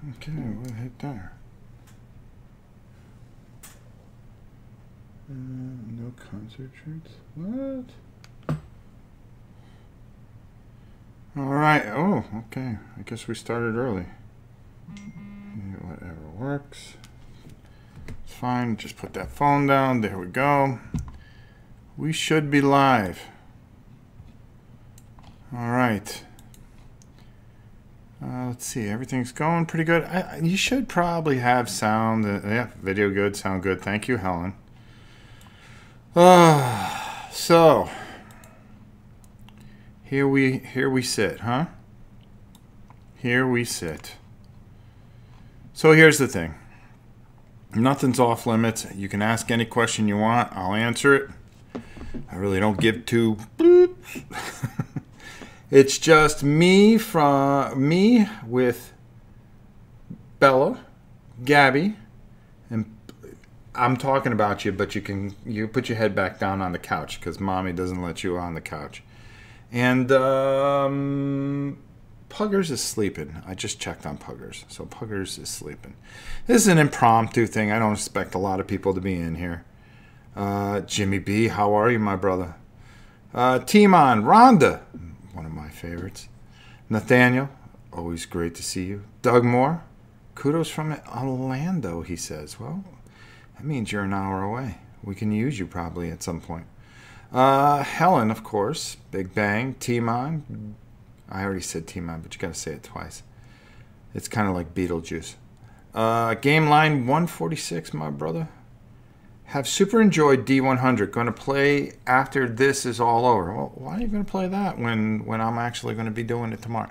Okay, what hit there? No concert shirts. What? All right. Oh, okay. I guess we started early. Whatever works. It's fine. Just put that phone down. There we go. We should be live. All right. Let's see. Everything's going pretty good. You should probably have sound. Yeah, video good, sound good. Thank you, Helen. So here we sit, huh? Here we sit. So here's the thing. Nothing's off limits. You can ask any question you want. I'll answer it. I really don't give two boots. It's just me with Bella, Gabby, and I'm talking about you, but you put your head back down on the couch because Mommy doesn't let you on the couch. And Puggers is sleeping. I just checked on Puggers, so Puggers is sleeping. This is an impromptu thing. I don't expect a lot of people to be in here. Jimmy B, how are you, my brother? Timon, Rhonda, one of my favorites. Nathaniel, always great to see you. Doug Moore, kudos from Orlando, he says. Well, that means you're an hour away. We can use you probably at some point. Helen, of course. Big Bang. Timon. I already said Timon, but you got to say it twice. It's kind of like Beetlejuice. Game line 146, my brother. Have super enjoyed D100. Going to play after this is all over. Well, why are you going to play that when I'm actually going to be doing it tomorrow?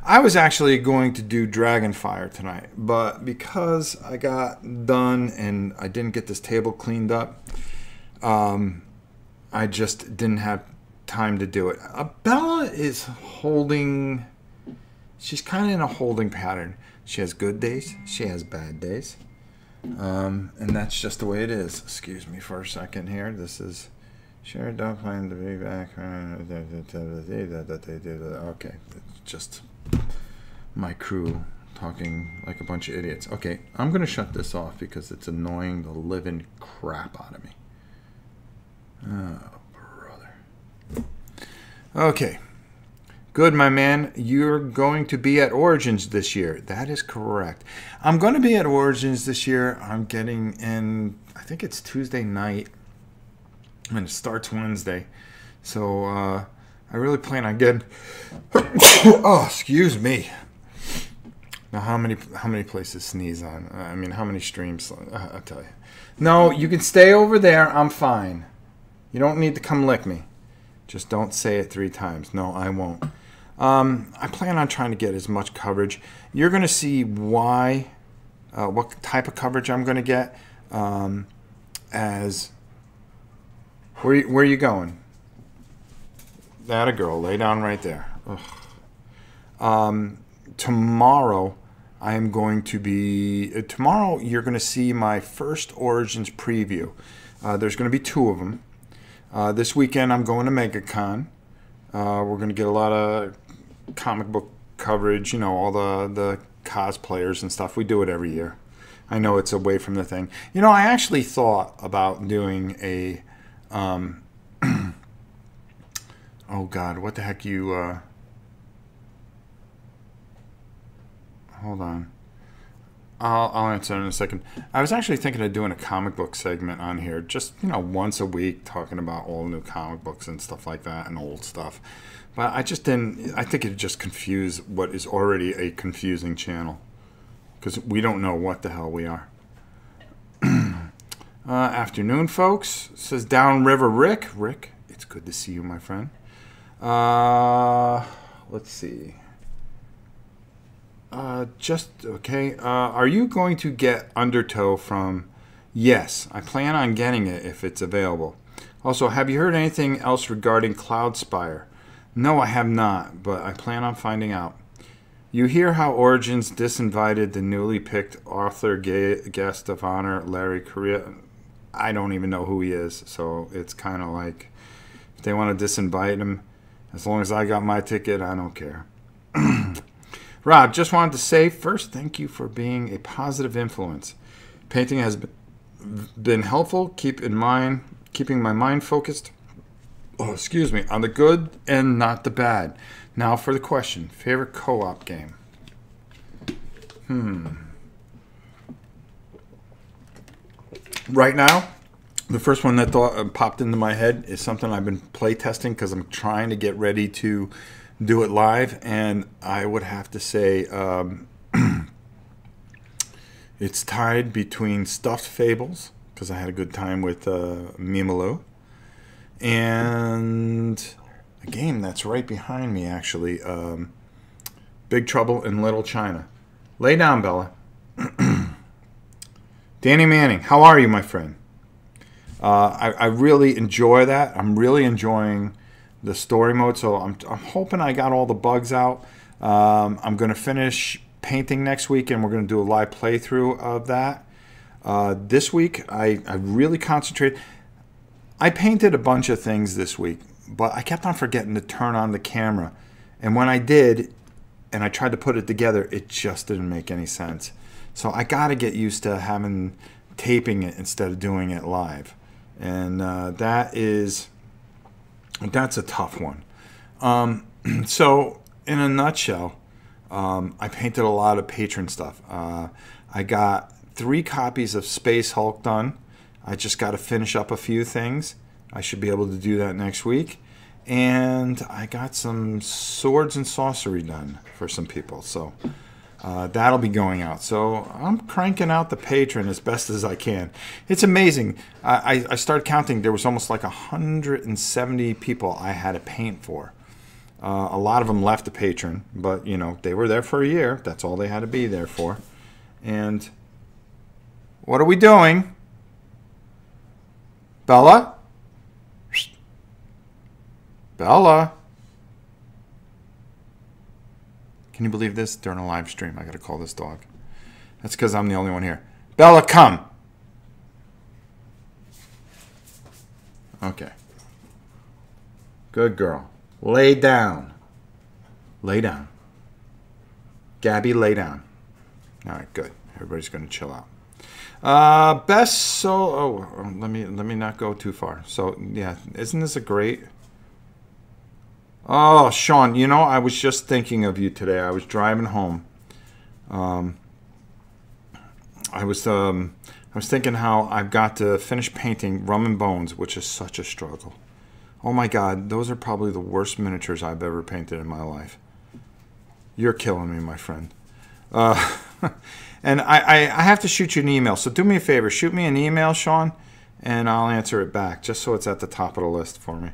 I was actually going to do Dragonfire tonight, but because I got done and I didn't get this table cleaned up, I just didn't have time to do it. Bella is holding. She's kind of in a holding pattern. She has good days. She has bad days. And that's just the way it is. Excuse me for a second here. This is sure don't plan to be back. Okay, it's just my crew talking like a bunch of idiots. Okay, I'm gonna shut this off because it's annoying the living crap out of me. Oh, brother. Okay. Good, my man. You're going to be at Origins this year. That is correct. I'm going to be at Origins this year. I'm getting in, I think it's Tuesday night, and it starts Wednesday. So I really plan on getting. Oh, excuse me. Now, how many places sneeze on? I mean, how many streams? I'll tell you. No, you can stay over there. I'm fine. You don't need to come lick me. Just don't say it 3 times. No, I won't. I plan on trying to get as much coverage. You're going to see why, what type of coverage I'm going to get. As where are you going? That a girl. Lay down right there. Tomorrow, I am going to be. Tomorrow, you're going to see my first Origins preview. There's going to be 2 of them. This weekend, I'm going to MegaCon. We're going to get a lot of comic book coverage, you know, all the cosplayers and stuff. We do it every year. I know it's away from the thing. You know, I actually thought about doing a, oh God, what the heck you, hold on. I'll answer in a second. I was actually thinking of doing a comic book segment on here, just, you know, once a week, talking about all new comic books and stuff like that and old stuff. But I just didn't. I think it'd just confuse what is already a confusing channel because we don't know what the hell we are. Afternoon, folks. Says Downriver Rick. Rick, it's good to see you, my friend. Let's see. Just okay. Are you going to get Undertow from? Yes, I plan on getting it if it's available. Also, have you heard anything else regarding Cloudspire? No, I have not, but I plan on finding out. You hear how Origins disinvited the newly picked author guest of honor, Larry Correia? I don't even know who he is, so it's kind of like if they want to disinvite him, as long as I got my ticket, I don't care. Rob, just wanted to say first, thank you for being a positive influence. Painting has been helpful. Keeping my mind focused. Oh, excuse me, on the good and not the bad. Now for the question: favorite co-op game? Right now, the first one that popped into my head is something I've been play testing because I'm trying to get ready to do it live, and I would have to say it's tied between Stuffed Fables, because I had a good time with Mimelu, and a game that's right behind me, actually, Big Trouble in Little China. Lay down, Bella. Danny Manning, how are you, my friend? I really enjoy that. I'm really enjoying the story mode, so I'm hoping I got all the bugs out. I'm going to finish painting next week, and we're going to do a live playthrough of that. This week, I really concentrated. I painted a bunch of things this week, but I kept on forgetting to turn on the camera. And when I did, and I tried to put it together, it just didn't make any sense. So I got to get used to taping it instead of doing it live. And that's a tough one. So in a nutshell, I painted a lot of patron stuff. I got 3 copies of Space Hulk done. I just got to finish up a few things. I should be able to do that next week. And I got some swords and sorcery done for some people. So that'll be going out. So I'm cranking out the patron as best as I can. It's amazing. I started counting. There was almost like 170 people I had to paint for. A lot of them left the patron, but you know, they were there for a year. That's all they had to be there for. And what are we doing? Bella? Bella? Can you believe this? During a live stream, I gotta call this dog. That's because I'm the only one here. Bella, come! Okay. Good girl. Lay down. Lay down. Gabby, lay down. All right, good. Everybody's gonna chill out. Best solo. Oh, let me not go too far. So yeah, isn't this a great? Oh, Sean, you know, I was just thinking of you today. I was driving home. I was thinking how I've got to finish painting Rum and Bones, which is such a struggle. Oh my God, those are probably the worst miniatures I've ever painted in my life. You're killing me, my friend. And I have to shoot you an email. So do me a favor, shoot me an email, Sean, and I'll answer it back, just so it's at the top of the list for me.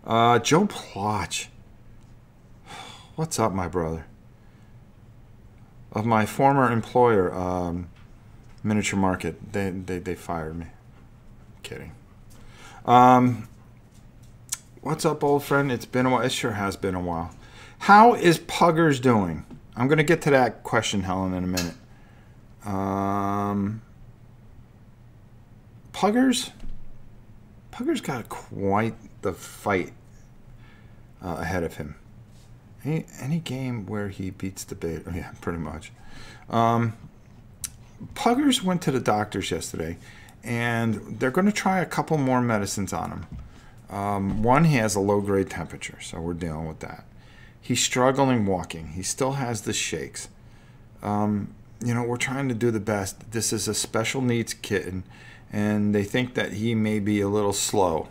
Joe Plotch. What's up, my brother? Of my former employer, Miniature Market, they fired me. Kidding. What's up, old friend? It's been a while. It sure has been a while. How is Puggers doing? I'm going to get to that question, Helen, in a minute. Puggers got quite the fight ahead of him. Any game where he beats the bait, yeah, pretty much. Puggers went to the doctors yesterday, and they're going to try a couple more medicines on him. One, he has a low-grade temperature, so we're dealing with that. He's struggling walking. He still has the shakes. You know, we're trying to do the best. This is a special needs kitten, and they think that he may be a little slow.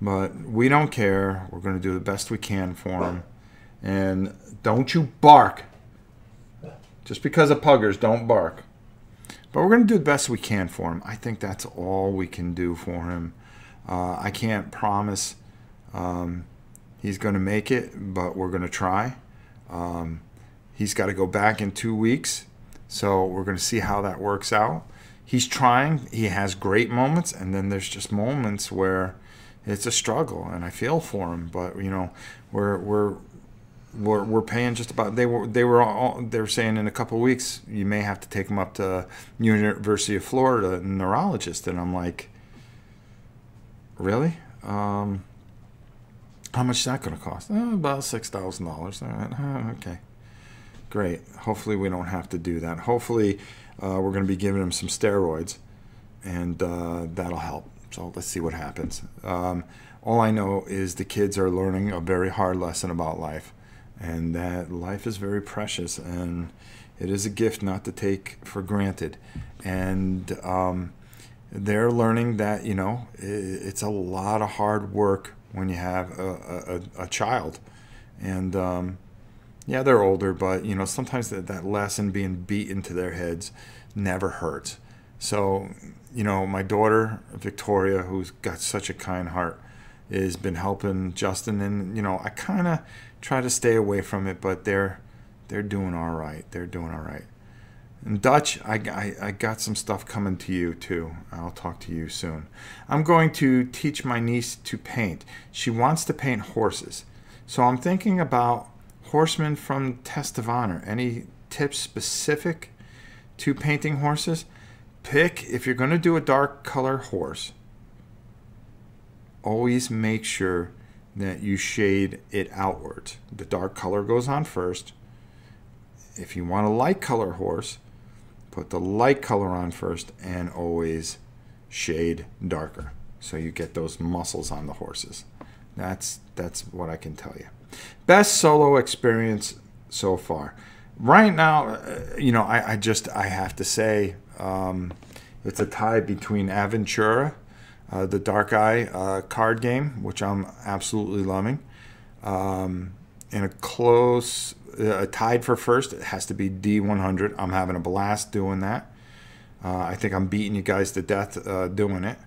But we don't care. We're going to do the best we can for him. And don't you bark. Just because of Puggers, don't bark. But we're going to do the best we can for him. I think that's all we can do for him. I can't promise he's going to make it, but we're going to try. He's got to go back in 2 weeks, so we're going to see how that works out. He's trying. He has great moments, and then there's just moments where it's a struggle, and I feel for him. But you know, we're paying just about. They were saying in a couple of weeks you may have to take him up to University of Florida neurologist, and I'm like, really? How much is that going to cost? About $6,000. All right, okay. Great. Hopefully we don't have to do that. Hopefully we're going to be giving him some steroids, and that'll help. So let's see what happens. All I know is the kids are learning a very hard lesson about life, and that life is very precious, and it is a gift not to take for granted. And they're learning that, you know, it's a lot of hard work when you have a child. And yeah, they're older, but, you know, sometimes that lesson being beat into their heads never hurts. So, you know, my daughter, Victoria, who's got such a kind heart, has been helping Justin. And, you know, I kind of try to stay away from it, but they're doing all right. They're doing all right. And Dutch, I got some stuff coming to you, too. I'll talk to you soon. I'm going to teach my niece to paint. She wants to paint horses. So I'm thinking about horsemen from Test of Honor. Any tips specific to painting horses? Pick, if you're going to do a dark color horse, always make sure that you shade it outwards. The dark color goes on first. If you want a light color horse, put the light color on first and always shade darker, so you get those muscles on the horses. That's what I can tell you. Best solo experience so far. Right now, you know, I have to say it's a tie between Aventura, the Dark Eye card game, which I'm absolutely loving, and a close tied for first. It has to be D100. I'm having a blast doing that. I think I'm beating you guys to death doing it.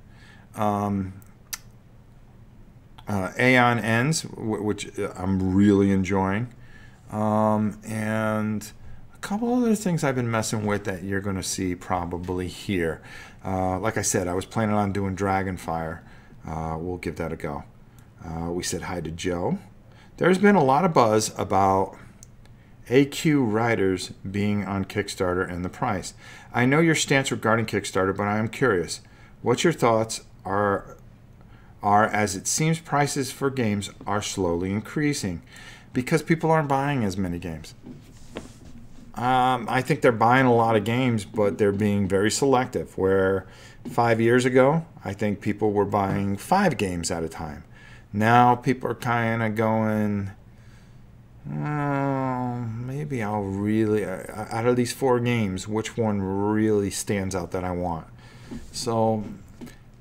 Aeon Ends, which I'm really enjoying, and a couple other things I've been messing with that you're going to see probably here. Like I said, I was planning on doing Dragonfire. We'll give that a go. We said hi to Joe. There's been a lot of buzz about AQ Riders being on Kickstarter and the price. I know your stance regarding Kickstarter, but I am curious. What your thoughts are as it seems prices for games are slowly increasing because people aren't buying as many games. I think they're buying a lot of games, but they're being very selective. Where 5 years ago, I think people were buying 5 games at a time. Now people are kind of going, maybe I'll really, out of these 4 games, which one really stands out that I want? So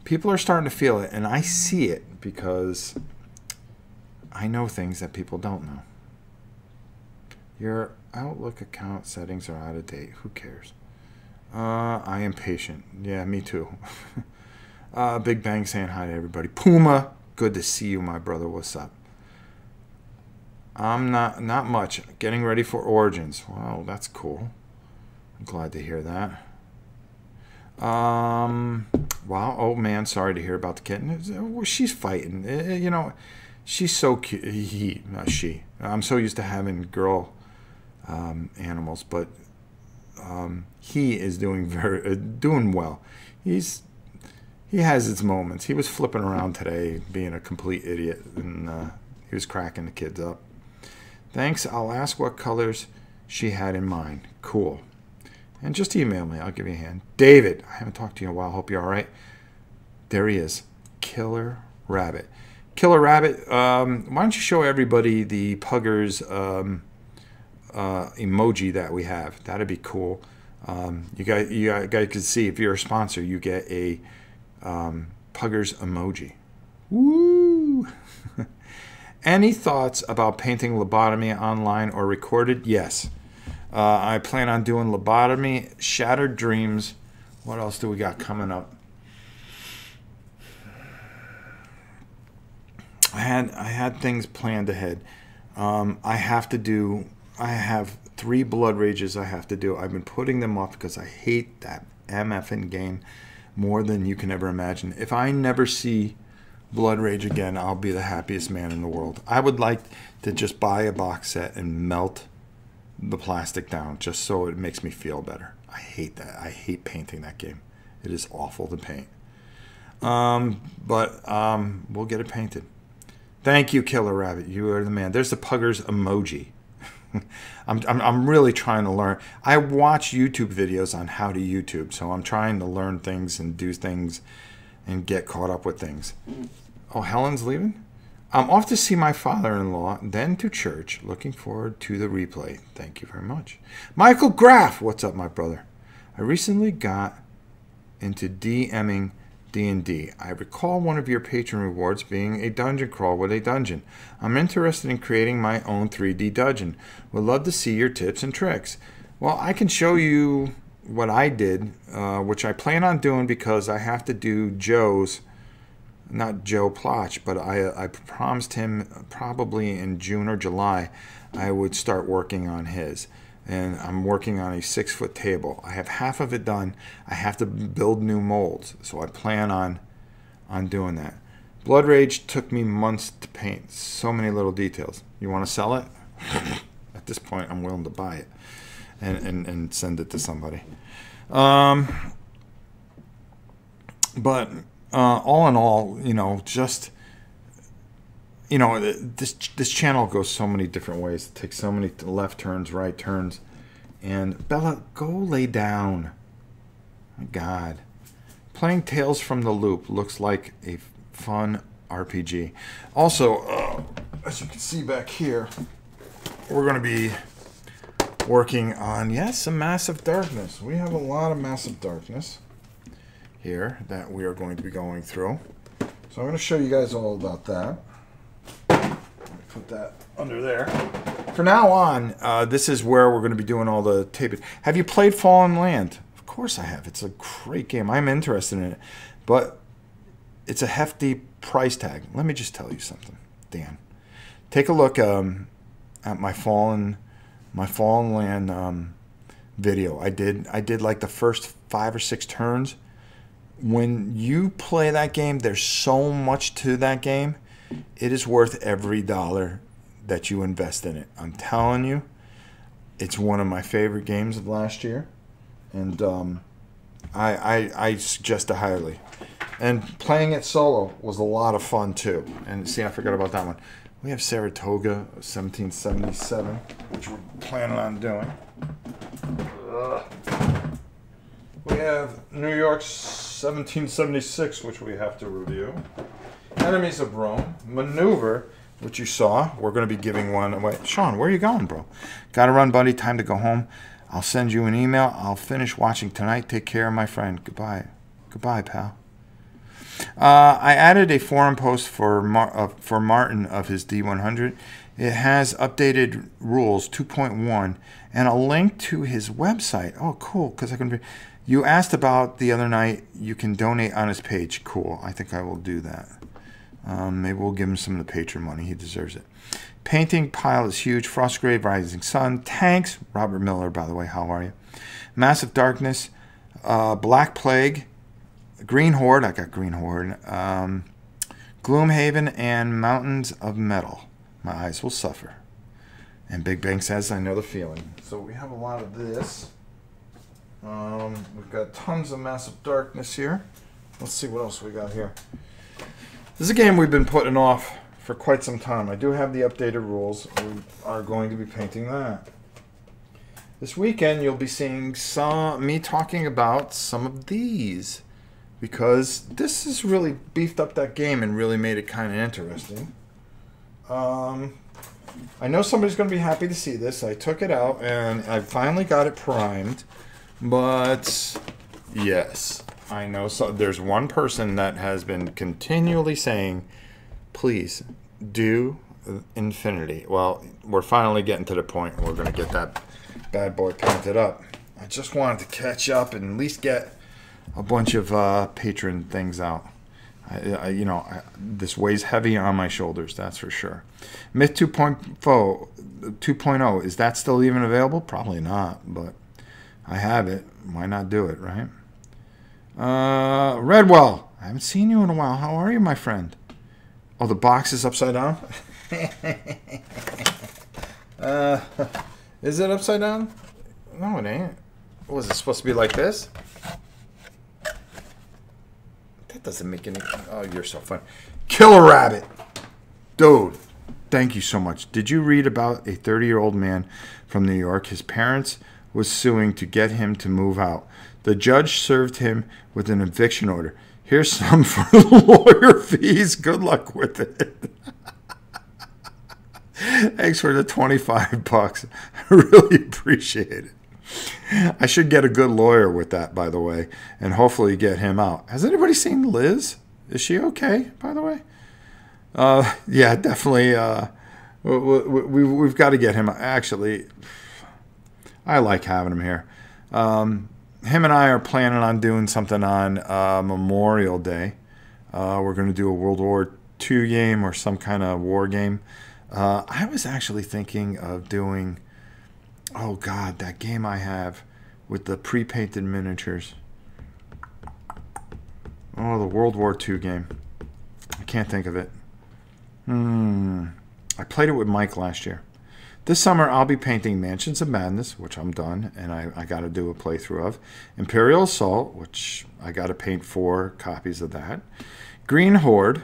people are starting to feel it, and I see it because I know things that people don't know. Your Outlook account settings are out of date. Who cares? I am patient. Yeah, me too. Big Bang saying hi to everybody. Puma, good to see you, my brother. What's up? I'm not much. Getting ready for Origins. Wow, that's cool. I'm glad to hear that. Wow. Oh man, sorry to hear about the kitten. She's fighting. You know, she's so cute. Not she. I'm so used to having girl animals, but he is doing well. He has his moments. He was flipping around today, being a complete idiot, and he was cracking the kids up. Thanks. I'll ask what colors she had in mind. Cool. And just email me. I'll give you a hand. David, I haven't talked to you in a while. Hope you're all right. There he is. Killer Rabbit. Killer Rabbit, why don't you show everybody the Puggers emoji that we have? That'd be cool. You guys can see, if you're a sponsor, you get a Puggers emoji. Woo! Any thoughts about painting Lobotomy online or recorded? Yes. I plan on doing Lobotomy, Shattered Dreams. What else do we got coming up? I had things planned ahead. I have 3 Blood Rages I have to do. I've been putting them off because I hate that MFing game more than you can ever imagine. If I never see Blood Rage again, I'll be the happiest man in the world. I would like to just buy a box set and melt the plastic down just so it makes me feel better. I hate that. I hate painting that game. It is awful to paint. But we'll get it painted. Thank you, Killer Rabbit. You are the man. There's the Puggers emoji. I'm really trying to learn. I watch YouTube videos on how to YouTube, so I'm trying to learn things and do things and get caught up with things. Oh, Helen's leaving? I'm off to see my father-in-law, then to church. Looking forward to the replay. Thank you very much. Michael Graff, what's up, my brother? I recently got into DMing D&D. I recall one of your patron rewards being a dungeon crawl with a dungeon. I'm interested in creating my own 3D dungeon. Would love to see your tips and tricks. Well, I can show you what I did, which I plan on doing because I have to do Joe's, not Joe Plotch, but I promised him probably in June or July I would start working on his. And I'm working on a 6-foot table. I have half of it done. I have to build new molds, so I plan on doing that. Blood Rage took me months to paint. So many little details. You want to sell it? At this point, I'm willing to buy it and send it to somebody. But all in all, you know, just, you know, this channel goes so many different ways. It takes so many left turns, right turns. And Bella, go lay down. My God. Playing Tales from the Loop looks like a fun RPG. Also, as you can see back here, we're going to be working on, yes, some Massive Darkness. We have a lot of Massive Darkness here that we are going to be going through. So I'm going to show you guys all about that. Put that under there. For now on, this is where we're going to be doing all the taping. Have you played Fallen Land? Of course I have. It's a great game. I'm interested in it. But it's a hefty price tag. Let me just tell you something, Dan. Take a look at my Fallen Land video. I did like the first 5 or 6 turns. When you play that game, there's so much to that game. It is worth every dollar that you invest in it. I'm telling you, it's one of my favorite games of last year, and I suggest it highly. And playing it solo was a lot of fun too. And see, I forgot about that one. We have Saratoga 1777, which we're planning on doing. We have New York 1776, which we have to review. Enemies of Rome. Maneuver, which you saw. We're going to be giving one away. Sean, where are you going, bro? Got to run, buddy. Time to go home. I'll send you an email. I'll finish watching tonight. Take care, my friend. Goodbye. Goodbye, pal. I added a forum post for Martin of his D100. It has updated rules 2.1 and a link to his website. Oh, cool, because I can. You asked about the other night. You can donate on his page. Cool. I think I will do that. Maybe we'll give him some of the patron money. He deserves it. Painting pile is huge. Frostgrave, Rising Sun, Tanks. Robert Miller, by the way. How are you? Massive Darkness, Black Plague, Green Horde. I got Green Horde. Gloomhaven and Mountains of Metal. My eyes will suffer. And Big Bang says, I know the feeling. So we have a lot of this. We've got tons of Massive Darkness here. Let's see what else we got here. This is a game we've been putting off for quite some time. I do have the updated rules. We are going to be painting that. This weekend you'll be seeing me talking about some of these, because this has really beefed up that game and really made it kind of interesting. I know somebody's going to be happy to see this. I took it out and I finally got it primed. But yes, I know. So there's one person that has been continually saying, please do Infinity. Well, we're finally getting to the point where we're going to get that bad boy painted up. I just wanted to catch up and at least get a bunch of patron things out. This weighs heavy on my shoulders, that's for sure. Myth 2.0, is that still even available? Probably not, but I have it. Why not do it, right? Redwell, I haven't seen you in a while. How are you, my friend? Oh, the box is upside down? Is it upside down? No, it ain't. Was it supposed to be like this? That doesn't make any... Oh, you're so fun. Killer Rabbit. Dude. thank you so much. Did you read about a 30-year-old man from New York? His parents was suing to get him to move out. The judge served him with an eviction order. Here's some for lawyer fees. Good luck with it. Thanks for the $25. I really appreciate it. I should get a good lawyer with that, by the way, and hopefully get him out. Has anybody seen Liz? Is she okay, by the way? Yeah, definitely. We've got to get him. Actually, I like having him here. Him and I are planning on doing something on Memorial Day. We're going to do a World War II game or some kind of war game. I was actually thinking of doing, oh God, that game I have with the pre-painted miniatures. Oh, the World War II game. I can't think of it. I played it with Mike last year. This summer, I'll be painting Mansions of Madness, which I'm done, and I got to do a playthrough of. Imperial Assault, which I got to paint 4 copies of that. Green Horde,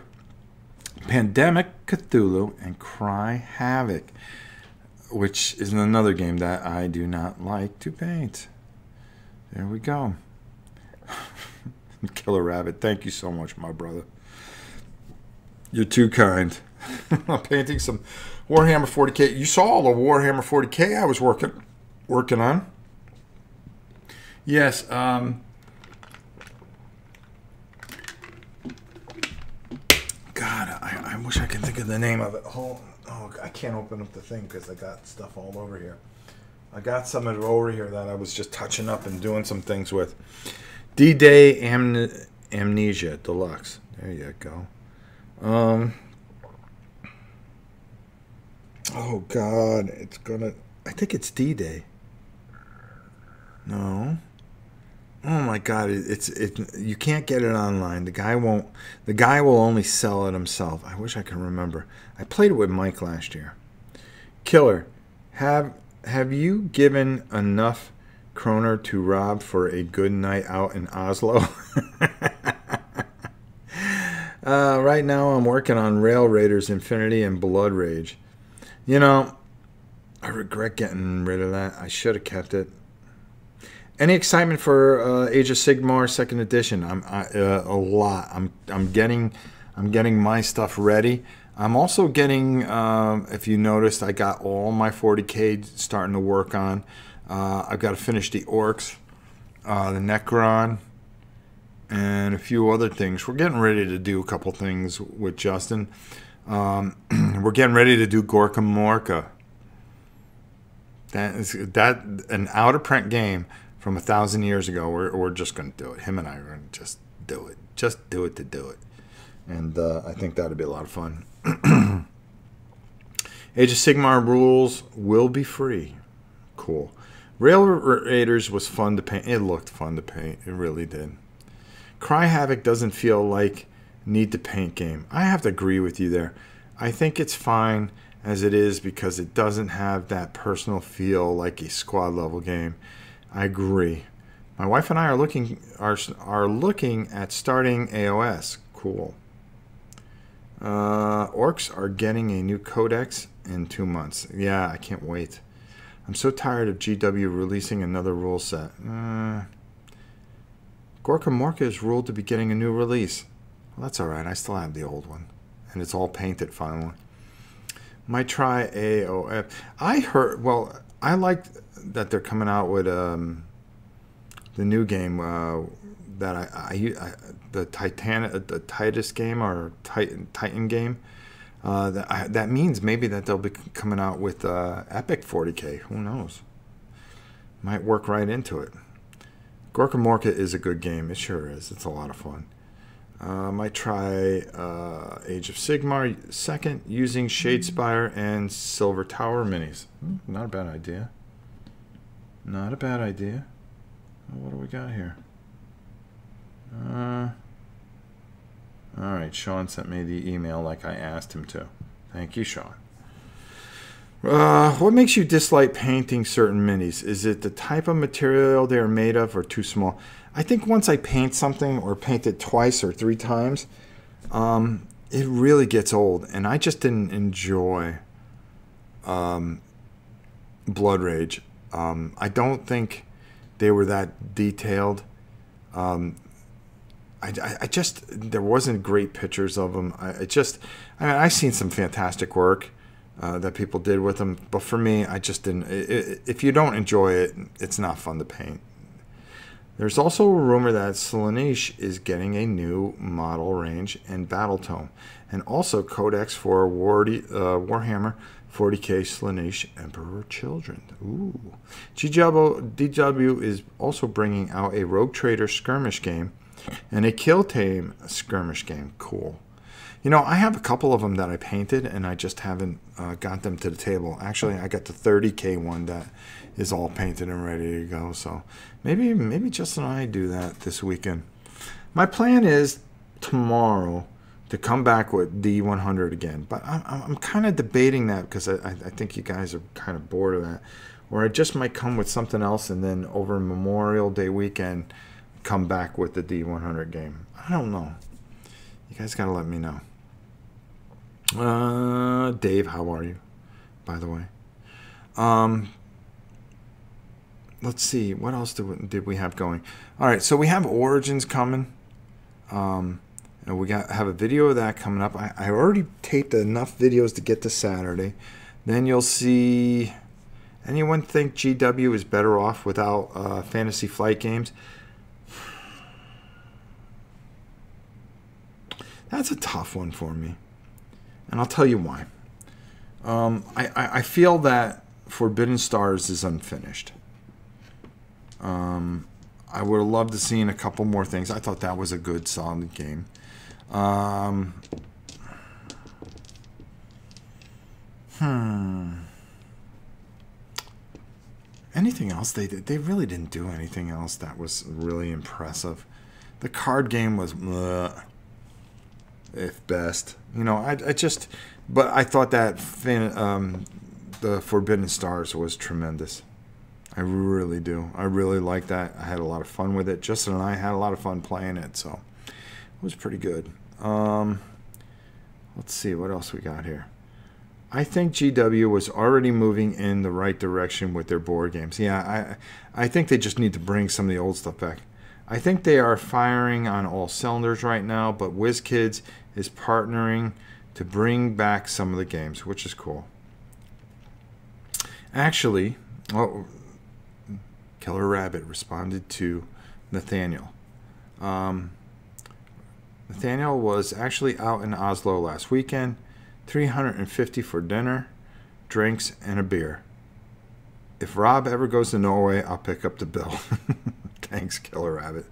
Pandemic Cthulhu, and Cry Havoc, which is another game that I do not like to paint. There we go. Killer Rabbit, thank you so much, my brother. You're too kind. I'm painting some Warhammer 40K. You saw all the Warhammer 40K I was working on. Yes. God, I wish I could think of the name of it. Oh, I can't open up the thing because I got stuff all over here. I got some of it over here that I was just touching up and doing some things with. D-Day Amnesia Deluxe. There you go. Oh God, it's gonna. I think it's D-Day. No. Oh my God, you can't get it online. The guy won't. The guy will only sell it himself. I wish I could remember. I played it with Mike last year. Killer, have you given enough kroner to Rob for a good night out in Oslo? Right now I'm working on Rail Raiders Infinity and Blood Rage. You know, I regret getting rid of that. I should have kept it. Any excitement for Age of Sigmar 2nd Edition? A lot. I'm getting my stuff ready. I'm also getting, if you noticed, I got all my 40K starting to work on. I've got to finish the Orcs, the Necron, and a few other things. We're getting ready to do a couple things with Justin. We're getting ready to do Gorka Morka. That an out of print game from 1,000 years ago. We're just going to do it. Him and I are going to just do it. Just do it to do it. And I think that'd be a lot of fun. Age of Sigmar rules will be free. Cool. Rail Raiders was fun to paint. It looked fun to paint. It really did. Cry Havoc doesn't feel like need to paint game. I have to agree with you there. I think it's fine as it is because it doesn't have that personal feel like a squad level game. I agree. My wife and I are looking at starting AOS. Cool. Orcs are getting a new codex in 2 months. Yeah, I can't wait. I'm so tired of GW releasing another rule set. Gorka Morka is ruled to be getting a new release. Well, that's alright. I still have the old one. And it's all painted finally. Might try AOF. I heard, well, I like that they're coming out with the new game that the Titus game or Titan game. That means maybe that they'll be coming out with Epic 40K. Who knows? Might work right into it. Gorka Morka is a good game. It sure is. It's a lot of fun. Might try Age of Sigmar 2nd using Shadespire and Silver Tower minis. Not a bad idea. Not a bad idea. What do we got here? Alright, Sean sent me the email like I asked him to. Thank you, Sean. What makes you dislike painting certain minis? Is it the type of material they are made of or too small? I think once I paint something or paint it twice or 3 times, it really gets old, and I just didn't enjoy Blood Rage. I don't think they were that detailed. I just, there wasn't great pictures of them. I've seen some fantastic work that people did with them, but for me, I just didn't. If you don't enjoy it, it's not fun to paint. There's also a rumor that Slaanesh is getting a new model range and battle tome, and also codex for Warhammer 40k Slaanesh Emperor Children. Ooh. DW is also bringing out a Rogue Trader skirmish game and a Kill Tame skirmish game. Cool. You know, I have a couple of them that I painted, and I just haven't got them to the table. Actually, I got the 30k one that is all painted and ready to go. So maybe Justin and I do that this weekend. My plan is tomorrow to come back with D100 again, but I'm kind of debating that because I think you guys are kind of bored of that. Or I just might come with something else, and then over Memorial Day weekend come back with the D100 game. I don't know. You guys got to let me know. Dave, how are you, by the way? Let's see. What else did we have going? All right, so we have Origins coming. And we have a video of that coming up. I already taped enough videos to get to Saturday. Then you'll see... Anyone think GW is better off without Fantasy Flight Games? That's a tough one for me. And I'll tell you why. I feel that Forbidden Stars is unfinished. I would have loved to seen a couple more things. I thought that was a good, solid game. Anything else they did? They really didn't do anything else that was really impressive. The card game was, if best. You know, but I thought that the Forbidden Stars was tremendous. I really do. I really like that. I had a lot of fun with it. Justin and I had a lot of fun playing it, so it was pretty good. Let's see what else we got here. I think GW was already moving in the right direction with their board games. Yeah, I think they just need to bring some of the old stuff back. I think they are firing on all cylinders right now, but WizKids is partnering to bring back some of the games, which is cool. Actually, Killer Rabbit responded to Nathaniel. Nathaniel was actually out in Oslo last weekend. $350 for dinner, drinks, and a beer. If Rob ever goes to Norway, I'll pick up the bill. Thanks, Killer Rabbit.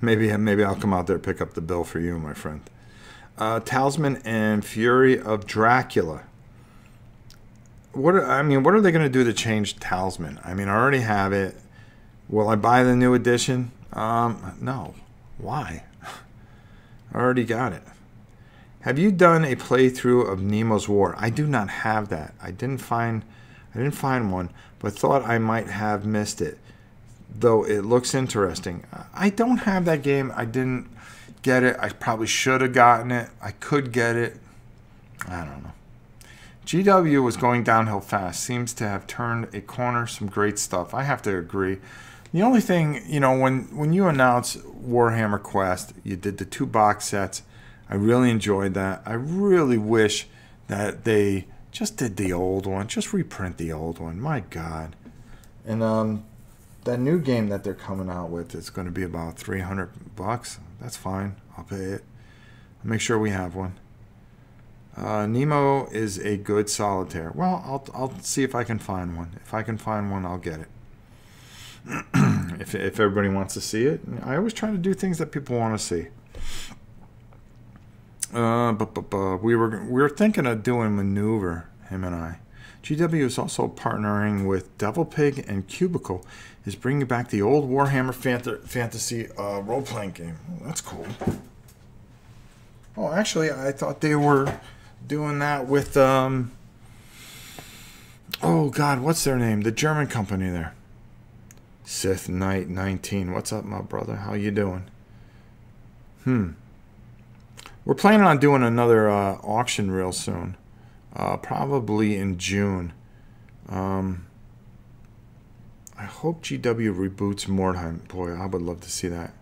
Maybe I'll come out there and pick up the bill for you, my friend. Talisman and Fury of Dracula. What are they going to do to change Talisman? I mean, I already have it. Will I buy the new edition? No. Why? I already got it. Have you done a playthrough of Nemo's War? I do not have that. I didn't find one, but thought I might have missed it. Though it looks interesting. I don't have that game. I didn't get it. I probably should have gotten it. I could get it. I don't know. GW was going downhill fast. Seems to have turned a corner. Some great stuff. I have to agree. The only thing, you know, when you announced Warhammer Quest, you did the 2 box sets. I really enjoyed that. I really wish that they just did the old one. Just reprint the old one. My God. And that new game that they're coming out with is going to be about $300. That's fine. I'll pay it. I'll make sure we have one. Nemo is a good solitaire. Well, I'll see if I can find one. If I can find one, I'll get it. If everybody wants to see it. I always try to do things that people want to see. We were thinking of doing Maneuver, him and I. GW is also partnering with Devil Pig, and Cubicle is bringing back the old Warhammer Fantasy role-playing game. That's cool. Oh, actually, I thought they were doing that with oh God, what's their name? The German company there. Sith Knight 19. What's up, my brother? How you doing? We're planning on doing another auction real soon, probably in June. I hope GW reboots Mordheim. Boy, I would love to see that.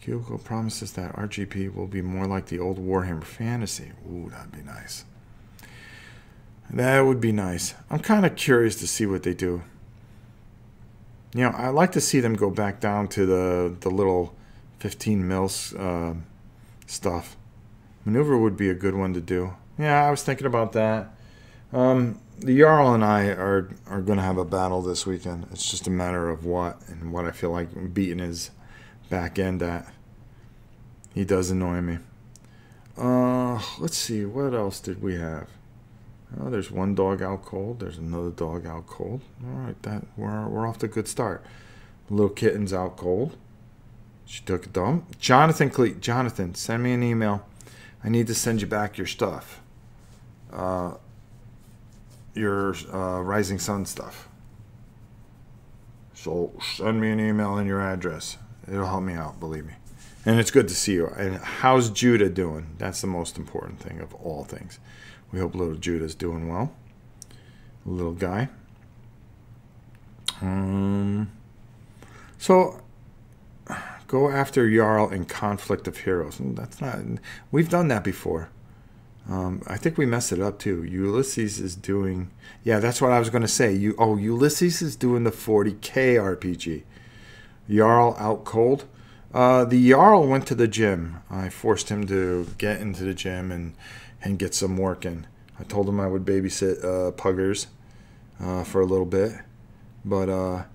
Kyoko promises that RGP will be more like the old Warhammer Fantasy. Ooh, that'd be nice. That would be nice. I'm kind of curious to see what they do. You know, I like to see them go back down to the little 15 mils stuff. Maneuver would be a good one to do. Yeah, I was thinking about that. The Jarl and I are going to have a battle this weekend. It's just a matter of what and what I feel like beating his back end at. He does annoy me. Let's see, what else did we have? Oh, there's one dog out cold. There's another dog out cold. All right, we're off to a good start. Little kitten's out cold. She took a dump. Jonathan Cleet. Jonathan, send me an email. I need to send you back your stuff. Your Rising Sun stuff. So send me an email and your address. It'll help me out, believe me. And it's good to see you. And how's Judah doing? That's the most important thing of all things. We hope little Judah's doing well. Little guy. So go after Jarl in Conflict of Heroes. That's not. We've done that before. I think we messed it up too. Ulysses is doing. Yeah, that's what I was going to say. Ulysses is doing the 40K RPG. Jarl out cold. The Jarl went to the gym. I forced him to get into the gym and get some work in. I told him I would babysit Puggers for a little bit. But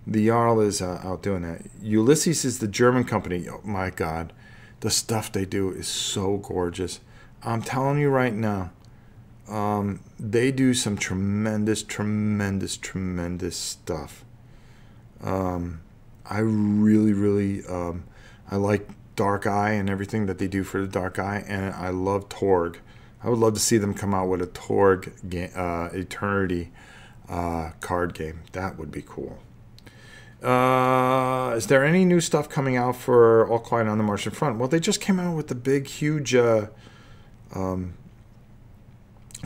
the Jarl is out doing that. Ulysses is the German company. Oh, my God. The stuff they do is so gorgeous. I'm telling you right now, they do some tremendous, tremendous, tremendous stuff. I really, really, I like Dark Eye and everything that they do for the Dark Eye, and I love Torg. I would love to see them come out with a Torg Eternity card game. That would be cool. Is there any new stuff coming out for All Quiet on the Martian Front? Well, they just came out with the big, huge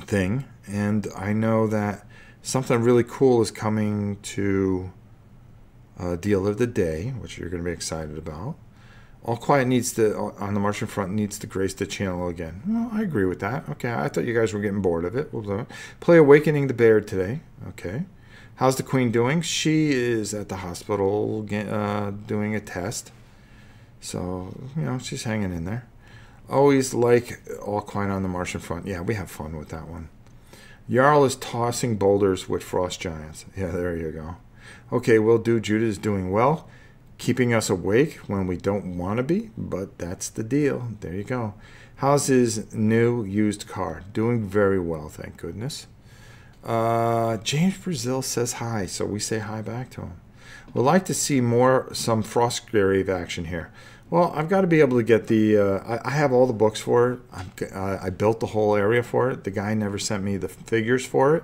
thing, and I know that something really cool is coming to Deal of the Day, which you're going to be excited about. All Quiet on the Martian Front needs to grace the channel again. Well, I agree with that. Okay, I thought you guys were getting bored of it. We'll play Awakening the Bear today. Okay. How's the Queen doing? She is at the hospital doing a test. So, you know, she's hanging in there. Always like All Quiet on the Martian Front. Yeah, we have fun with that one. Jarl is tossing boulders with frost giants. Yeah, there you go. Okay, will do. Judah is doing well. Keeping us awake when we don't want to be, but that's the deal. There you go. How's his new used car? Doing very well, thank goodness. James Brazil says hi, so we say hi back to him. We'd like to see some Frostgrave action here. Well, I've got to be able to get the... I have all the books for it. I built the whole area for it. The guy never sent me the figures for it.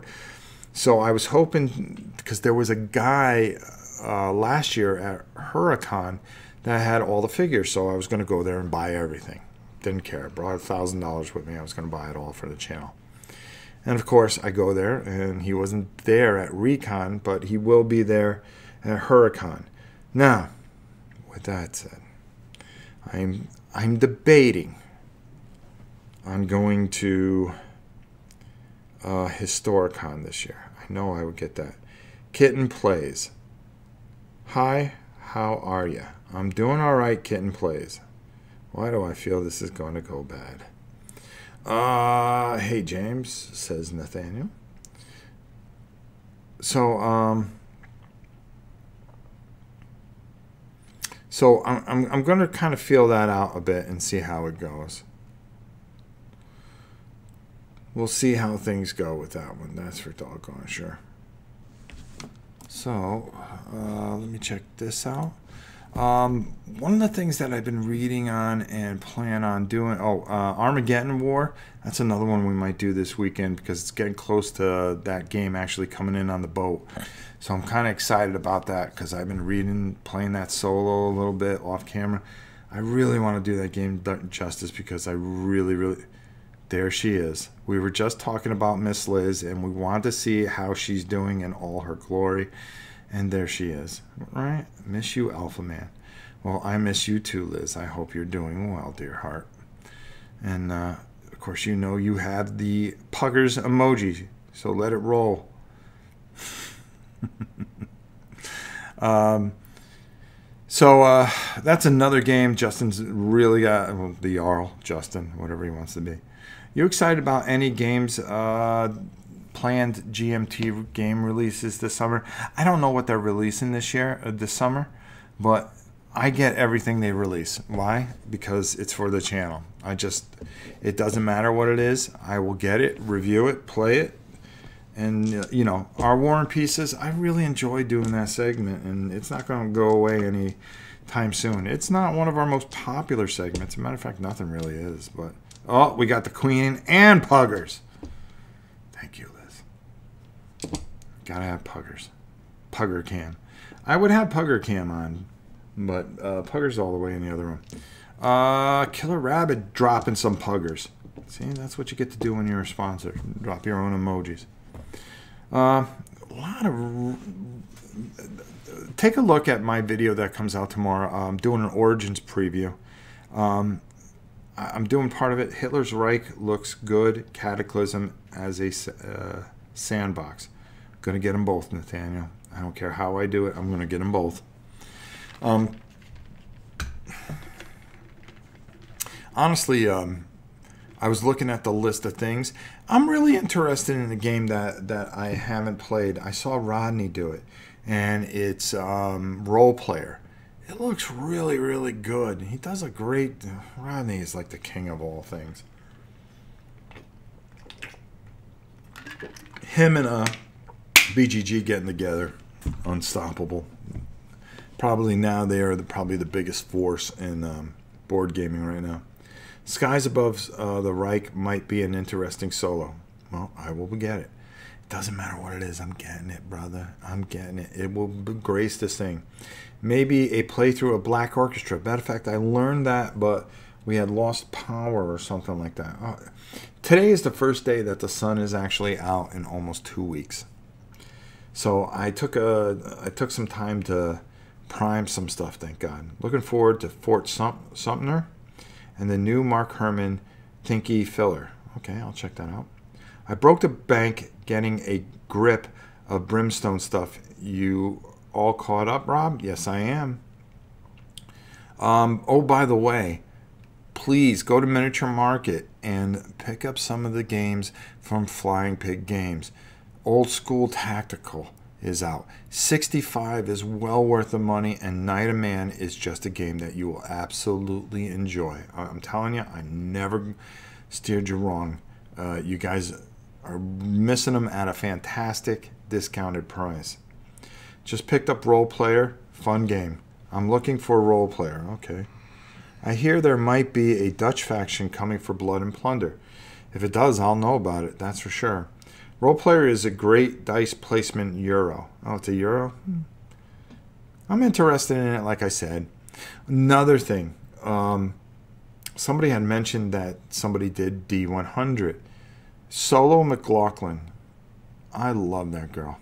So I was hoping, because there was a guy last year at Huracan that had all the figures, so I was going to go there and buy everything. Didn't care. Brought $1,000 with me. I was going to buy it all for the channel. And of course, I go there, and he wasn't there at Recon, but he will be there at Huracan. Now, with that said, I'm debating on going to Historicon this year. I know I would get that. Kitten Plays. Hi, how are you? I'm doing all right, Kitten Plays. Why do I feel this is going to go bad? Hey, James, says Nathaniel. So I'm going to kind of feel that out a bit and see how it goes. We'll see how things go with that one. That's for doggone sure. So let me check this out. One of the things that I've been reading on and plan on doing, Armageddon War. That's another one we might do this weekend because it's getting close to that game actually coming in on the boat. So I'm kind of excited about that because I've been playing that solo a little bit off camera. I really want to do that game justice because I really... There she is. We were just talking about Miss Liz, and we wanted to see how she's doing in all her glory. And there she is. Right? Miss you, Alpha Man. Well, I miss you too, Liz. I hope you're doing well, dear heart. And, of course, you know you have the Puggers emoji, so let it roll. So that's another game Justin's really got. Well, the Jarl, Justin, whatever he wants to be. You excited about any games planned GMT game releases this summer? I don't know what they're releasing this summer, but I get everything they release. Why? Because it's for the channel. It doesn't matter what it is. I will get it, review it, play it. And, you know, our War and Pieces, I really enjoy doing that segment, and it's not going to go away anytime soon. It's not one of our most popular segments. As a matter of fact, nothing really is. But, oh, we got the Queen and Puggers. Thank you, Liz. Gotta have Puggers. Pugger Cam. I would have Pugger Cam on, but Pugger's all the way in the other room. Killer Rabbit dropping some Puggers. See, that's what you get to do when you're a sponsor. Drop your own emojis. Take a look at my video that comes out tomorrow. I'm doing an Origins preview. I'm doing part of it. Hitler's Reich looks good. Cataclysm as a sandbox. Gonna get them both, Nathaniel. I don't care how I do it. I'm gonna get them both. Honestly, I was looking at the list of things. I'm really interested in a game that I haven't played. I saw Rodney do it, and it's Role Player. It looks really good. He does a great... Rodney is like the king of all things. Him and BGG getting together, unstoppable. Probably now they are probably the biggest force in board gaming right now. Skies Above the Reich might be an interesting solo. Well, I will get it. It doesn't matter what it is. I'm getting it, brother. I'm getting it. It will grace this thing. Maybe a playthrough of Black Orchestra. Matter of fact, I learned that, but we had lost power or something like that. Today is the first day that the sun is actually out in almost 2 weeks. So I took some time to prime some stuff, thank God. Looking forward to Fort Sumter and the new Mark Herman Thinky filler. Okay, I'll check that out. I broke the bank getting a grip of Brimstone stuff. You all caught up, Rob? Yes, I am. Oh, by the way, please go to Miniature Market and pick up some of the games from Flying Pig Games. Old School Tactical is out. 65 is well worth the money, and Night of Man is just a game that you will absolutely enjoy. I'm telling you, I never steered you wrong. You guys are missing them at a fantastic discounted price. Just picked up Role Player, fun game. I'm looking for a Role Player. Okay. I hear there might be a Dutch faction coming for Blood and Plunder. If it does, I'll know about it, that's for sure. Role Player is a great dice placement euro. Oh, it's a euro? I'm interested in it, like I said. Another thing. Somebody had mentioned that somebody did D100. Solo McLaughlin. I love that girl.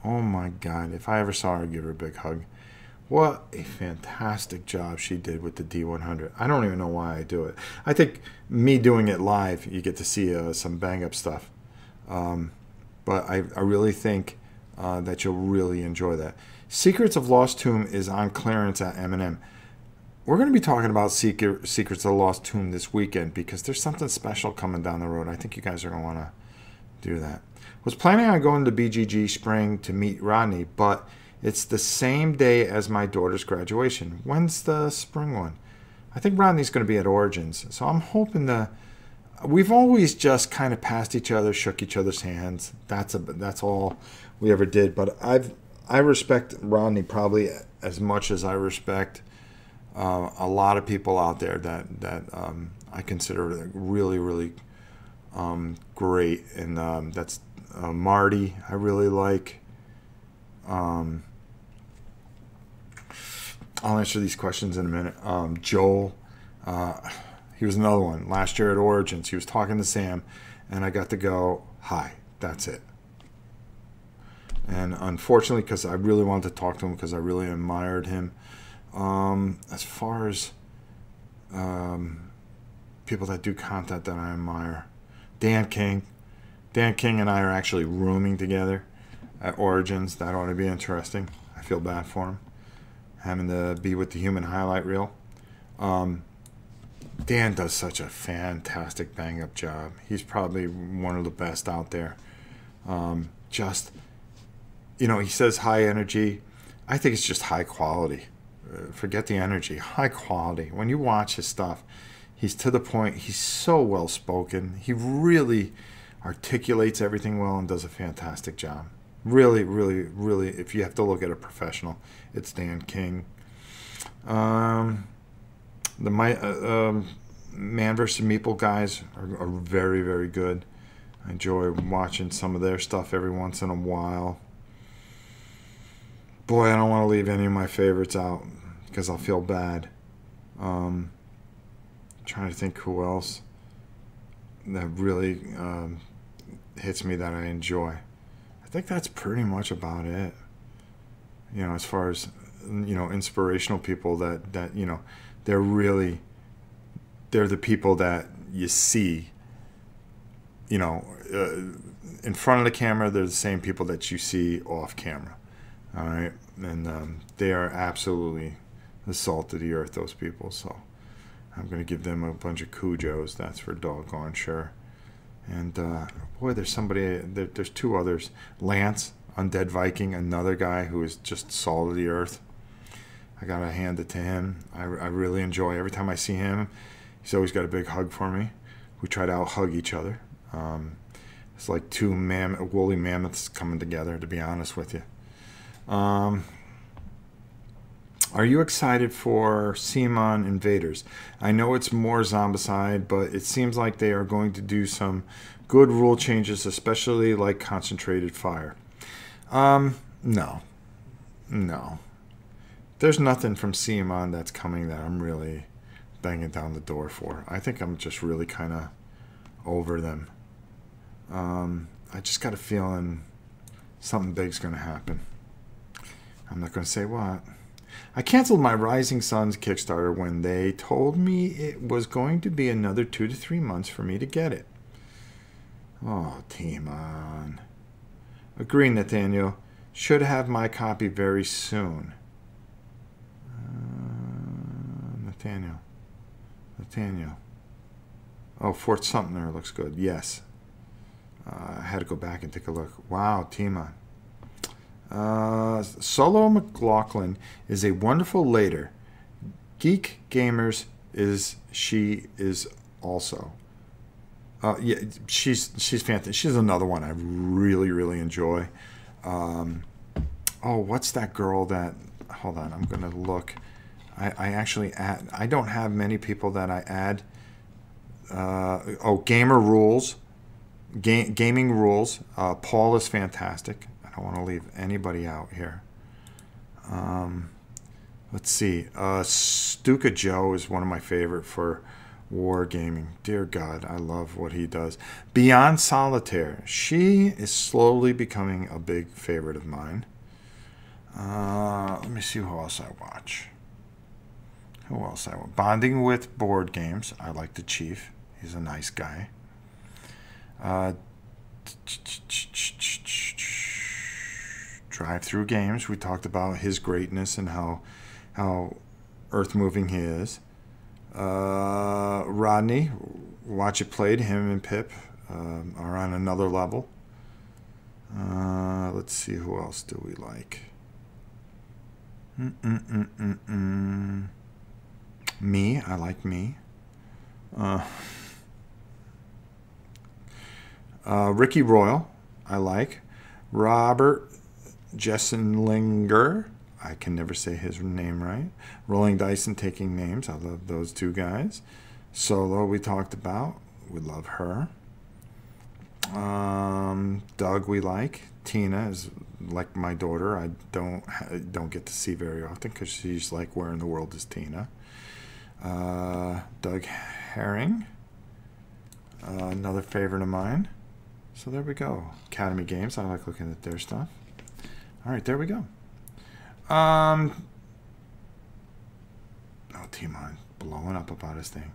Oh, my God. If I ever saw her, I'd give her a big hug. What a fantastic job she did with the D100. I don't even know why I do it. I think me doing it live, you get to see some bang-up stuff. But I really think that you'll really enjoy that. Secrets of Lost Tomb is on clearance at M&M. We're going to be talking about Secrets of the Lost Tomb this weekend because there's something special coming down the road. I think you guys are going to want to do that. Was planning on going to BGG Spring to meet Rodney, but it's the same day as my daughter's graduation. When's the spring one? I think Rodney's going to be at Origins, so I'm hoping to... We've always just kind of passed each other, shook each other's hands. That's all we ever did. But I respect Rodney probably as much as I respect a lot of people out there that I consider really great. And that's Marty. I really like. I'll answer these questions in a minute. Joel, he was another one. Last year at Origins, he was talking to Sam, and I got to go, hi, that's it. And unfortunately, because I really wanted to talk to him, because I really admired him. As far as people that do content that I admire, Dan King. Dan King and I are actually rooming together at Origins. That ought to be interesting. I feel bad for him, having to be with the human highlight reel. Dan does such a fantastic bang-up job. He's probably one of the best out there. Just, you know, he says high energy. I think it's just high quality. Forget the energy. High quality. When you watch his stuff, he's to the point. He's so well-spoken. He really articulates everything well and does a fantastic job. Really, really, really, if you have to look at a professional, it's Dan King. The Man vs. Meeple guys are very, very good. I enjoy watching some of their stuff every once in a while. Boy, I don't want to leave any of my favorites out because I'll feel bad. Trying to think who else that really hits me that I enjoy. I think that's pretty much about it. You know, as far as, you know, inspirational people that you know, they're the people that you see, you know, in front of the camera. They're the same people that you see off camera. All right, and they are absolutely the salt of the earth, those people. So I'm going to give them a bunch of cujos. That's for doggone sure. And boy, there's somebody. There's two others. Lance, Undead Viking, another guy who is just salt of the earth. I gotta hand it to him. I really enjoy every time I see him. He's always got a big hug for me. We try to out-hug each other. It's like two woolly mammoths coming together, to be honest with you. Are you excited for Simon Invaders? I know it's more Zombicide, but it seems like they are going to do some good rule changes, especially like concentrated fire. No. There's nothing from Simon that's coming that I'm really banging down the door for. I think I'm just really kind of over them. I just got a feeling something big's going to happen. I'm not going to say what. I canceled my Rising Suns Kickstarter when they told me it was going to be another 2 to 3 months for me to get it. Oh, team on. Agree, Nathaniel. Should have my copy very soon. Nathaniel. Oh, Fort Sumter looks good. Yes. I had to go back and take a look. Wow, Tima. Solo McLaughlin is a wonderful later. Geek Gamers she is also. Yeah, she's fantastic. She's another one I really, really enjoy. Oh, what's that girl that... Hold on, I'm going to look. I actually add... I don't have many people that I add. Gamer Rules. Gaming Rules. Paul is fantastic. I don't want to leave anybody out here. Let's see. Stuka Joe is one of my favorite for wargaming. Dear God, I love what he does. Beyond Solitaire. She is slowly becoming a big favorite of mine. Let me see who else I watch. Bonding with Board Games. I like the Chief. He's a nice guy. Drive-through games. We talked about his greatness and how earth-moving he is. Rodney, Watch It Played. Him and Pip are on another level. Let's see, who else do we like? Me. I like me. Ricky Royal, I like. Robert Jessenlinger, I can never say his name right. Rolling Dice and Taking Names, I love those two guys. Solo, we talked about, we love her. Doug, we like. Tina is like my daughter. I don't get to see very often because she's like, where in the world is Tina? Doug Herring, another favorite of mine. So there we go. Academy Games. I like looking at their stuff. All right, there we go. Oh, Timon blowing up about his thing.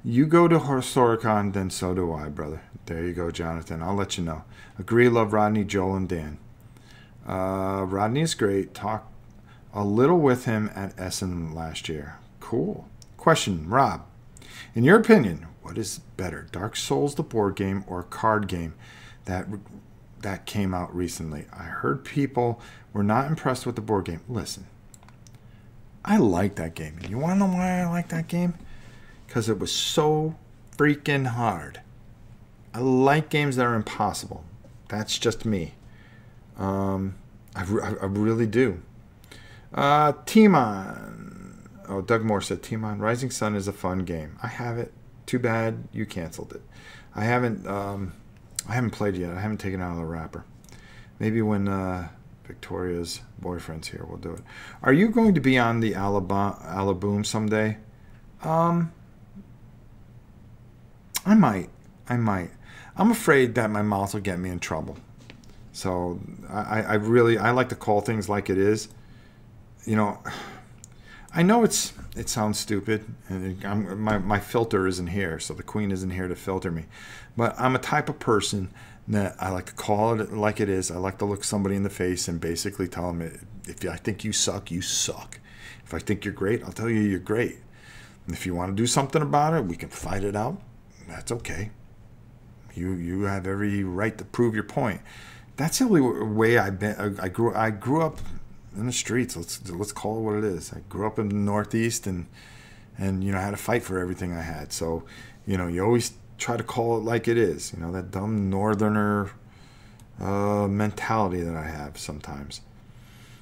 You go to Historicon, then so do I, brother. There you go, Jonathan. I'll let you know. Agree, love Rodney, Joel, and Dan. Rodney is great. Talk a little with him at Essen last year. Cool. Question, Rob. In your opinion, what is better, Dark Souls, the board game, or a card game that came out recently? I heard people were not impressed with the board game. Listen, I like that game. And you want to know why I like that game? Because it was so freaking hard. I like games that are impossible. That's just me. I really do. Timon. Oh, Doug Moore said, Timon, Rising Sun is a fun game. I have it. Too bad you canceled it. I haven't played yet. I haven't taken it out of the wrapper. Maybe when Victoria's boyfriend's here, we'll do it. Are you going to be on the Alaboom someday? I might. I'm afraid that my mouth will get me in trouble. So I like to call things like it is. You know, I know it sounds stupid, and my filter isn't here, so the queen isn't here to filter me. But I'm a type of person that I like to call it like it is. I like to look somebody in the face and basically tell them, if I think you suck, you suck. If I think you're great, I'll tell you you're great. And if you want to do something about it, we can fight it out. That's okay. You have every right to prove your point. That's the only way I've been. I grew up in the streets. Let's call it what it is. I grew up in the Northeast and you know, I had to fight for everything I had. So, you know, you always try to call it like it is. You know, that dumb Northerner mentality that I have sometimes.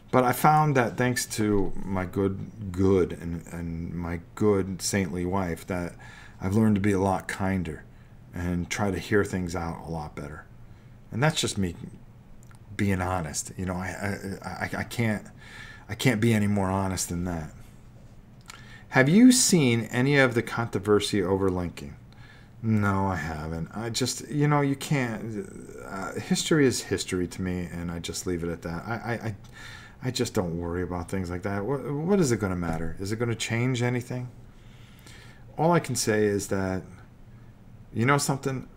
But I found that thanks to my good and my good saintly wife, that I've learned to be a lot kinder and try to hear things out a lot better. And that's just me being honest. You know, I can't be any more honest than that. Have you seen any of the controversy over linking? No, I haven't. I just, you know, you can't. History is history to me, and I just leave it at that. I just don't worry about things like that. What is it going to matter? Is it going to change anything? All I can say is that, you know something?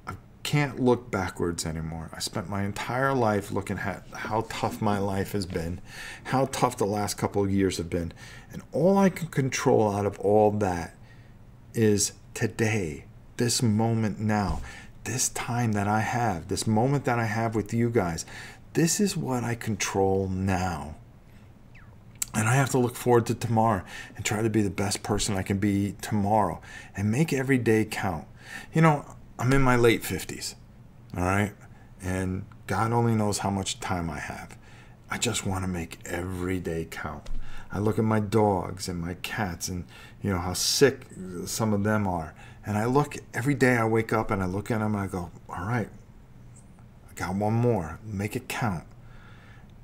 I can't look backwards anymore. I spent my entire life looking at how tough my life has been, how tough the last couple of years have been. And all I can control out of all that is today, this moment now, this time that I have, this moment that I have with you guys. This is what I control now. And I have to look forward to tomorrow and try to be the best person I can be tomorrow and make every day count. You know, I'm in my late 50s, all right? And God only knows how much time I have. I just want to make every day count. I look at my dogs and my cats and, you know, how sick some of them are. And I look, every day I wake up and I look at them and I go, all right, I got one more. Make it count.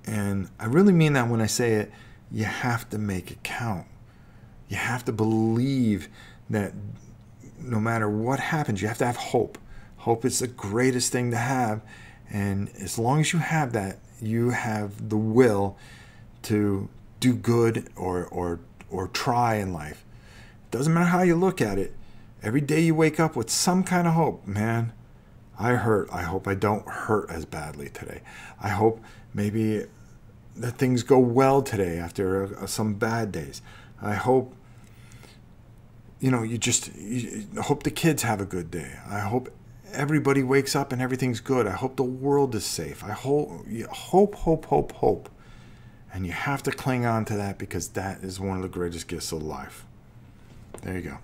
And I really mean that when I say it. You have to make it count. You have to believe that no matter what happens, you have to have hope. Hope is the greatest thing to have. And as long as you have that, you have the will to do good or try in life. It doesn't matter how you look at it. Every day you wake up with some kind of hope. Man, I hurt. I hope I don't hurt as badly today. I hope maybe that things go well today after some bad days. I hope, you know, you hope the kids have a good day. I hope everybody wakes up and everything's good. I hope the world is safe. I hope. And you have to cling on to that because that is one of the greatest gifts of life. There you go.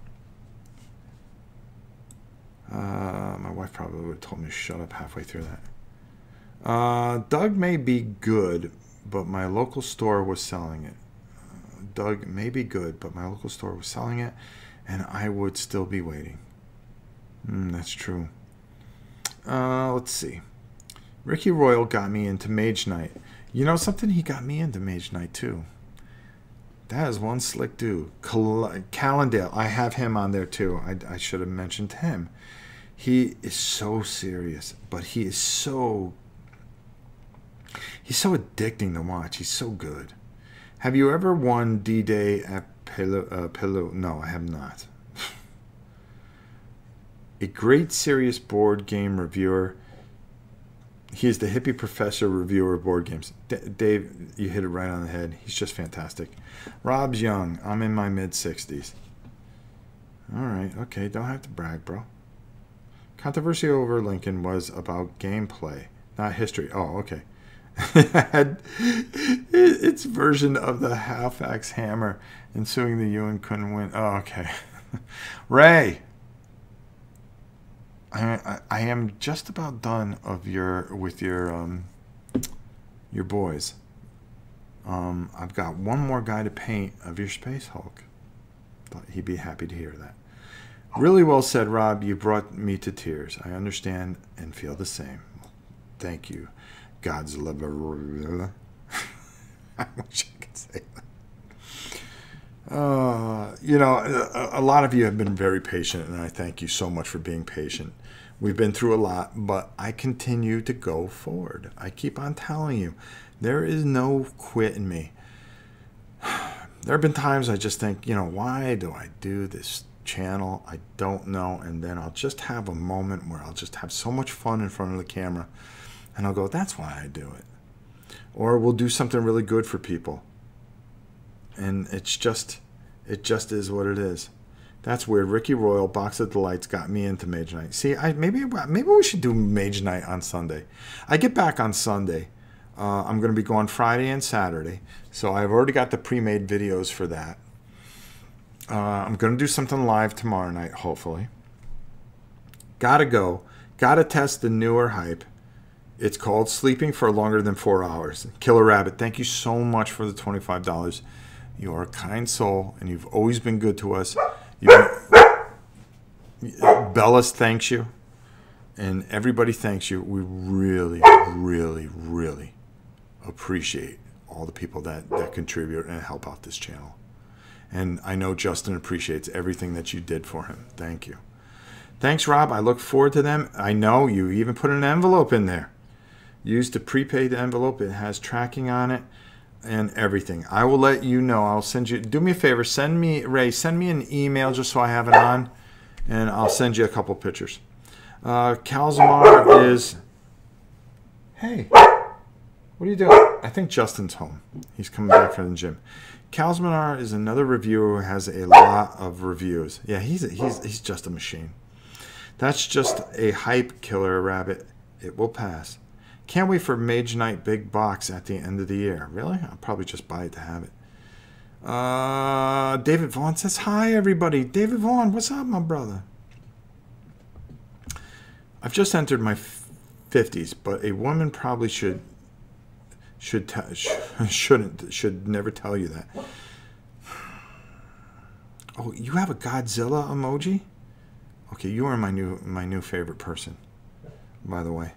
My wife probably would have told me to shut up halfway through that. Doug may be good, but my local store was selling it. Doug may be good, but my local store was selling it, and I would still be waiting. That's true. Let's see. Ricky Royal got me into Mage Knight. You know something? He got me into Mage Knight too. That is one slick dude. Callendale. I have him on there too. I should have mentioned him. He is so serious, but he's so addicting to watch. He's so good. Have you ever won D-Day at Pillow? No, I have not. A great serious board game reviewer. He is the hippie professor reviewer of board games. Dave, you hit it right on the head. He's just fantastic. Rob's young. I'm in my mid-60s. All right. Okay. Don't have to brag, bro. Controversy over Lincoln was about gameplay, not history. Oh, okay. Its version of the half-axe hammer ensuing the Ewan couldn't win. Oh, okay. Ray. I am just about done with your boys. I've got one more guy to paint of your Space Hulk. But he'd be happy to hear that. Really well said, Rob. You brought me to tears. I understand and feel the same. Thank you, Godzilla. I wish I could say that. You know, a lot of you have been very patient, and I thank you so much for being patient. We've been through a lot, but I continue to go forward. I keep on telling you, there is no quit in me. There have been times I just think, you know, why do I do this channel? I don't know. And then I'll just have a moment where I'll just have so much fun in front of the camera, and I'll go, that's why I do it. Or we'll do something really good for people. And it just is what it is. That's weird. Ricky Royal, Box of Delights, got me into Mage Knight. See, maybe we should do Mage Knight on Sunday. I get back on Sunday. I'm going to be going Friday and Saturday. So I've already got the pre-made videos for that. I'm going to do something live tomorrow night, hopefully. Gotta go. Gotta test the newer hype. It's called Sleeping for Longer Than 4 Hours. Killer Rabbit, thank you so much for the $25. You are a kind soul, and you've always been good to us. Bellas thanks you, and everybody thanks you. We really, really, really appreciate all the people that contribute and help out this channel. And I know Justin appreciates everything that you did for him. Thank you. Thanks, Rob. I look forward to them. I know you even put an envelope in there. Use the prepaid envelope. It has tracking on it and everything. I will let you know. I'll send you. Do me a favor. Ray, send me an email just so I have it on, and I'll send you a couple pictures. Kalzamar is. Hey, what are you doing? I think Justin's home. He's coming back from the gym. Kalzmanar is another reviewer who has a lot of reviews. Yeah, he's just a machine. That's just a hype, Killer Rabbit. It will pass. Can't wait for Mage Knight big box at the end of the year. Really? I'll probably just buy it to have it. David Vaughn says, hi, everybody. David Vaughn, what's up, my brother? I've just entered my 50s, but a woman probably should never tell you that. Oh, you have a Godzilla emoji? Okay, you are my new favorite person, by the way.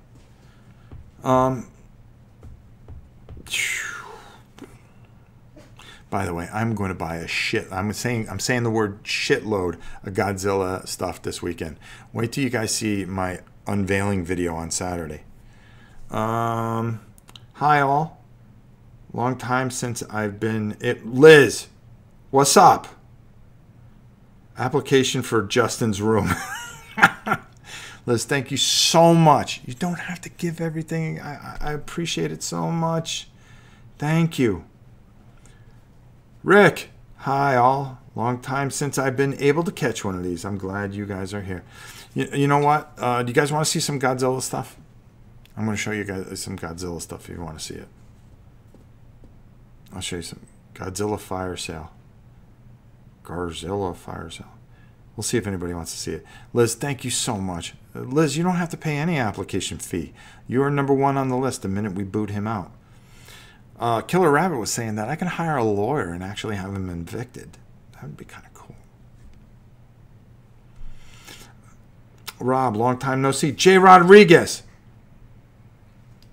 By the way, I'm going to buy a shit. I'm saying the word shitload of Godzilla stuff this weekend. Wait till you guys see my unveiling video on Saturday. Hi all. Long time since I've been Liz, what's up? Application for Justin's room. Liz, thank you so much. You don't have to give everything. I appreciate it so much. Thank you. Rick, hi all. Long time since I've been able to catch one of these. I'm glad you guys are here. You know what? Do you guys want to see some Godzilla stuff? I'm going to show you guys some Godzilla stuff if you want to see it. I'll show you some Godzilla fire sale. Godzilla fire sale. We'll see if anybody wants to see it. Liz, thank you so much. Liz, you don't have to pay any application fee. You are #1 on the list the minute we boot him out. Killer Rabbit was saying that I can hire a lawyer and actually have him evicted. That would be kind of cool. Rob, long time no see. Jay Rodriguez.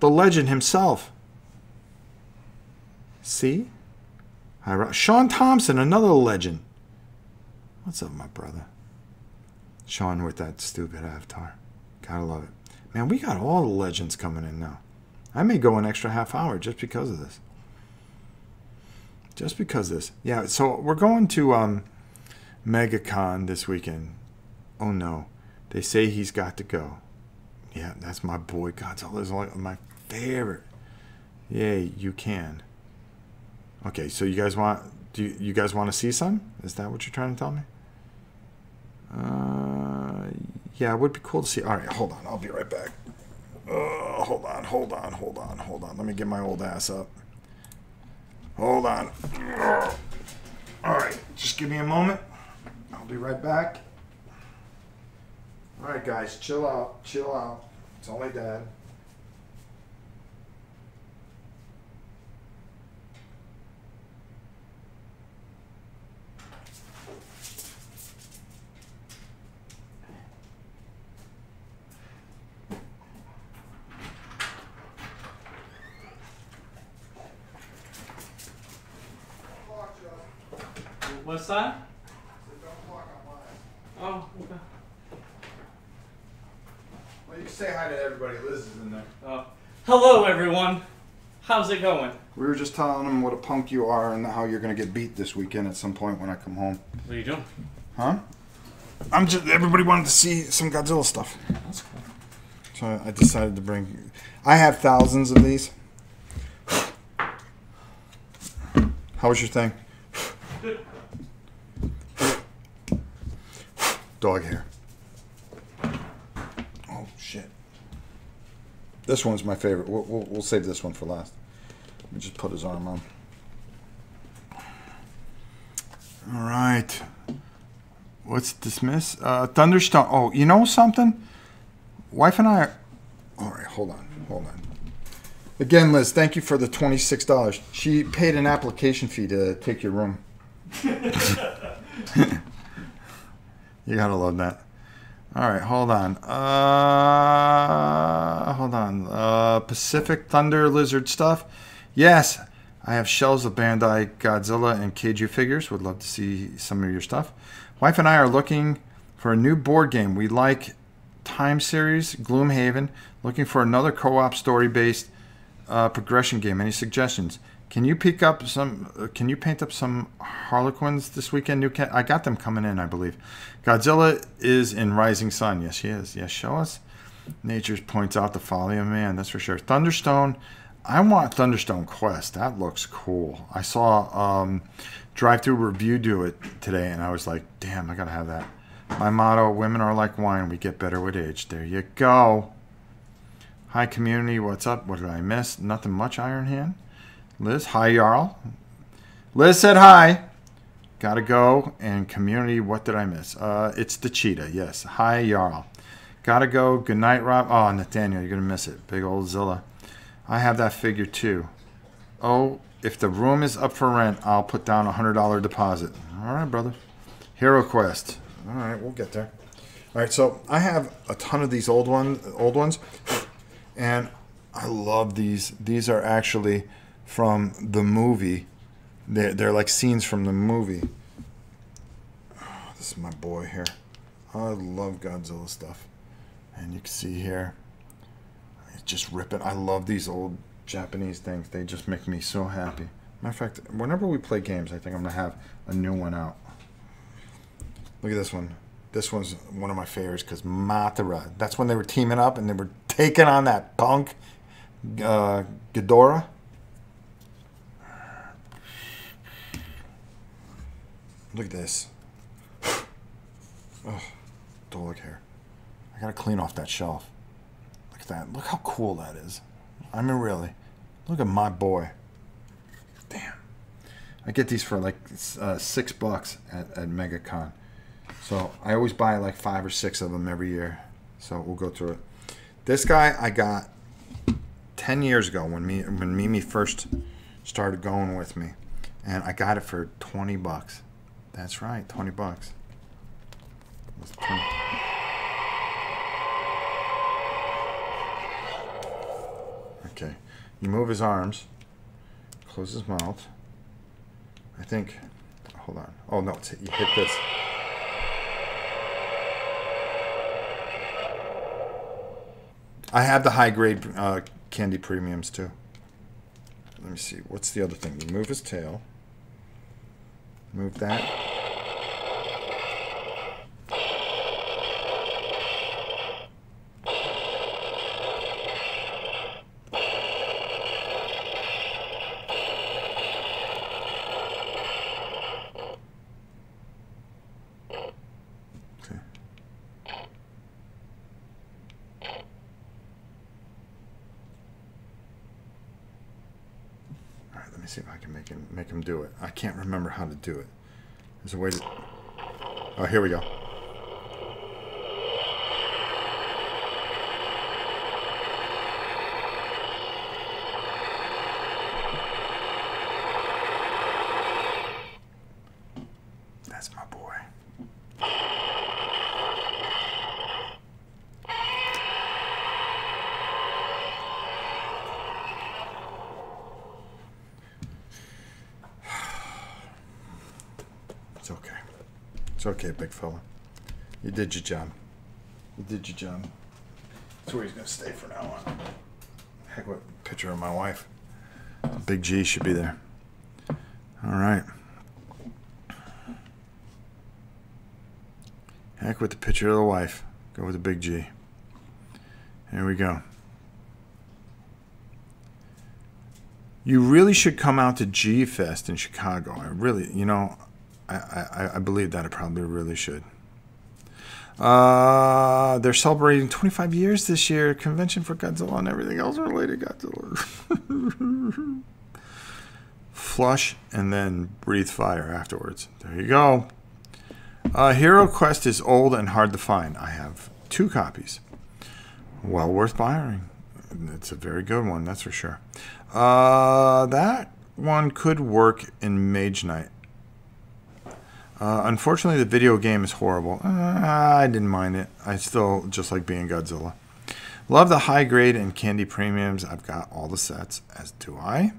The legend himself. See? Hi, Rob. Sean Thompson, another legend. What's up, my brother? Sean with that stupid avatar. Gotta love it. Man, we got all the legends coming in now. I may go an extra half hour just because of this. Just because of this. Yeah, so we're going to MegaCon this weekend. Oh, no. They say he's got to go. Yeah, that's my boy. Godzilla's like my favorite. Yay, you can. Okay, so you guys want... Do you guys want to see some? Is that what you're trying to tell me? Yeah, it would be cool to see. All right, hold on. I'll be right back. Hold on. Let me get my old ass up. Hold on. All right, just give me a moment. I'll be right back. All right, guys, chill out. It's only Dad. What's that? Oh, okay. Well, you can say hi to everybody. Liz is in there. Hello, everyone. How's it going? We were just telling them what a punk you are and how you're going to get beat this weekend at some point when I come home. What are you doing? Huh? Everybody wanted to see some Godzilla stuff. That's cool. So I decided to bring... I have thousands of these. How was your thing? Good. Dog hair. Oh, shit. This one's my favorite. We'll save this one for last. Let me just put his arm on. All right. What's dismiss? Thunderstone. Oh, you know something? Wife and I are... All right, hold on. Again, Liz, thank you for the $26. She paid an application fee to take your room. You gotta love that. All right, hold on. Pacific Thunder Lizard stuff. Yes, I have shelves of Bandai Godzilla and Kaiju figures. Would love to see some of your stuff. Wife and I are looking for a new board game. We like Time Series, Gloomhaven. Looking for another co-op story-based progression game. Any suggestions? Can you pick up some? Can you paint up some Harlequins this weekend? I got them coming in, I believe. Godzilla is in Rising Sun. Yes, she is. Yes, show us. Nature points out the folly of man. That's for sure. Thunderstone. I want Thunderstone Quest. That looks cool. I saw Drive Through Review do it today, and I was like, damn, I gotta have that. My motto: women are like wine. We get better with age. There you go. Hi, community. What's up? What did I miss? Nothing much, Iron Hand. Liz, hi, Jarl. Liz said hi. Gotta go. And community, what did I miss? It's the cheetah, yes. Hi, Jarl. Gotta go. Good night, Rob. Oh, Nathaniel, you're gonna miss it. Big old Zilla. I have that figure too. Oh, if the room is up for rent, I'll put down a $100 deposit. All right, brother. Hero Quest. All right, we'll get there. All right, so I have a ton of these old ones, and I love these. These are actually from the movie. They're like scenes from the movie. Oh, this is my boy here. I love Godzilla stuff. And you can see here, it's just ripping. I love these old Japanese things. They just make me so happy. Matter of fact, whenever we play games, I think I'm going to have a new one out. Look at this one. This one's one of my favorites because Mothra. That's when they were teaming up and they were taking on that punk Ghidorah. Look at this. Oh, dog hair. I gotta clean off that shelf. Look at that. Look how cool that is. I mean, really. Look at my boy. Damn. I get these for like $6 at MegaCon. So I always buy like 5 or 6 of them every year. So we'll go through it. This guy I got 10 years ago when Mimi first started going with me. And I got it for $20. That's right, $20. You move his arms. Close his mouth. I think... Hold on. Oh, no. You hit this. I have the high-grade candy premiums, too. Let me see. What's the other thing? Remove his tail. Move that. Let me see if I can make him do it. I can't remember how to do it. There's a way to... Oh, here we go. That's my boy. It's okay. It's okay, big fella. You did your job. You did your job. That's where he's going to stay for now on. Heck with a picture of my wife. Big G should be there. All right. Heck with the picture of the wife. Go with the big G. Here we go. You really should come out to G Fest in Chicago. I really, you know... I believe that I probably really should. They're celebrating 25 years this year. Convention for Godzilla and everything else related to Godzilla. Flush and then breathe fire afterwards. There you go. Hero Quest is old and hard to find. I have 2 copies. Well worth buying. It's a very good one, that's for sure. That one could work in Mage Knight. Unfortunately, the video game is horrible. I didn't mind it. I still just like being Godzilla. Love the high grade and candy premiums. I've got all the sets, as do I.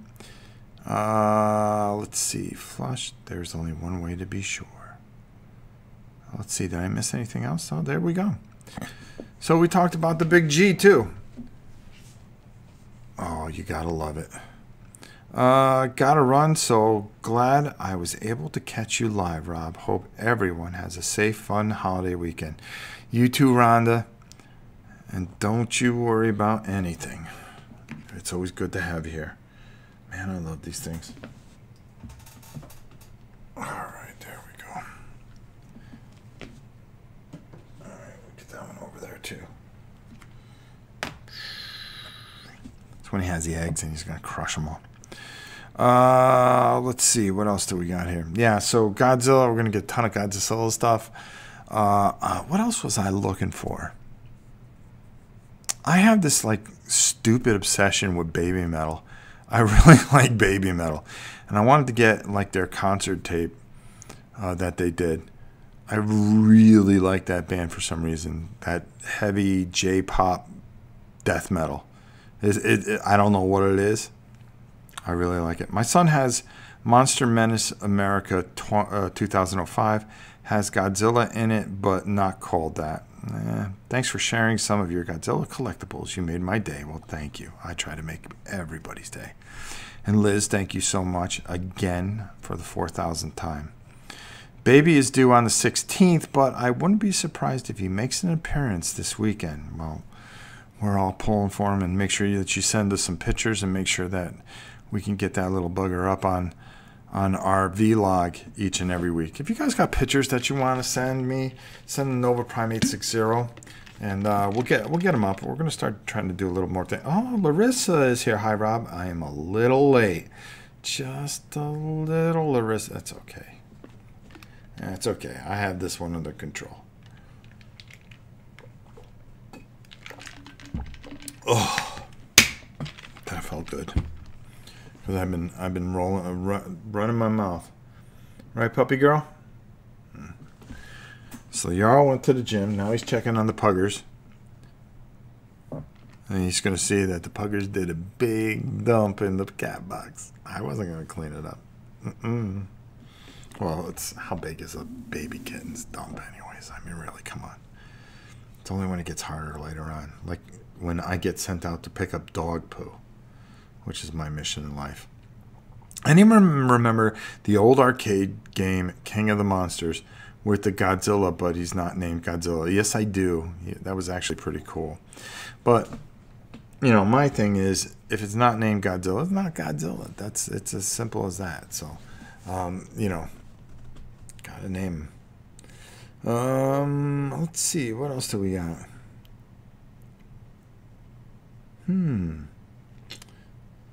Let's see. Flush. There's only one way to be sure. Let's see. Did I miss anything else? Oh, there we go. So we talked about the big G, too. Oh, you gotta love it. Gotta run, so glad I was able to catch you live, Rob. Hope everyone has a safe, fun holiday weekend. You too, Rhonda. And don't you worry about anything. It's always good to have you here. Man, I love these things. All right, there we go. All right, we'll get that one over there, too. It's when he has the eggs and he's going to crush them all. Let's see. What else do we got here? Yeah, so Godzilla. We're going to get a ton of Godzilla stuff. What else was I looking for? I have this, like, stupid obsession with baby metal. I really like baby metal. And I wanted to get, like, their concert tape that they did. I really like that band for some reason. That heavy J-pop death metal. I don't know what it is. I really like it. My son has Monster Menace America 2005. Has Godzilla in it, but not called that. Thanks for sharing some of your Godzilla collectibles. You made my day. Well, thank you. I try to make everybody's day. And Liz, thank you so much again for the 4,000th time. Baby is due on the 16th, but I wouldn't be surprised if he makes an appearance this weekend. Well, we're all pulling for him, and make sure that you send us some pictures and make sure that we can get that little bugger up on our vlog each and every week. If you guys got pictures that you want to send me, send them Nova Prime 860, and we'll get them up. We're going to start trying to do a little more thing. Oh, Larissa is here. Hi, Rob. I am a little late. Just a little, Larissa. That's okay. That's okay. I have this one under control. Oh, that felt good. Because I've been running my mouth, right, puppy girl? So Jarl went to the gym. Now he's checking on the puggers. And he's going to see that the puggers did a big dump in the cat box. I wasn't going to clean it up. Well, it's how big is a baby kitten's dump anyways? I mean, really, come on. It's only when it gets harder later on. Like when I get sent out to pick up dog poo, which is my mission in life. Anyone remember the old arcade game King of the Monsters with the Godzilla, but he's not named Godzilla? Yes, I do. That was actually pretty cool. But, you know, my thing is, if it's not named Godzilla, it's not Godzilla. It's as simple as that. So, you know, gotta name him. Let's see. What else do we got?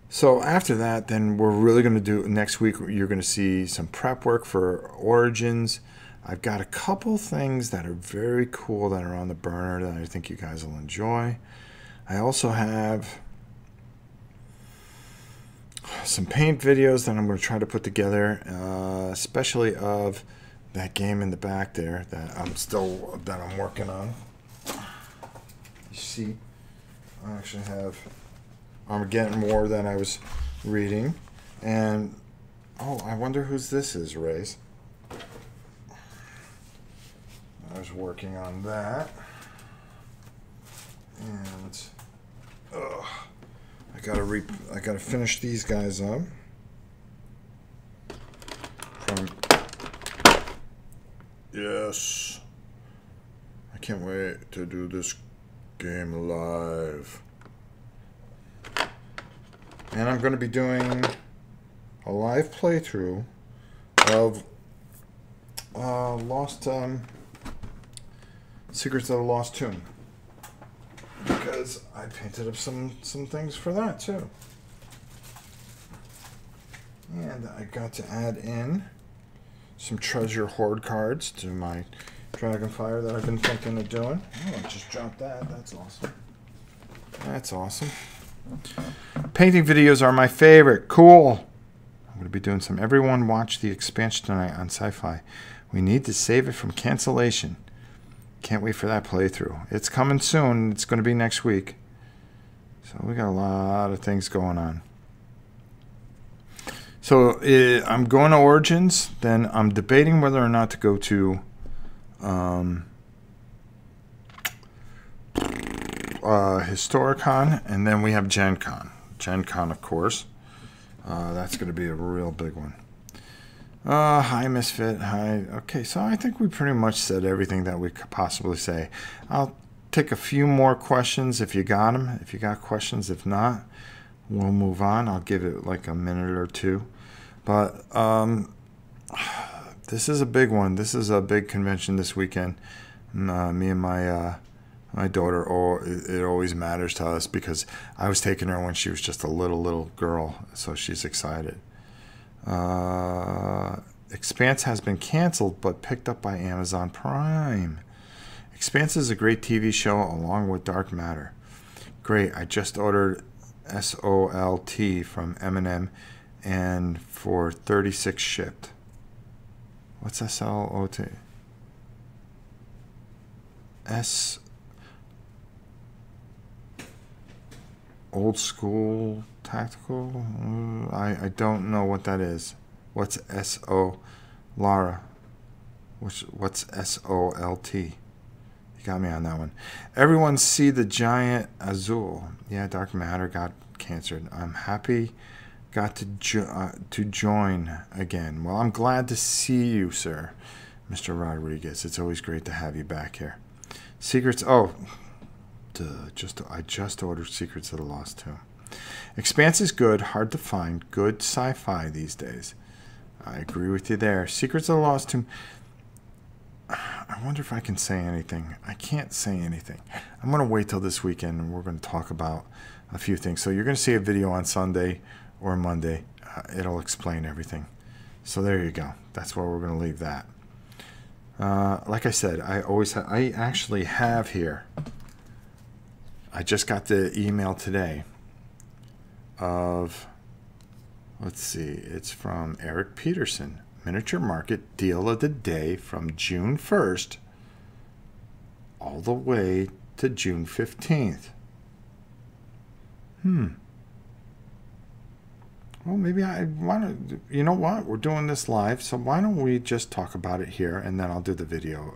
So after that, then we're really going to do, next week, you're going to see some prep work for Origins. I've got a couple things that are very cool that are on the burner that I think you guys will enjoy. I also have some paint videos that I'm going to try to put together, especially of that game in the back there that I'm working on. You see, I actually have Armageddon War that I was reading, and oh, I wonder whose this is, Rays. I was working on that, and I gotta finish these guys up. Yes, I can't wait to do this game live. And I'm going to be doing a live playthrough of Secrets of the Lost Tomb, because I painted up some things for that too. And I got to add in some treasure hoard cards to my Dragonfire that I've been thinking of doing. Oh, I just dropped that. That's awesome. That's awesome. Painting videos are my favorite. Cool. I'm going to be doing some. Everyone watch the expansion tonight on Sci-Fi. We need to save it from cancellation. Can't wait for that playthrough. It's coming soon. It's going to be next week. So we got a lot of things going on. So I'm going to Origins. Then I'm debating whether or not to go to Historicon, and then we have Gen Con. Gen Con, of course. That's going to be a real big one. Hi, Misfit. Hi. Okay, so I think we pretty much said everything that we could possibly say. I'll take a few more questions if you got them. If you got questions, if not, we'll move on. I'll give it like a minute or two. But this is a big one. This is a big convention this weekend. Me and my daughter, it always matters to us because I was taking her when she was just a little girl, so she's excited. Expanse has been canceled but picked up by Amazon Prime. Expanse is a great TV show along with Dark Matter. Great, I just ordered SOLT from M&M and for 36 shipped. What's SLOT? Old school tactical? I don't know what that is. What's S-O? Lara. What's S-O-L-T? You got me on that one. Everyone see the giant Azul. Yeah, Dark Matter got canceled. I'm happy got to join again. Well, I'm glad to see you, sir. Mr. Rodriguez. It's always great to have you back here. Secrets. Oh, duh, I just ordered Secrets of the Lost Tomb. Expanse is good, hard to find. Good sci-fi these days. I agree with you there. Secrets of the Lost Tomb. I wonder if I can say anything. I can't say anything. I'm going to wait till this weekend and we're going to talk about a few things. So you're going to see a video on Sunday or Monday. It'll explain everything. So there you go. That's where we're going to leave that. Like I said, I actually have here. I just got the email today of, let's see, it's from Eric Peterson. Miniature Market Deal of the Day from June 1st all the way to June 15th. Well, maybe I want to, you know what? We're doing this live, so why don't we just talk about it here, and then I'll do the video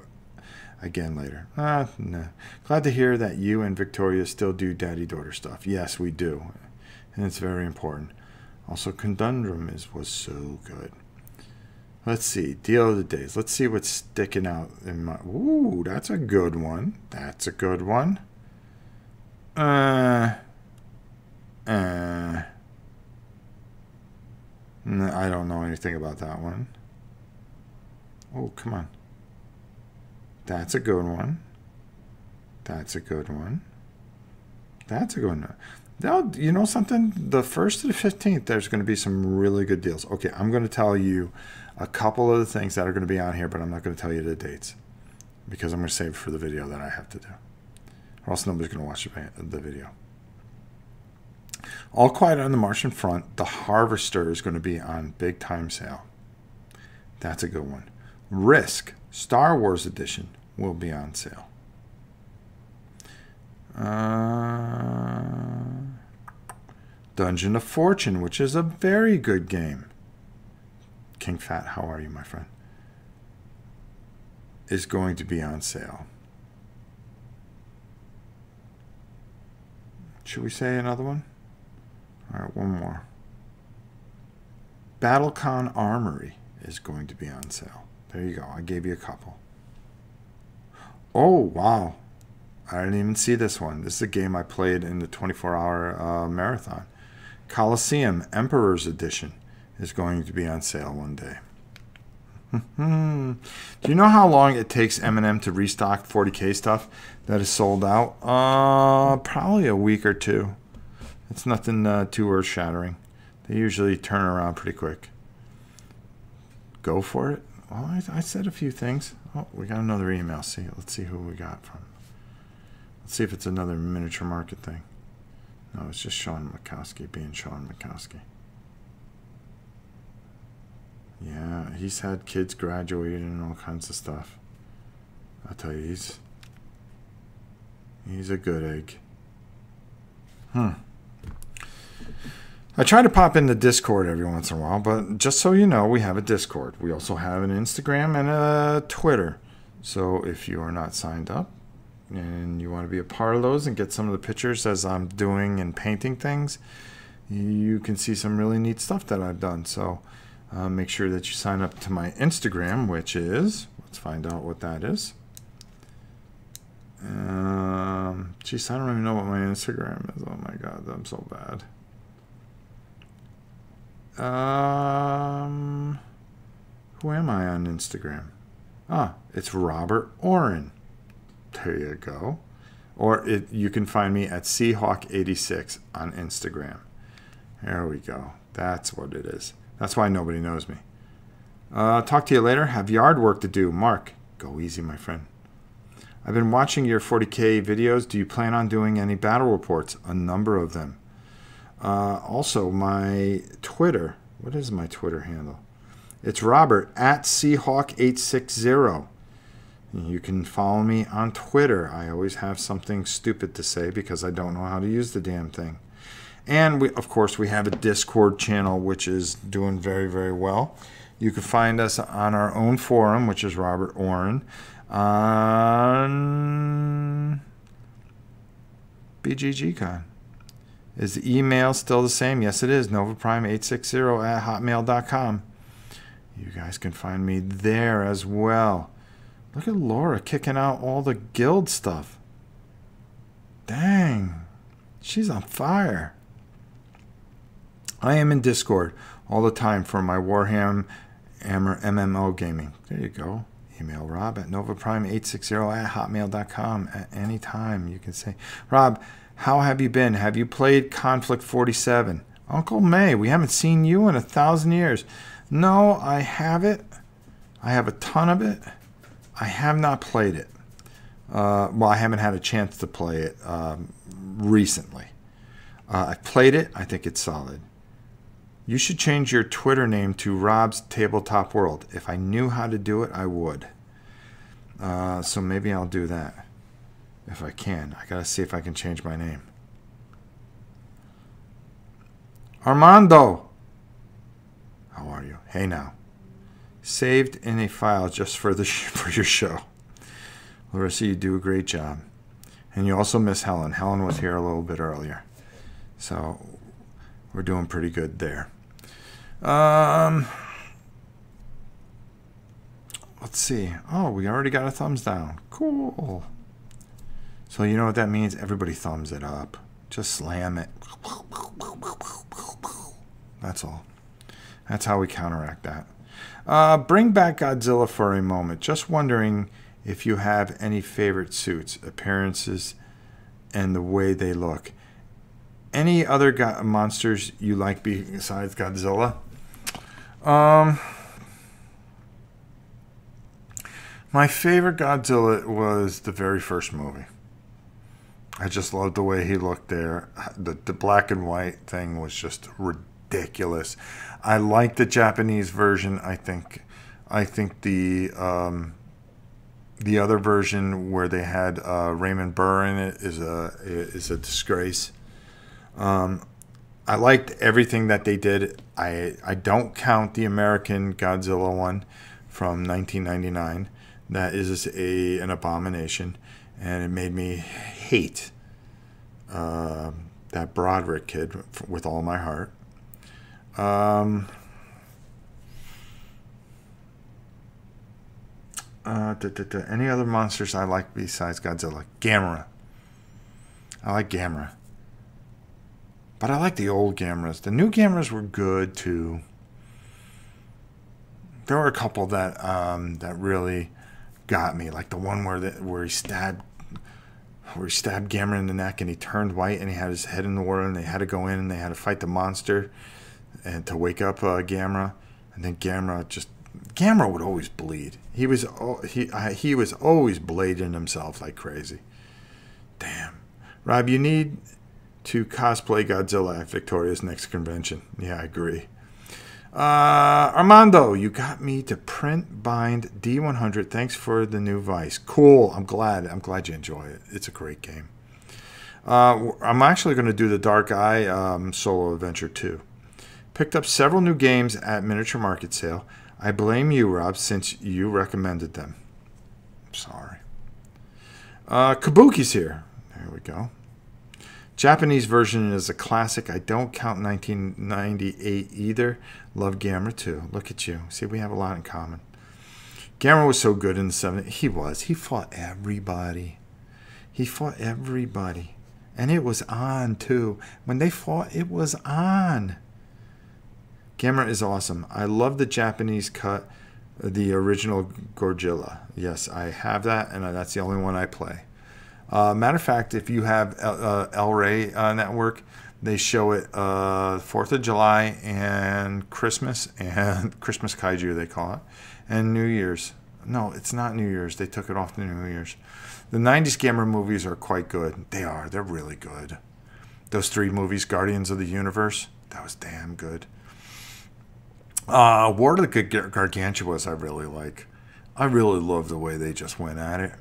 again later. No. Glad to hear that you and Victoria still do daddy-daughter stuff. Yes, we do, and it's very important. Also, Conundrum was so good. Let's see, deal of the days. Let's see what's sticking out in my... Ooh, that's a good one. That's a good one. I don't know anything about that one. Oh, come on. That's a good one. That's a good one. That's a good one. Now, you know something? The 1st to the 15th, there's going to be some really good deals. Okay, I'm going to tell you a couple of the things that are going to be on here, but I'm not going to tell you the dates because I'm going to save it for the video that I have to do. Or else nobody's going to watch the video. All Quiet on the Martian Front, The Harvester is going to be on big time sale. That's a good one. Risk, Star Wars Edition, will be on sale. Dungeon of Fortune, which is a very good game. King Fat, how are you, my friend? Is going to be on sale. Should we say another one? All right, one more. BattleCon Armory is going to be on sale. There you go. I gave you a couple. Oh, wow. I didn't even see this one. This is a game I played in the 24-hour marathon. Coliseum Emperor's Edition is going to be on sale one day. Do you know how long it takes M&M to restock 40K stuff that is sold out? Probably a week or two. It's nothing too earth-shattering. They usually turn around pretty quick. Go for it. Well, I said a few things. Oh, we got another email. Let's see who we got from. Let's see if it's another miniature market thing. No, it's just Sean Mikowski being Sean Mikowski. Yeah, he's had kids graduated and all kinds of stuff. I'll tell you, he's a good egg. I try to pop in the Discord every once in a while, but just so you know, we have a Discord. We also have an Instagram and a Twitter. So if you are not signed up and you want to be a part of those and get some of the pictures as I'm doing and painting things, you can see some really neat stuff that I've done. So make sure that you sign up to my Instagram, which is, let's find out what that is. Geez, I don't even know what my Instagram is. Oh my God, I'm so bad. Who am I on Instagram? It's Robert Oren. There you go. Or you can find me at Seahawk86 on Instagram. There we go. That's what it is. That's why nobody knows me. Talk to you later. Have yard work to do. Mark, go easy, my friend. I've been watching your 40K videos. Do you plan on doing any battle reports? A number of them. Also, my Twitter. What is my Twitter handle? It's Robert at Seahawk860. You can follow me on Twitter. I always have something stupid to say because I don't know how to use the damn thing. And, of course, we have a Discord channel, which is doing very, very well. You can find us on our own forum, which is Robert Oren, on BGGCon. Is the email still the same? Yes, it is. NovaPrime860@hotmail.com. You guys can find me there as well. Look at Laura kicking out all the guild stuff. Dang. She's on fire. I am in Discord all the time for my Warhammer MMO gaming. There you go. Email Rob at NovaPrime860@hotmail.com at any time. You can say, Rob, how have you been? Have you played Conflict 47? Uncle May, we haven't seen you in 1,000 years. No, I have it. I have a ton of it. I have not played it. Well, I haven't had a chance to play it recently. I've played it. I think it's solid. You should change your Twitter name to Rob's Tabletop World. If I knew how to do it, I would. So maybe I'll do that. If I can. I got to see if I can change my name. Armando. How are you? Hey now. Saved in a file just for for your show. Larissa, you do a great job. And you also miss Helen. Helen was here a little bit earlier. So we're doing pretty good there. Let's see. Oh, we already got a thumbs down. Cool. So you know what that means? Everybody thumbs it up. Just slam it. That's all. That's how we counteract that. Bring back Godzilla for a moment. Just wondering if you have any favorite suits, appearances, and the way they look. Any other monsters you like besides Godzilla? My favorite Godzilla was the very first movie. I just loved the way he looked there. The black and white thing was just ridiculous. I like the Japanese version. I think the other version where they had Raymond Burr in it is a disgrace. I liked everything that they did. I don't count the American Godzilla one from 1999. That is an abomination, and it made me hate that Broderick kid with all my heart. Any other monsters I like besides Godzilla? Gamera. I like Gamera. But I like the old Gameras. The new Gameras were good too. There were a couple that really got me, like the one where he stabbed Gamera in the neck and he turned white and he had his head in the water and they had to go in and they had to fight the monster and to wake up Gamera, and then Gamera would always bleed. He was always blading himself like crazy. Damn, Rob, you need to cosplay Godzilla at Victoria's next convention. Yeah, I agree. Armando, you got me to print bind D100. Thanks for the new Vice. Cool. I'm glad you enjoy it. It's a great game. I'm actually going to do the Dark Eye solo adventure too. Picked up several new games at Miniature Market Sale. I blame you, Rob, since you recommended them. I'm sorry. Kabuki's here. There we go. Japanese version is a classic. I don't count 1998 either. Love Gamera too. Look at you. See, we have a lot in common. Gamera was so good in the 70s. He was. He fought everybody. And it was on too. When they fought, it was on. Gamera is awesome. I love the Japanese cut, the original Godzilla. Yes, I have that, and that's the only one I play. Matter of fact, if you have El Rey Network, they show it 4th of July and Christmas Kaiju, they call it, and New Year's. No, it's not New Year's. They took it off the New Year's. The 90s Gamera movies are quite good. They are. They're really good. Those 3 movies, Guardians of the Universe, that was damn good. War of the Gargantuas I really like. I really love the way they just went at it.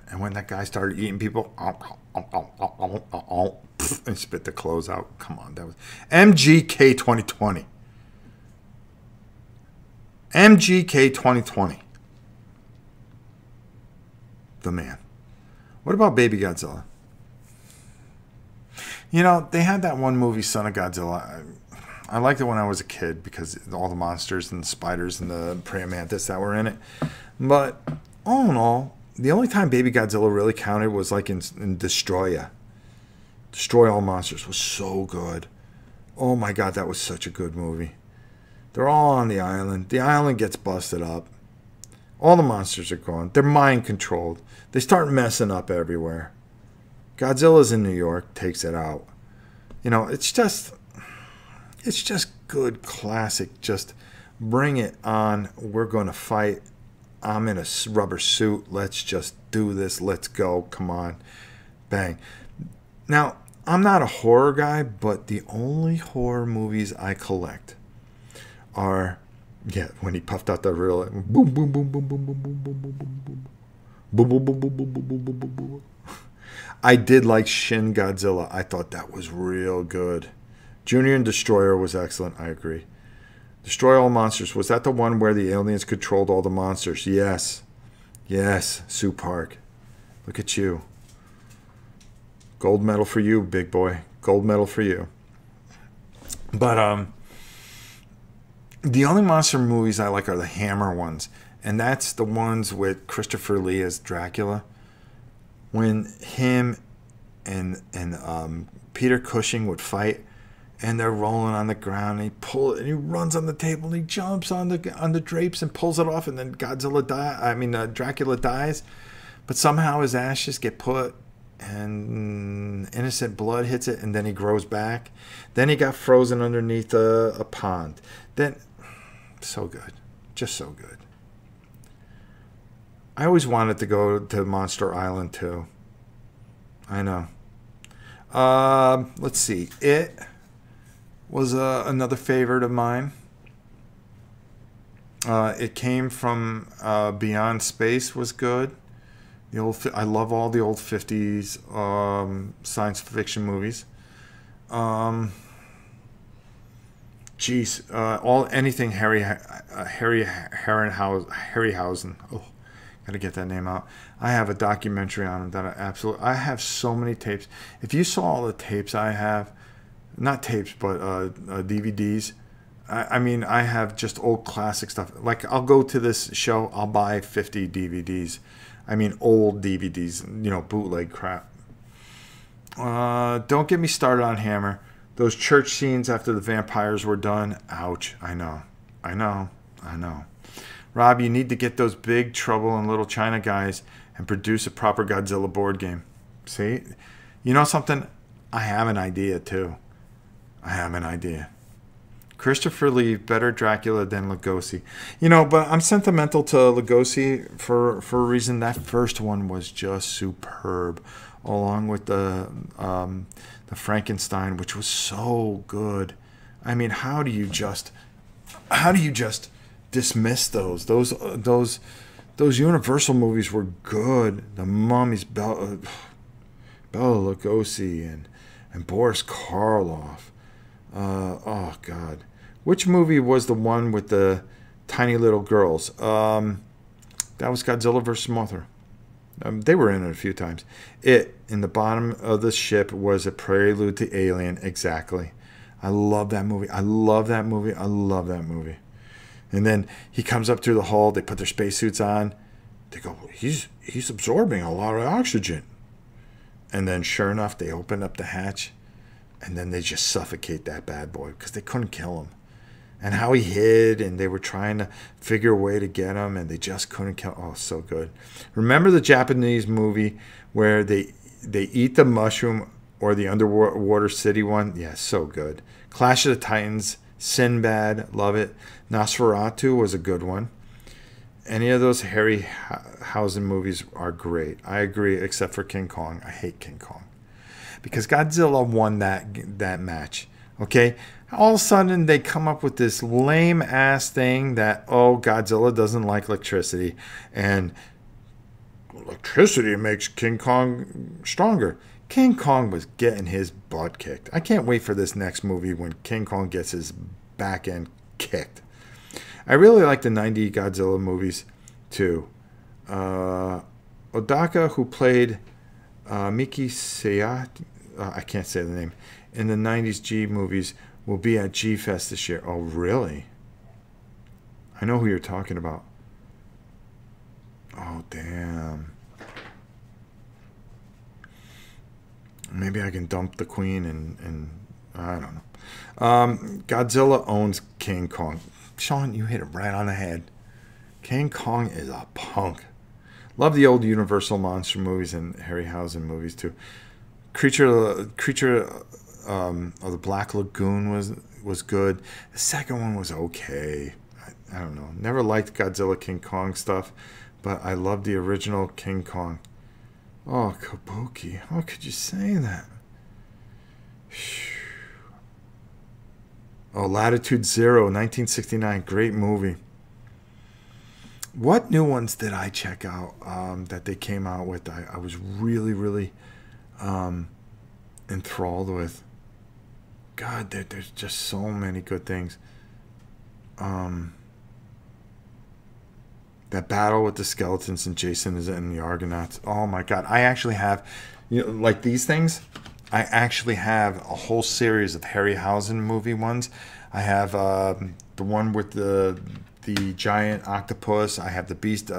And when that guy started eating people, and spit the clothes out. Come on, that was MGK 2020. MGK 2020. The man. What about Baby Godzilla? You know, they had that one movie, Son of Godzilla. I liked it when I was a kid because all the monsters and the spiders and the praying mantis that were in it. But all in all, the only time Baby Godzilla really counted was like in Destroya. Destroy All Monsters was so good. Oh my God, that was such a good movie. They're all on the island. The island gets busted up. All the monsters are gone. They're mind controlled. They start messing up everywhere. Godzilla's in New York, takes it out. You know, it's just good classic. Just bring it on. We're going to fight. I'm in a rubber suit. Let's just do this. Let's go. Come on. Bang. Now, I'm not a horror guy, but the only horror movies I collect are, yeah, when he puffed out the real boom, boom, boom, boom, boom, boom, boom, boom, boom, boom, boom, boom, boom, boom, boom, boom, boom, boom, boom, boom. I did like Shin Godzilla. I thought that was real good. Junior and Destroyer was excellent. I agree. Destroy All Monsters. Was that the one where the aliens controlled all the monsters? Yes. Yes, Sue Park. Look at you. Gold medal for you, big boy. Gold medal for you. But the only monster movies I like are the Hammer ones. And that's the ones with Christopher Lee as Dracula. When him and Peter Cushing would fight, and they're rolling on the ground, and he runs on the table, and he jumps on the drapes and pulls it off, and then Dracula dies, but somehow his ashes get put, and innocent blood hits it, and then he grows back. Then he got frozen underneath a pond. Then, so good, just so good. I always wanted to go to Monster Island too. I know. Let's see. It was another favorite of mine. It came from Beyond Space was good. I love all the old 50s science fiction movies. Anything Harryhausen. Oh, gotta get that name out. I have a documentary on him that I have so many tapes. If you saw all the tapes I have, not tapes, but DVDs. I have just old classic stuff. Like, I'll go to this show, I'll buy 50 DVDs. Old DVDs, bootleg crap. Don't get me started on Hammer. Those church scenes after the vampires were done, ouch. I know. Rob, you need to get those Big Trouble in Little China guys and produce a proper Godzilla board game. See? You know something? I have an idea, too. Christopher Lee, better Dracula than Lugosi. But I'm sentimental to Lugosi for a reason. That first one was just superb, along with the Frankenstein, which was so good. How do you just dismiss those? Those Universal movies were good. The Mummies, Bela Lugosi and Boris Karloff. Oh God, which movie was the one with the tiny little girls? That was Godzilla vs. Mothra. They were in it a few times. It, in the bottom of the ship, was a prelude to Alien. Exactly. I love that movie. And then he comes up through the hull. They put their spacesuits on. They go, he's absorbing a lot of oxygen. And then, sure enough, they open up the hatch. And then they just suffocate that bad boy because they couldn't kill him. And how he hid, and they were trying to figure a way to get him, and they just couldn't kill him. Oh, so good. Remember the Japanese movie where they eat the mushroom, or the underwater city one? Yeah, so good. Clash of the Titans, Sinbad, love it. Nosferatu was a good one. Any of those Harryhausen movies are great. I agree, except for King Kong. I hate King Kong. Because Godzilla won that match, okay? All of a sudden, they come up with this lame-ass thing that, Godzilla doesn't like electricity, and electricity makes King Kong stronger. King Kong was getting his butt kicked. I can't wait for this next movie when King Kong gets his back end kicked. I really like the 90 Godzilla movies, too. Odaka, who played Miki Sayat, I can't say the name, in the 90s G movies, will be at G-Fest this year. Oh, really? I know who you're talking about. Oh, damn. Maybe I can dump the queen and I don't know. Godzilla owns King Kong. Sean, you hit it right on the head. King Kong is a punk. Love the old Universal monster movies and Harryhausen movies too. Creature of the Black Lagoon was good. The second one was okay. I don't know. Never liked Godzilla King Kong stuff, but I love the original King Kong. Oh, Kabuki. How could you say that? Oh, Latitude Zero, 1969. Great movie. What new ones did I check out that they came out with? I was really, really enthralled with. God, there's just so many good things. That battle with the skeletons and Jason is in the Argonauts. Oh my God. I actually have, like these things, I actually have a whole series of Harryhausen movie ones. I have the one with the giant octopus. I have the Beast,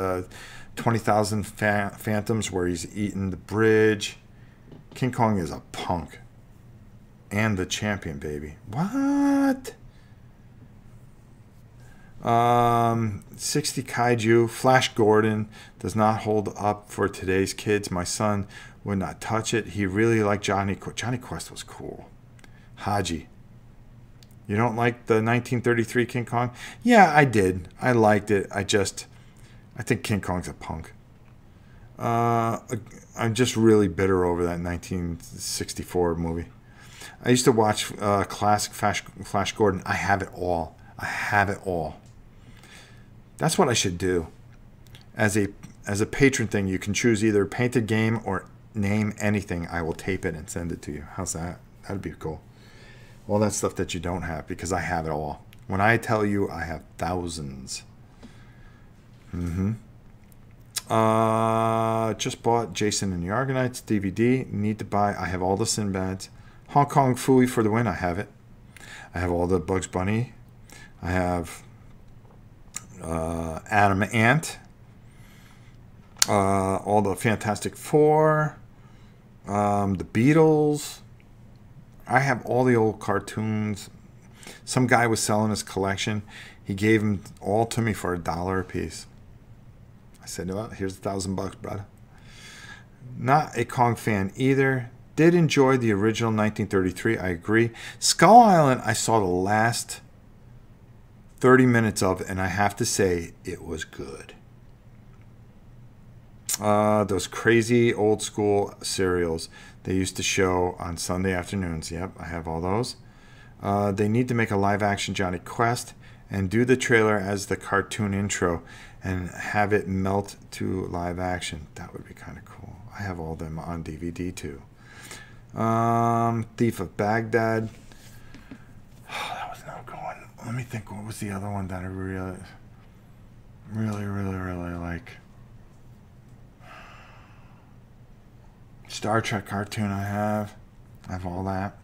20,000 Phantoms, where he's eating the bridge. King Kong is a punk. And the champion, baby. What? 60 Kaiju. Flash Gordon does not hold up for today's kids. My son would not touch it. He really liked Johnny Quest was cool. Haji. You don't like the 1933 King Kong? Yeah, I did. I liked it. I think King Kong's a punk. I'm just really bitter over that 1964 movie. I used to watch classic Flash Gordon. I have it all. That's what I should do. As a patron thing, you can choose either painted game or name anything. I will tape it and send it to you. How's that? That'd be cool. All that stuff that you don't have, because I have it all. When I tell you I have thousands. Just bought Jason and the Argonauts DVD. Need to buy. I have all the Sinbads. Hong Kong Phooey for the win. I have it. I have all the Bugs Bunny. I have Adam Ant. All the Fantastic Four. The Beatles. I have all the old cartoons. Some guy was selling his collection. He gave them all to me for $1 a piece. I said, well, here's $1,000, brother. Not a Kong fan either. Did enjoy the original 1933. I agree. Skull Island, I saw the last 30 minutes of, and I have to say, it was good. Those crazy old school serials they used to show on Sunday afternoons. Yep, I have all those. They need to make a live action Johnny Quest and do the trailer as the cartoon intro and have it melt to live action. That would be kind of cool. I have all of them on DVD too. Thief of Baghdad. Oh, that was no good one. Let me think. What was the other one that I really like? Star Trek cartoon I have all that.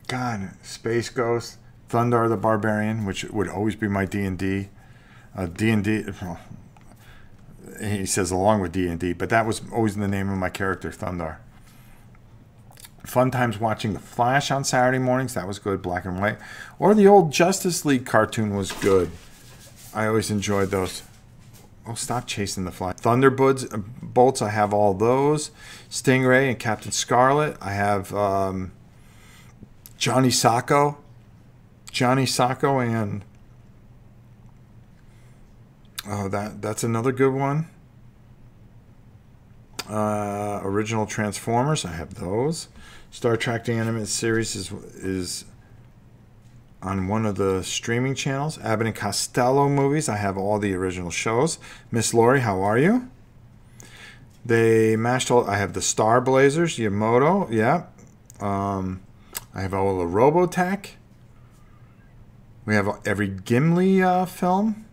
God, Space Ghost, Thundar the Barbarian, which would always be my D&D. D&D, he says along with D&D, but that was always the name of my character, Thundar. Fun times watching The Flash on Saturday mornings. That was good, black and white. Or the old Justice League cartoon was good. I always enjoyed those. Oh, stop chasing the fly. Bolts, I have all those. Stingray and Captain Scarlet. I have Johnny Sacco. And oh, that's another good one. Original Transformers, I have those. Star Trek the Animated Series is on one of the streaming channels. Abbott and Costello movies, I have all the original shows. Miss Lori, how are you? They mashed all. I have the Star Blazers, Yamoto, yeah. I have all the Robotech. We have every Gimli film.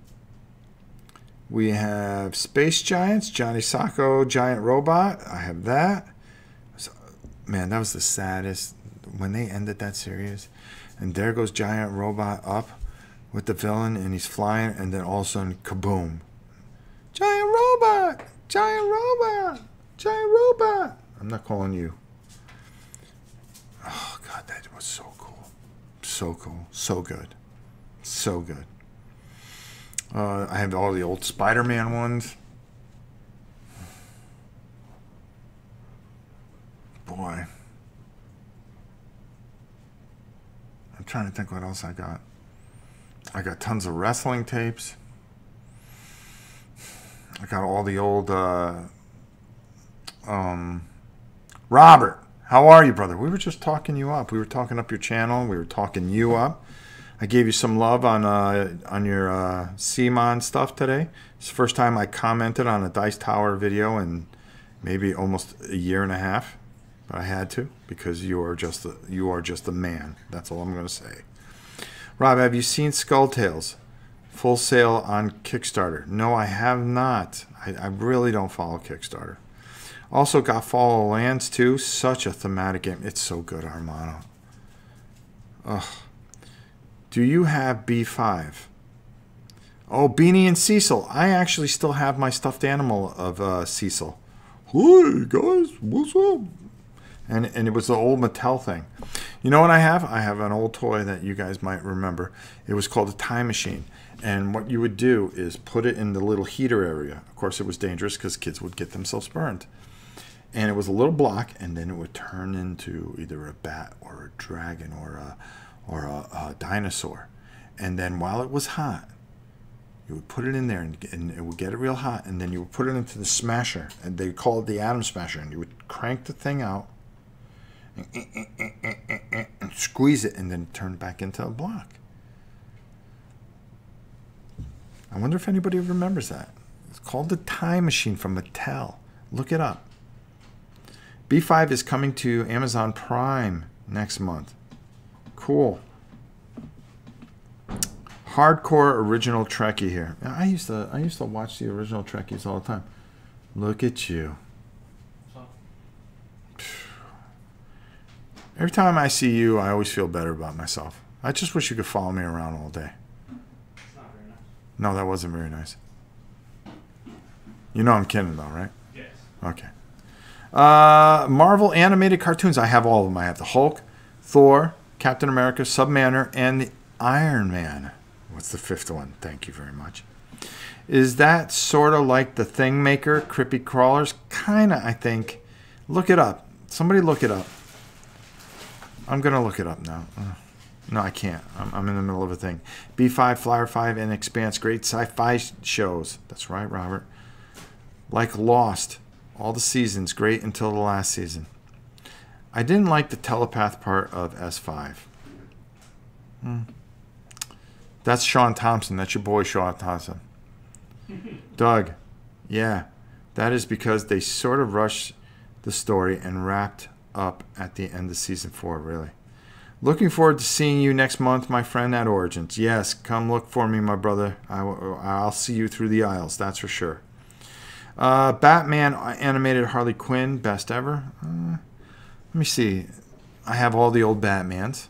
We have Space Giants, Johnny Sacco, Giant Robot. I have that. So, man, that was the saddest when they ended that series. And there goes Giant Robot up with the villain, and he's flying, and then all of a sudden, kaboom. Giant Robot! Giant Robot! Giant Robot! I'm not calling you. Oh, God, that was so cool. So cool. So good. So good. I have all the old Spider-Man ones. Boy. I'm trying to think what else I got. I got tons of wrestling tapes. I got all the old Robert, how are you, brother? We were just talking you up. We were talking up your channel. We were talking you up. I gave you some love on your CMON stuff today. It's the first time I commented on a Dice Tower video in maybe almost a year and a half, but I had to because you are just a man. That's all I'm going to say. Rob, have you seen Skull Tales? Full sale on Kickstarter. No, I have not. I really don't follow Kickstarter. Also got Fall of Lands too. Such a thematic game. It's so good, Armano. Ugh. Do you have B5? Oh, Beanie and Cecil. I actually still have my stuffed animal of Cecil. Hey guys, what's up? And it was the old Mattel thing. You know what I have? I have an old toy that you guys might remember. It was called a time machine. And what you would do is put it in the little heater area. Of course, it was dangerous because kids would get themselves burned. And it was a little block, and then it would turn into either a bat or a dragon or a dinosaur. And then while it was hot, you would put it in there, and it would get it real hot, and then you would put it into the smasher, and they call it the atom smasher, and you would crank the thing out and squeeze it, and then turn it back into a block. I wonder if anybody remembers that. It's called the Time Machine from Mattel. Look it up. B5 is coming to Amazon Prime next month. Cool. Hardcore original Trekkie here. I used to watch the original Trekkies all the time. Look at you. Every time I see you, I always feel better about myself. I just wish you could follow me around all day. It's not very nice. No, that wasn't very nice. You know I'm kidding though, right? Yes. Okay. Marvel animated cartoons. I have all of them. I have the Hulk, Thor, Captain America, Submariner, and the Iron Man. What's the fifth one? Thank you very much. Is that sort of like the Thing Maker, Crippy Crawlers? Kind of, I think. Look it up. Somebody look it up. I'm going to look it up now. No, I can't. I'm in the middle of a thing. B5, Flyer 5, and Expanse. Great sci-fi shows. That's right, Robert. Like Lost. All the seasons. Great until the last season. I didn't like the telepath part of S5. That's Sean Thompson. That's your boy, Sean Thompson. Doug. Yeah. That is because they sort of rushed the story and wrapped up at the end of season 4, really. Looking forward to seeing you next month, my friend, at Origins. Yes, come look for me, my brother. I'll see you through the aisles, that's for sure. Batman animated Harley Quinn, best ever. Let me see. I have all the old Batmans.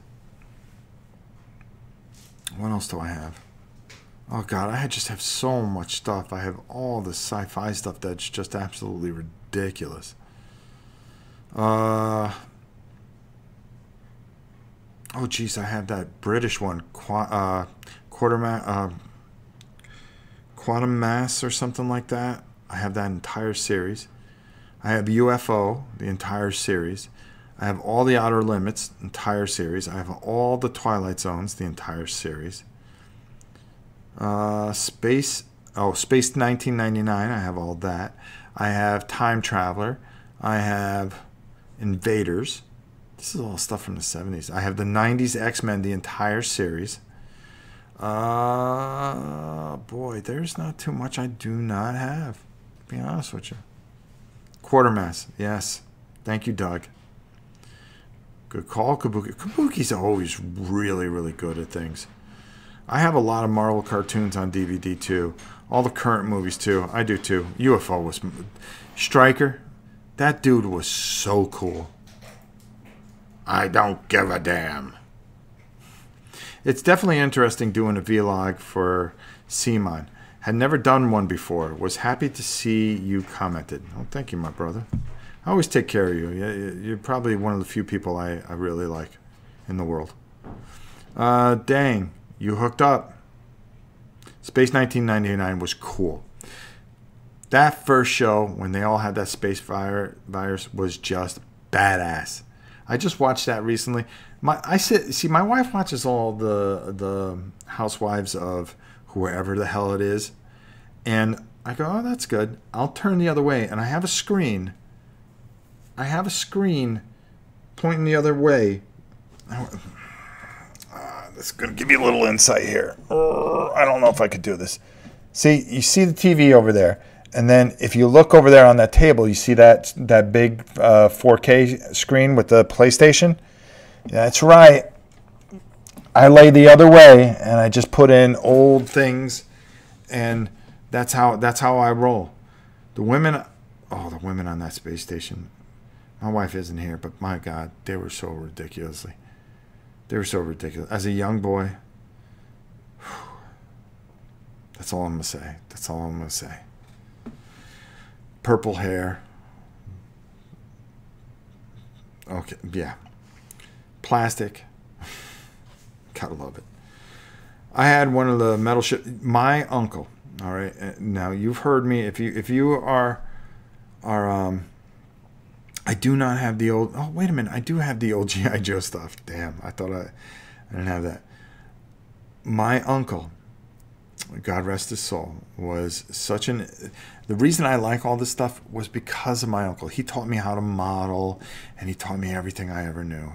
What else do I have? Oh, God, I just have so much stuff. I have all the sci-fi stuff that's just absolutely ridiculous. Oh, geez, I have that British one, Quantum Mass or something like that. I have that entire series. I have UFO, the entire series. I have all the Outer Limits, entire series. I have all the Twilight Zones, the entire series. Space 1999, I have all that. I have Time Traveler. I have Invaders. This is all stuff from the 70s. I have the 90s X-Men, the entire series. Boy, there's not too much I do not have, to be honest with you. Quartermass, yes. Thank you, Doug. Good call, Kabuki. Kabuki's always really, really good at things. I have a lot of Marvel cartoons on DVD, too. All the current movies, too. I do, too. UFO was... Stryker, that dude was so cool. I don't give a damn. It's definitely interesting doing a vlog for Simon. Had never done one before. Was happy to see you commented. Oh, thank you, my brother. I always take care of you. You're probably one of the few people I really like in the world. Dang, you hooked up. Space 1999 was cool. That first show, when they all had that space virus, was just badass. I just watched that recently. My wife watches all the Housewives of whoever the hell it is, and I go, oh, that's good. I'll turn the other way, and I have a screen. Pointing the other way. This is going to give you a little insight here. I don't know if I could do this. See, you see the TV over there, And then if you look over there on that table, you see that big 4K screen with the PlayStation? That's right. I lay the other way, and I just put in old things, and that's how I roll. The women on that space station. My wife isn't here, but my God, they were so ridiculous. As a young boy, that's all I'm gonna say. Purple hair. Okay, yeah. Plastic. Gotta love it. I had one of the metal ships. My uncle. All right. Now you've heard me. If you are, I do not have the old. Oh wait a minute. I do have the old GI Joe stuff. Damn. I thought I didn't have that. My uncle, God rest his soul, was such an. The reason I like all this stuff was because of my uncle. He taught me how to model, and he taught me everything I ever knew.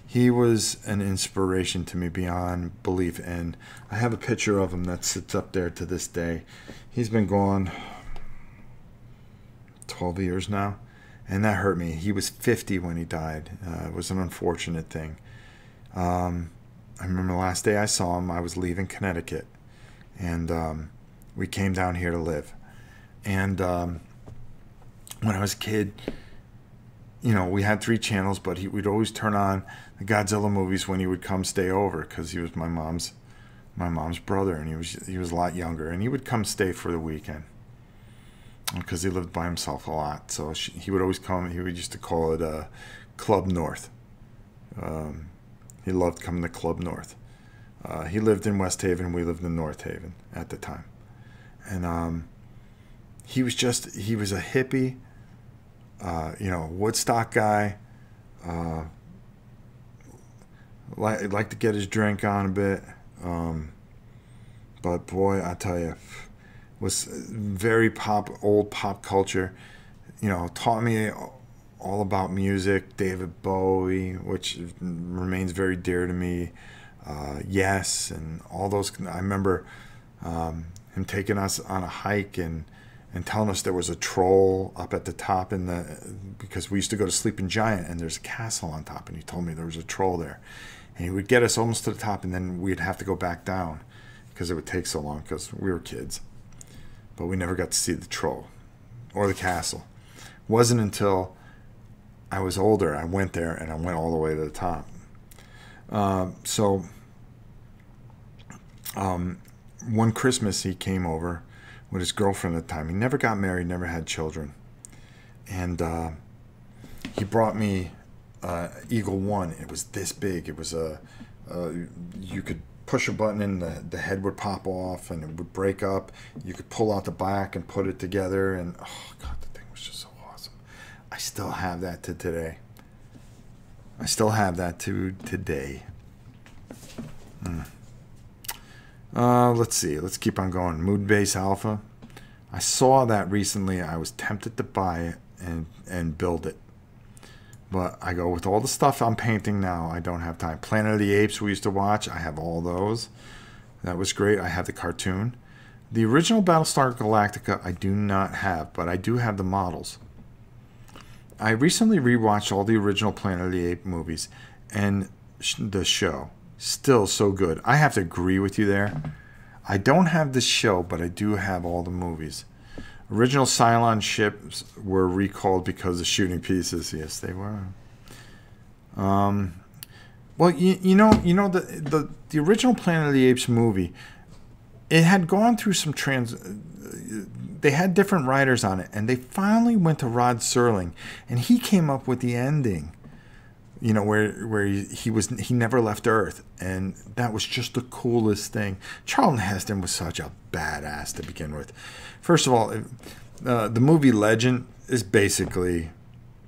He was an inspiration to me beyond belief, and I have a picture of him that sits up there to this day. He's been gone 12 years now, and that hurt me. He was 50 when he died. It was an unfortunate thing. I remember the last day I saw him, I was leaving Connecticut, and we came down here to live. And when I was a kid, we had 3 channels, but we'd always turn on the Godzilla movies when he would come stay over, because he was my mom's brother, and he was a lot younger, and he would come stay for the weekend because he lived by himself a lot. So he would always come. He would used to call it Club North. He loved coming to Club North. He lived in West Haven. We lived in North Haven at the time, and he was a hippie. Woodstock guy. Like to get his drink on a bit. But boy, I tell you, was very old pop culture. Taught me all about music. David Bowie, which remains very dear to me. Yes, and all those. I remember him taking us on a hike and telling us there was a troll up at the top because we used to go to Sleeping Giant, and there's a castle on top, and he told me there was a troll there. And he would get us almost to the top, and then we'd have to go back down because it would take so long because we were kids. But we never got to see the troll or the castle. It wasn't until I was older I went there, and I went all the way to the top. One Christmas he came over with his girlfriend at the time. He never got married, never had children. And he brought me Eagle 1. It was this big. It was you could push a button and the head would pop off and it would break up. You could pull out the back and put it together. And oh God, the thing was just so awesome. I still have that to today. Let's see. Let's keep on going. Mood Base Alpha. I saw that recently. I was tempted to buy it and build it. But I go, with all the stuff I'm painting now, I don't have time. Planet of the Apes we used to watch. I have all those. That was great. I have the cartoon. The original Battlestar Galactica I do not have, but I do have the models. I recently rewatched all the original Planet of the Apes movies, and the show. Still so good. I have to agree with you there. I don't have the show, but I do have all the movies. Original Cylon ships were recalled because of shooting pieces. Yes, they were. Well, the original Planet of the Apes movie, it had gone through some they had different writers on it, and they finally went to Rod Serling, and he came up with the ending. Where he never left Earth, and that was just the coolest thing. Charlton Heston was such a badass to begin with. First of all, the movie Legend is basically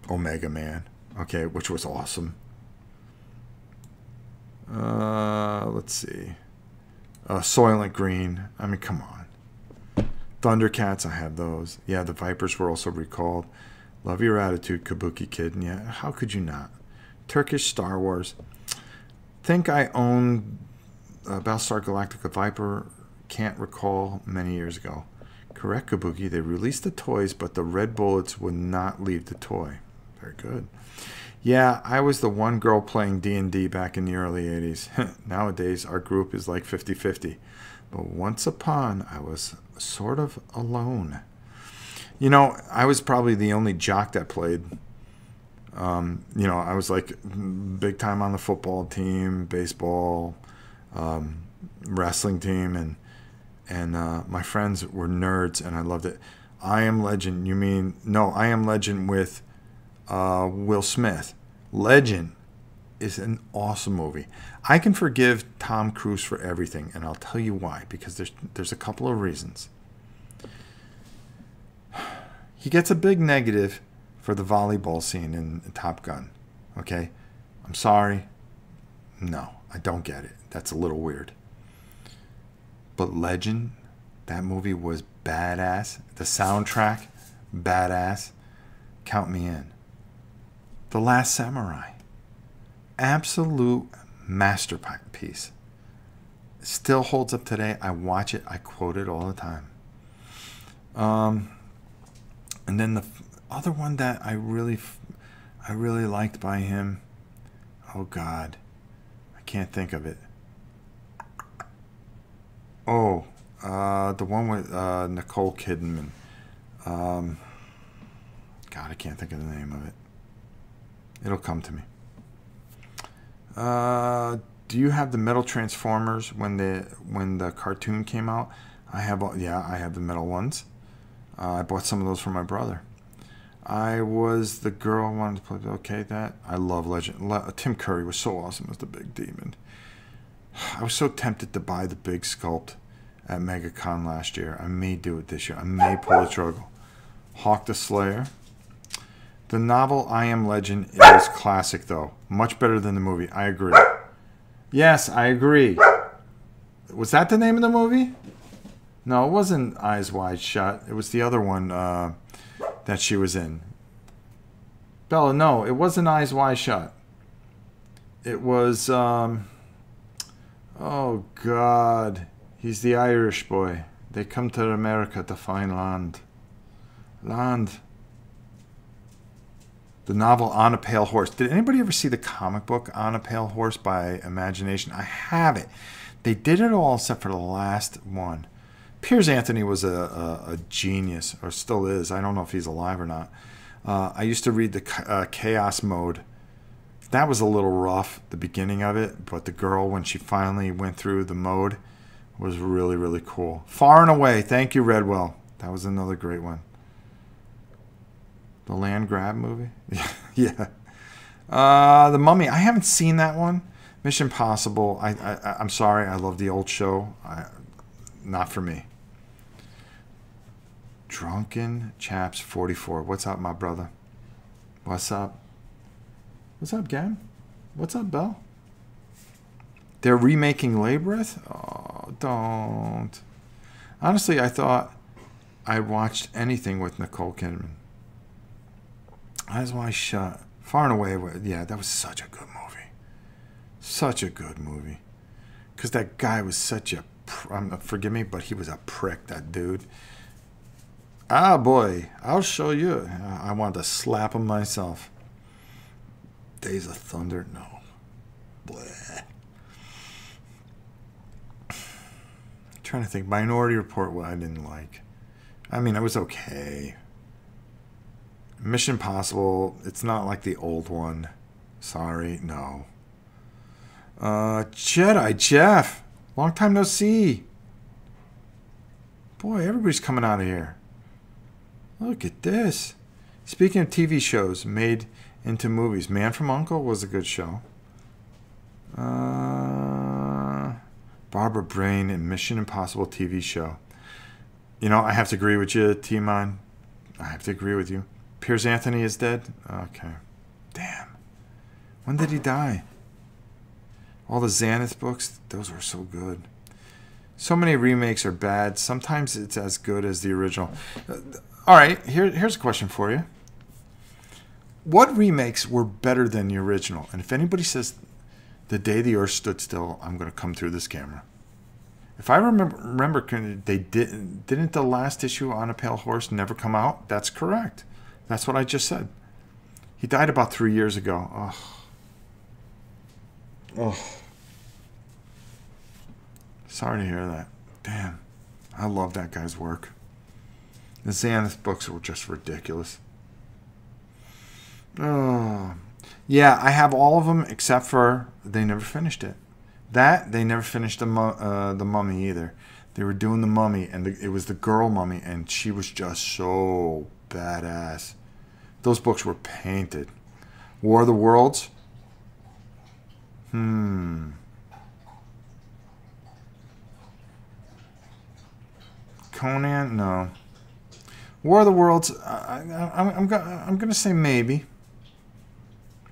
Omega Man, okay, which was awesome. Let's see, Soylent Green. I mean, come on. Thundercats, I have those. Yeah, the Vipers were also recalled. Love Your Attitude, Kabuki Kid. And yeah, how could you not? Turkish Star Wars. Think I owned Battlestar Galactica Viper. Can't recall, many years ago. Correct, Kabuki. They released the toys, but the red bullets would not leave the toy. Very good. Yeah, I was the one girl playing D&D back in the early 80s. Nowadays, our group is like 50-50. But once upon, I was sort of alone. You know, I was probably the only jock that played. You know, I was like big time on the football team, baseball, wrestling team, and my friends were nerds, and I loved it. I Am Legend. You mean no? I Am Legend with Will Smith. Legend is an awesome movie. I can forgive Tom Cruise for everything, and I'll tell you why. Because there's a couple of reasons. He gets a big negative for the volleyball scene in Top Gun. Okay? I'm sorry. No, I don't get it. That's a little weird. But Legend, that movie was badass. The soundtrack, badass. Count me in. The Last Samurai. Absolute masterpiece. Still holds up today. I watch it. I quote it all the time. And then the other one that I really liked by him. Oh God, I can't think of it. Oh, the one with Nicole Kidman. God, I can't think of the name of it. It'll come to me. Do you have the metal Transformers when the cartoon came out? I have the metal ones. I bought some of those for my brother. I was the girl I wanted to play. Okay, that I love Legend. Tim Curry was so awesome as the Big Demon. I was so tempted to buy the big sculpt at MegaCon last year. I may do it this year. I may pull the trigger. Hawk the Slayer. The novel I Am Legend is classic, though. Much better than the movie. I agree. Yes, I agree. Was that the name of the movie? No, it wasn't Eyes Wide Shut. It was the other one that she was in. Bella, no, it wasn't Eyes Wide Shut. It was, oh, God. He's the Irish boy. They come to America to find land. Land. The novel On a Pale Horse. Did anybody ever see the comic book On a Pale Horse by Imagination? I have it. They did it all except for the last one. Piers Anthony was a genius, or still is. I don't know if he's alive or not. I used to read the Chaos Mode. That was a little rough, the beginning of it, but the girl, when she finally went through the mode, was really, really cool. Far and Away. Thank you, Redwell. That was another great one. The Land Grab movie? Yeah. The Mummy. I haven't seen that one. Mission Impossible. I'm sorry. I love the old show. Not for me. Drunken Chaps 44. What's up, my brother? What's up? What's up, Gam? What's up, Belle? They're remaking Labyrinth? Oh, don't. Honestly, I thought I watched anything with Nicole Kidman. Eyes Wide Shut. Far and Away. Yeah, that was such a good movie. Such a good movie. Because that guy was such a... forgive me, but he was a prick, that dude. Ah, boy. I'll show you. I wanted to slap him myself. Days of Thunder? No. Bleh. I'm trying to think. Minority Report, what I didn't like. I mean, it was okay. Mission Impossible, it's not like the old one. Sorry, no. Jedi Jeff. Long time no see. Boy, everybody's coming out of here. Look at this. Speaking of TV shows made into movies, Man from U.N.C.L.E. was a good show. Barbara Brain and Mission Impossible TV show. You know, I have to agree with you, T-Mon. I have to agree with you. Piers Anthony is dead? Okay. Damn. When did he die? All the Xanath books, those were so good. So many remakes are bad. Sometimes it's as good as the original. All right, here's a question for you. What remakes were better than the original? And if anybody says The Day the Earth Stood Still, I'm going to come through this camera. If I remember, they didn't the last issue on a Pale Horse never come out? That's correct. That's what I just said. He died about 3 years ago. Oh. Sorry to hear that. Damn. I love that guy's work. The Xanath books were just ridiculous. Oh. Yeah, I have all of them except for they never finished it. They never finished the Mummy either. They were doing the Mummy, and it was the girl Mummy, and she was just so badass. Those books were painted. War of the Worlds? Conan? No. War of the Worlds, I'm going to say maybe.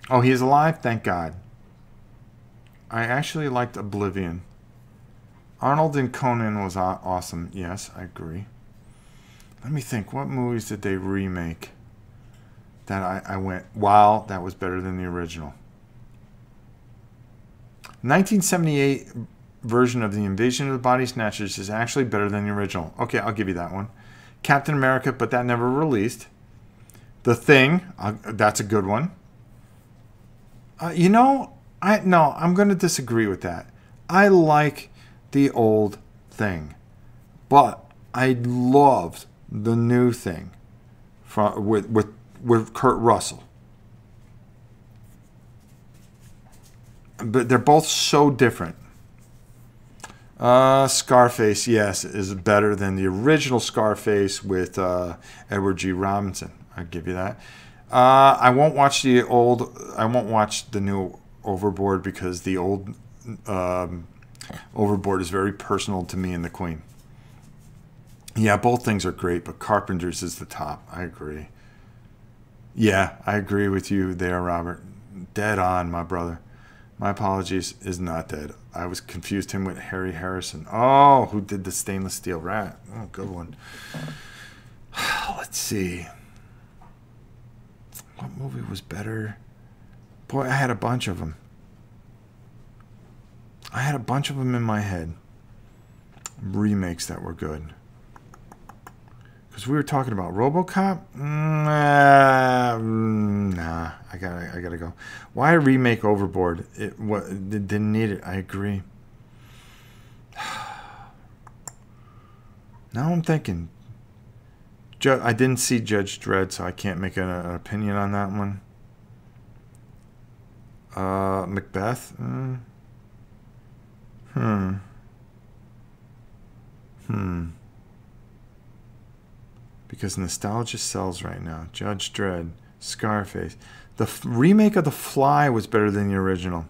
Oh, he's alive? Thank God. I actually liked Oblivion. Arnold and Conan was awesome. Yes, I agree. Let me think. What movies did they remake that I went, wow, that was better than the original? 1978 version of The Invasion of the Body Snatchers is actually better than the original. Okay, I'll give you that one. Captain America, but that never released. The Thing, that's a good one. I'm going to disagree with that. I like the old Thing, but I loved the new Thing with Kurt Russell. But they're both so different. Scarface, yes, is better than the original Scarface with Edward G. Robinson. I'll give you that. I won't watch the new Overboard because the old Overboard is very personal to me and the Queen. Yeah, both things are great, but Carpenter's is the top. I agree. Yeah, I agree with you there, Robert. Dead on, my brother. My apologies, is not dead. I was confused him with Harry Harrison. Oh, who did the Stainless Steel Rat? Oh, good one. Let's see. What movie was better? Boy, I had a bunch of them. I had a bunch of them in my head. Remakes that were good. Because we were talking about RoboCop. Nah, I gotta go. Why remake Overboard? It didn't need it. I agree. Now I'm thinking. I didn't see Judge Dredd, so I can't make an opinion on that one. Macbeth. Because nostalgia sells right now. Judge Dredd, Scarface. The remake of The Fly was better than the original.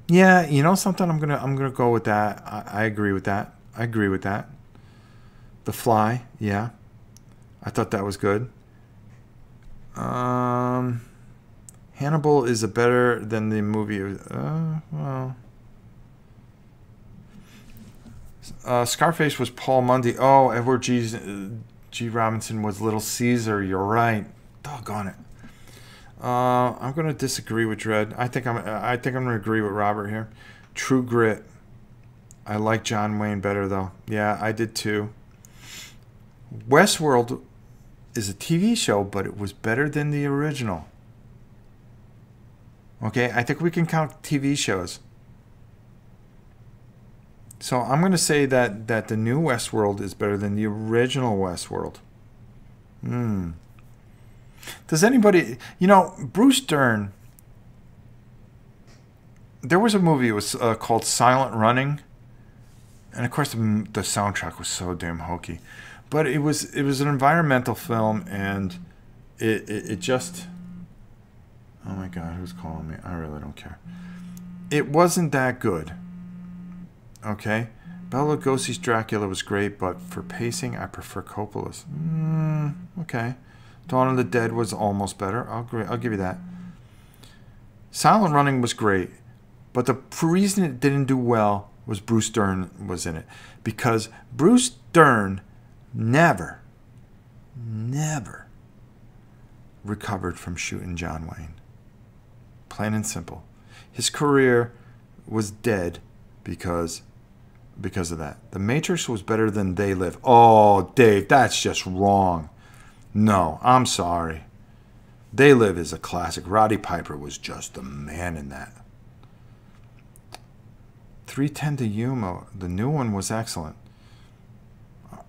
Yeah, you know something? I'm gonna go with that. I agree with that. I agree with that. The Fly, yeah. I thought that was good. Hannibal is better than the movie. Well. Scarface was Paul Mundy. Oh, Edward G. Robinson was Little Caesar. You're right. Doggone it. I'm going to disagree with Dredd. I think I'm going to agree with Robert here. True Grit. I like John Wayne better though. Yeah, I did too. Westworld is a TV show, but it was better than the original. Okay, I think we can count TV shows. So I'm going to say that the new Westworld is better than the original Westworld. Does anybody... Bruce Dern... There was a movie, it was called Silent Running. And of course the soundtrack was so damn hokey. But it was an environmental film, and it just... Oh my God, who's calling me? I really don't care. It wasn't that good. Okay? Bela Lugosi's Dracula was great, but for pacing, I prefer Coppola's. Okay. Dawn of the Dead was almost better. I'll give you that. Silent Running was great, but the reason it didn't do well was Bruce Dern was in it. Because Bruce Dern never recovered from shooting John Wayne. Plain and simple. His career was dead because because of that. The Matrix was better than They Live. Oh, Dave, that's just wrong. No, I'm sorry. They Live is a classic. Roddy Piper was just the man in that. 3:10 to Yuma, the new one was excellent.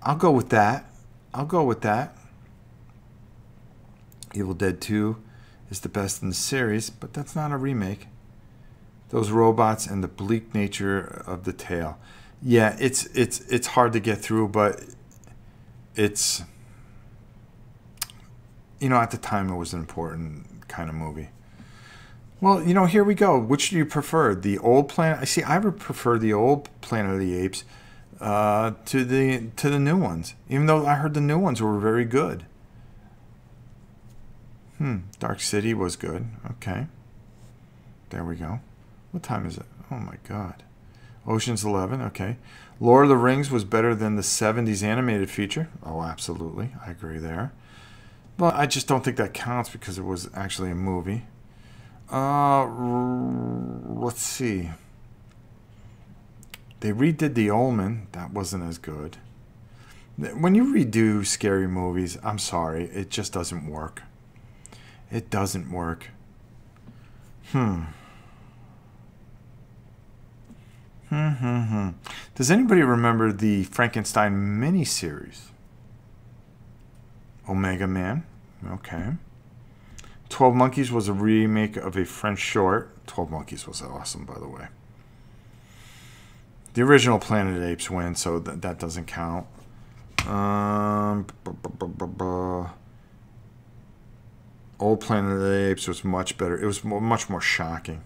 I'll go with that. I'll go with that. Evil Dead 2 is the best in the series, but that's not a remake. Those robots and the bleak nature of the tale. Yeah, it's hard to get through, but it's, you know, at the time it was an important kind of movie. Well, you know, here we go. Which do you prefer? The old Planet? I see. I would prefer the old Planet of the Apes to the new ones, even though I heard the new ones were very good. Dark City was good. Okay. There we go. What time is it? Oh my God. Ocean's 11. Okay. Lord of the Rings was better than the 70s animated feature. Oh, absolutely. I agree there. But I just don't think that counts because it was actually a movie. Let's see. They redid The Omen. That wasn't as good. When you redo scary movies, I'm sorry, it just doesn't work. It doesn't work. Does anybody remember the Frankenstein miniseries? Omega Man. Okay. 12 Monkeys was a remake of a French short. 12 Monkeys was awesome, by the way. The original Planet of the Apes wins, so that doesn't count. Old Planet of the Apes was much better. It was much more shocking.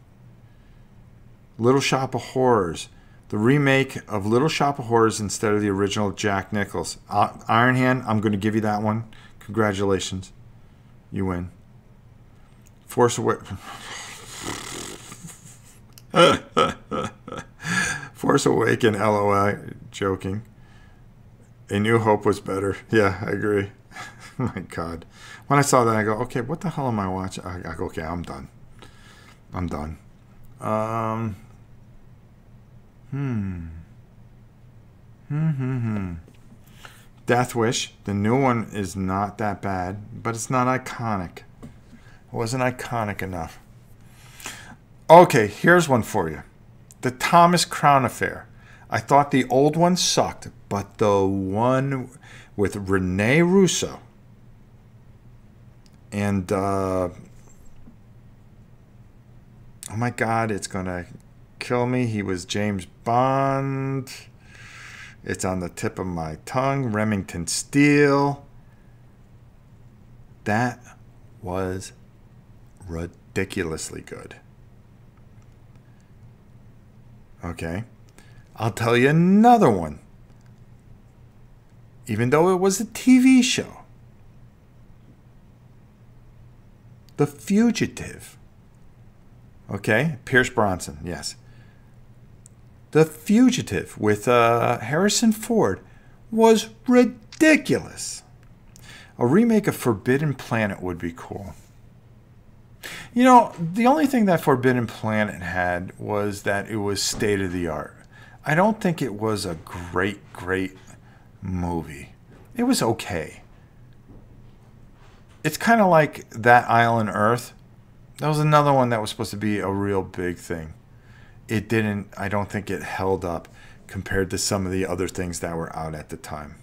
Little Shop of Horrors. The remake of Little Shop of Horrors instead of the original Jack Nichols. Iron Hand, I'm going to give you that one. Congratulations. You win. Force Awakens. Force Awakens, LOL. Joking. A New Hope was better. Yeah, I agree. My God. When I saw that, I go, okay, what the hell am I watching? I go, okay, I'm done. I'm done. Death Wish. The new one is not that bad, but it's not iconic. It wasn't iconic enough. Okay, here's one for you. The Thomas Crown Affair. I thought the old one sucked, but the one with Rene Russo and oh my God, it's gonna kill me. He was James Bond. It's on the tip of my tongue. Remington Steele. That was ridiculously good. Okay. I'll tell you another one. Even though it was a TV show. The Fugitive. Okay? Pierce Brosnan, yes. The Fugitive with Harrison Ford was ridiculous. A remake of Forbidden Planet would be cool. You know, the only thing that Forbidden Planet had was that it was state of the art. I don't think it was a great movie. It was okay. It's kind of like That Island Earth. That was another one that was supposed to be a real big thing. It didn't, I don't think it held up compared to some of the other things that were out at the time.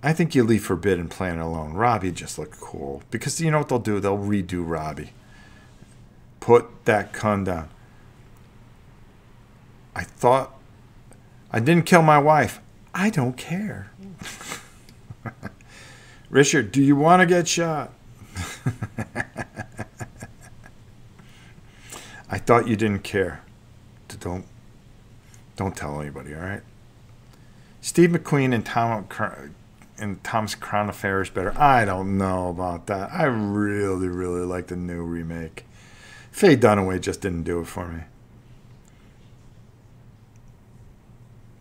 I think you leave Forbidden Planet alone. Robbie just looked cool. Because you know what they'll do? They'll redo Robbie. Put that cunt down. I thought I didn't kill my wife. I don't care. Richard, do you want to get shot? I thought you didn't care. Don't tell anybody, all right? Steve McQueen and Thomas Crown Affair is better. I don't know about that. I really like the new remake. Faye Dunaway just didn't do it for me.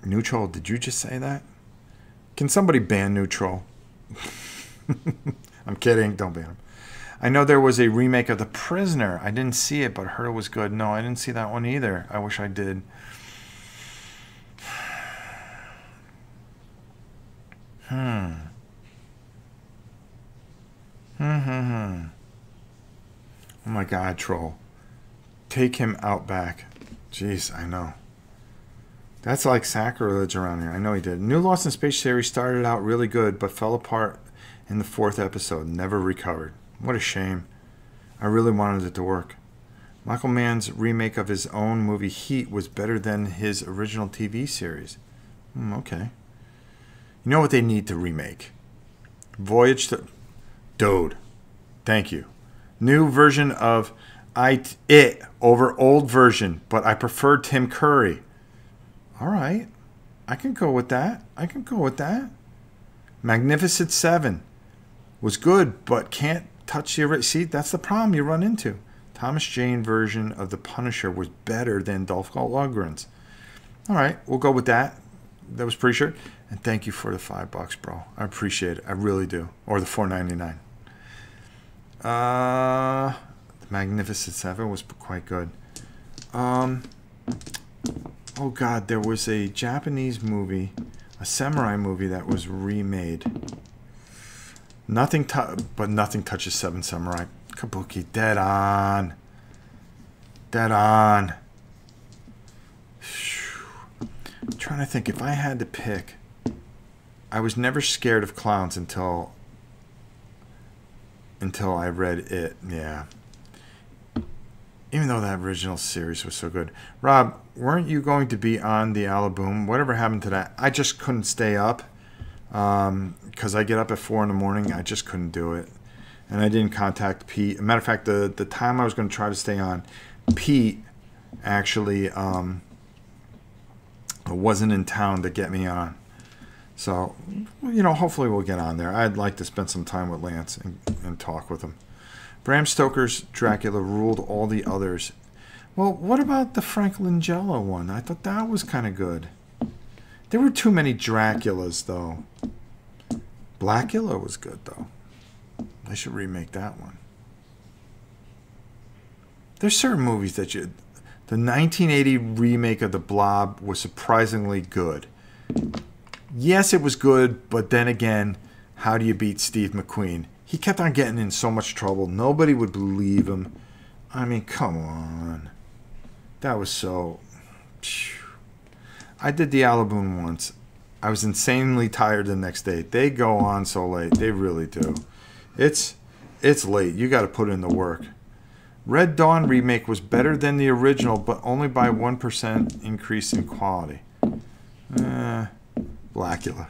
Neutral, did you just say that? Can somebody ban Neutral? I'm kidding. Don't ban him. I know there was a remake of The Prisoner. I didn't see it, but heard it was good. No, I didn't see that one either. I wish I did. Hmm. Hmm. Oh my God, troll. Take him out back. Jeez, I know. That's like sacrilege around here. I know he did. New Lost in Space series started out really good, but fell apart in the 4th episode. Never recovered. What a shame. I really wanted it to work. Michael Mann's remake of his own movie Heat was better than his original TV series. Okay. You know what they need to remake? Voyage to... Dude. Thank you. New version of It over old version, but I prefer Tim Curry. All right. I can go with that. Magnificent Seven was good, but can't touch the original. See, that's the problem you run into. Thomas Jane version of The Punisher was better than Dolph Lundgren's. All right, we'll go with that. That was pretty sure. And thank you for the $5, bro. I appreciate it. I really do. Or the $4.99. The Magnificent Seven was quite good. Oh God, there was a Japanese movie, a samurai movie that was remade. Nothing touches Seven Samurai. Kabuki, dead on. I'm trying to think if I had to pick. I was never scared of clowns until I read it. Yeah. Even though that original series was so good. Rob, weren't you going to be on the Alaboom? Whatever happened to that? I just couldn't stay up. Because I get up at 4 in the morning. I just couldn't do it. And I didn't contact Pete. As a matter of fact, the time I was going to try to stay on, Pete actually wasn't in town to get me on. So, hopefully we'll get on there. I'd like to spend some time with Lance and talk with him. Bram Stoker's Dracula ruled all the others. Well, what about the Frank Langella one? I thought that was kind of good. There were too many Draculas, though. Blackula was good, though. I should remake that one. There's certain movies that the 1980 remake of The Blob was surprisingly good. Yes, it was good, but then again, how do you beat Steve McQueen? He kept on getting in so much trouble. Nobody would believe him. I mean, come on. That was so... I did the Alaboom once. I was insanely tired the next day. They go on so late. They really do. It's late. You got to put in the work. Red Dawn remake was better than the original, but only by 1% increase in quality. Blackula.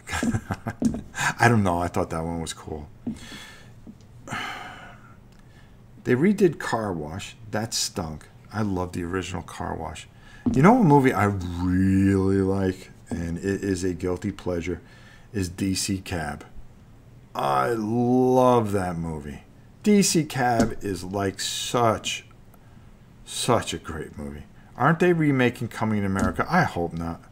I don't know. I thought that one was cool. They redid Car Wash. That stunk. I love the original Car Wash. You know what movie I really like, and it is a guilty pleasure, is DC Cab. I love that movie. DC Cab is like such a great movie. Aren't they remaking Coming to America? I hope not.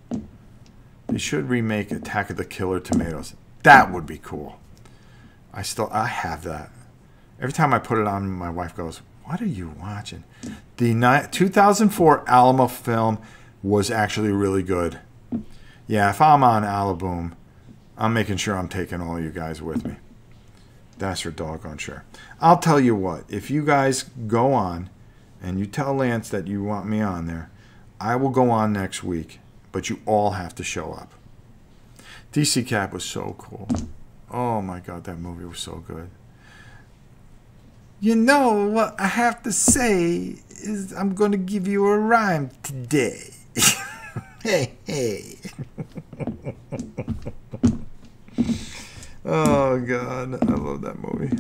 They should remake Attack of the Killer Tomatoes. That would be cool. I have that. Every time I put it on, my wife goes, "What are you watching?" The 2004 Alamo film was actually really good. Yeah, if I'm on Alaboom, I'm making sure I'm taking all you guys with me. That's for doggone sure. I'll tell you what, if you guys go on and you tell Lance that you want me on there, I will go on next week, but you all have to show up. DC Cap was so cool. Oh my God, that movie was so good. You know what I have to say is I'm going to give you a rhyme today. Hey. Oh, God. I love that movie.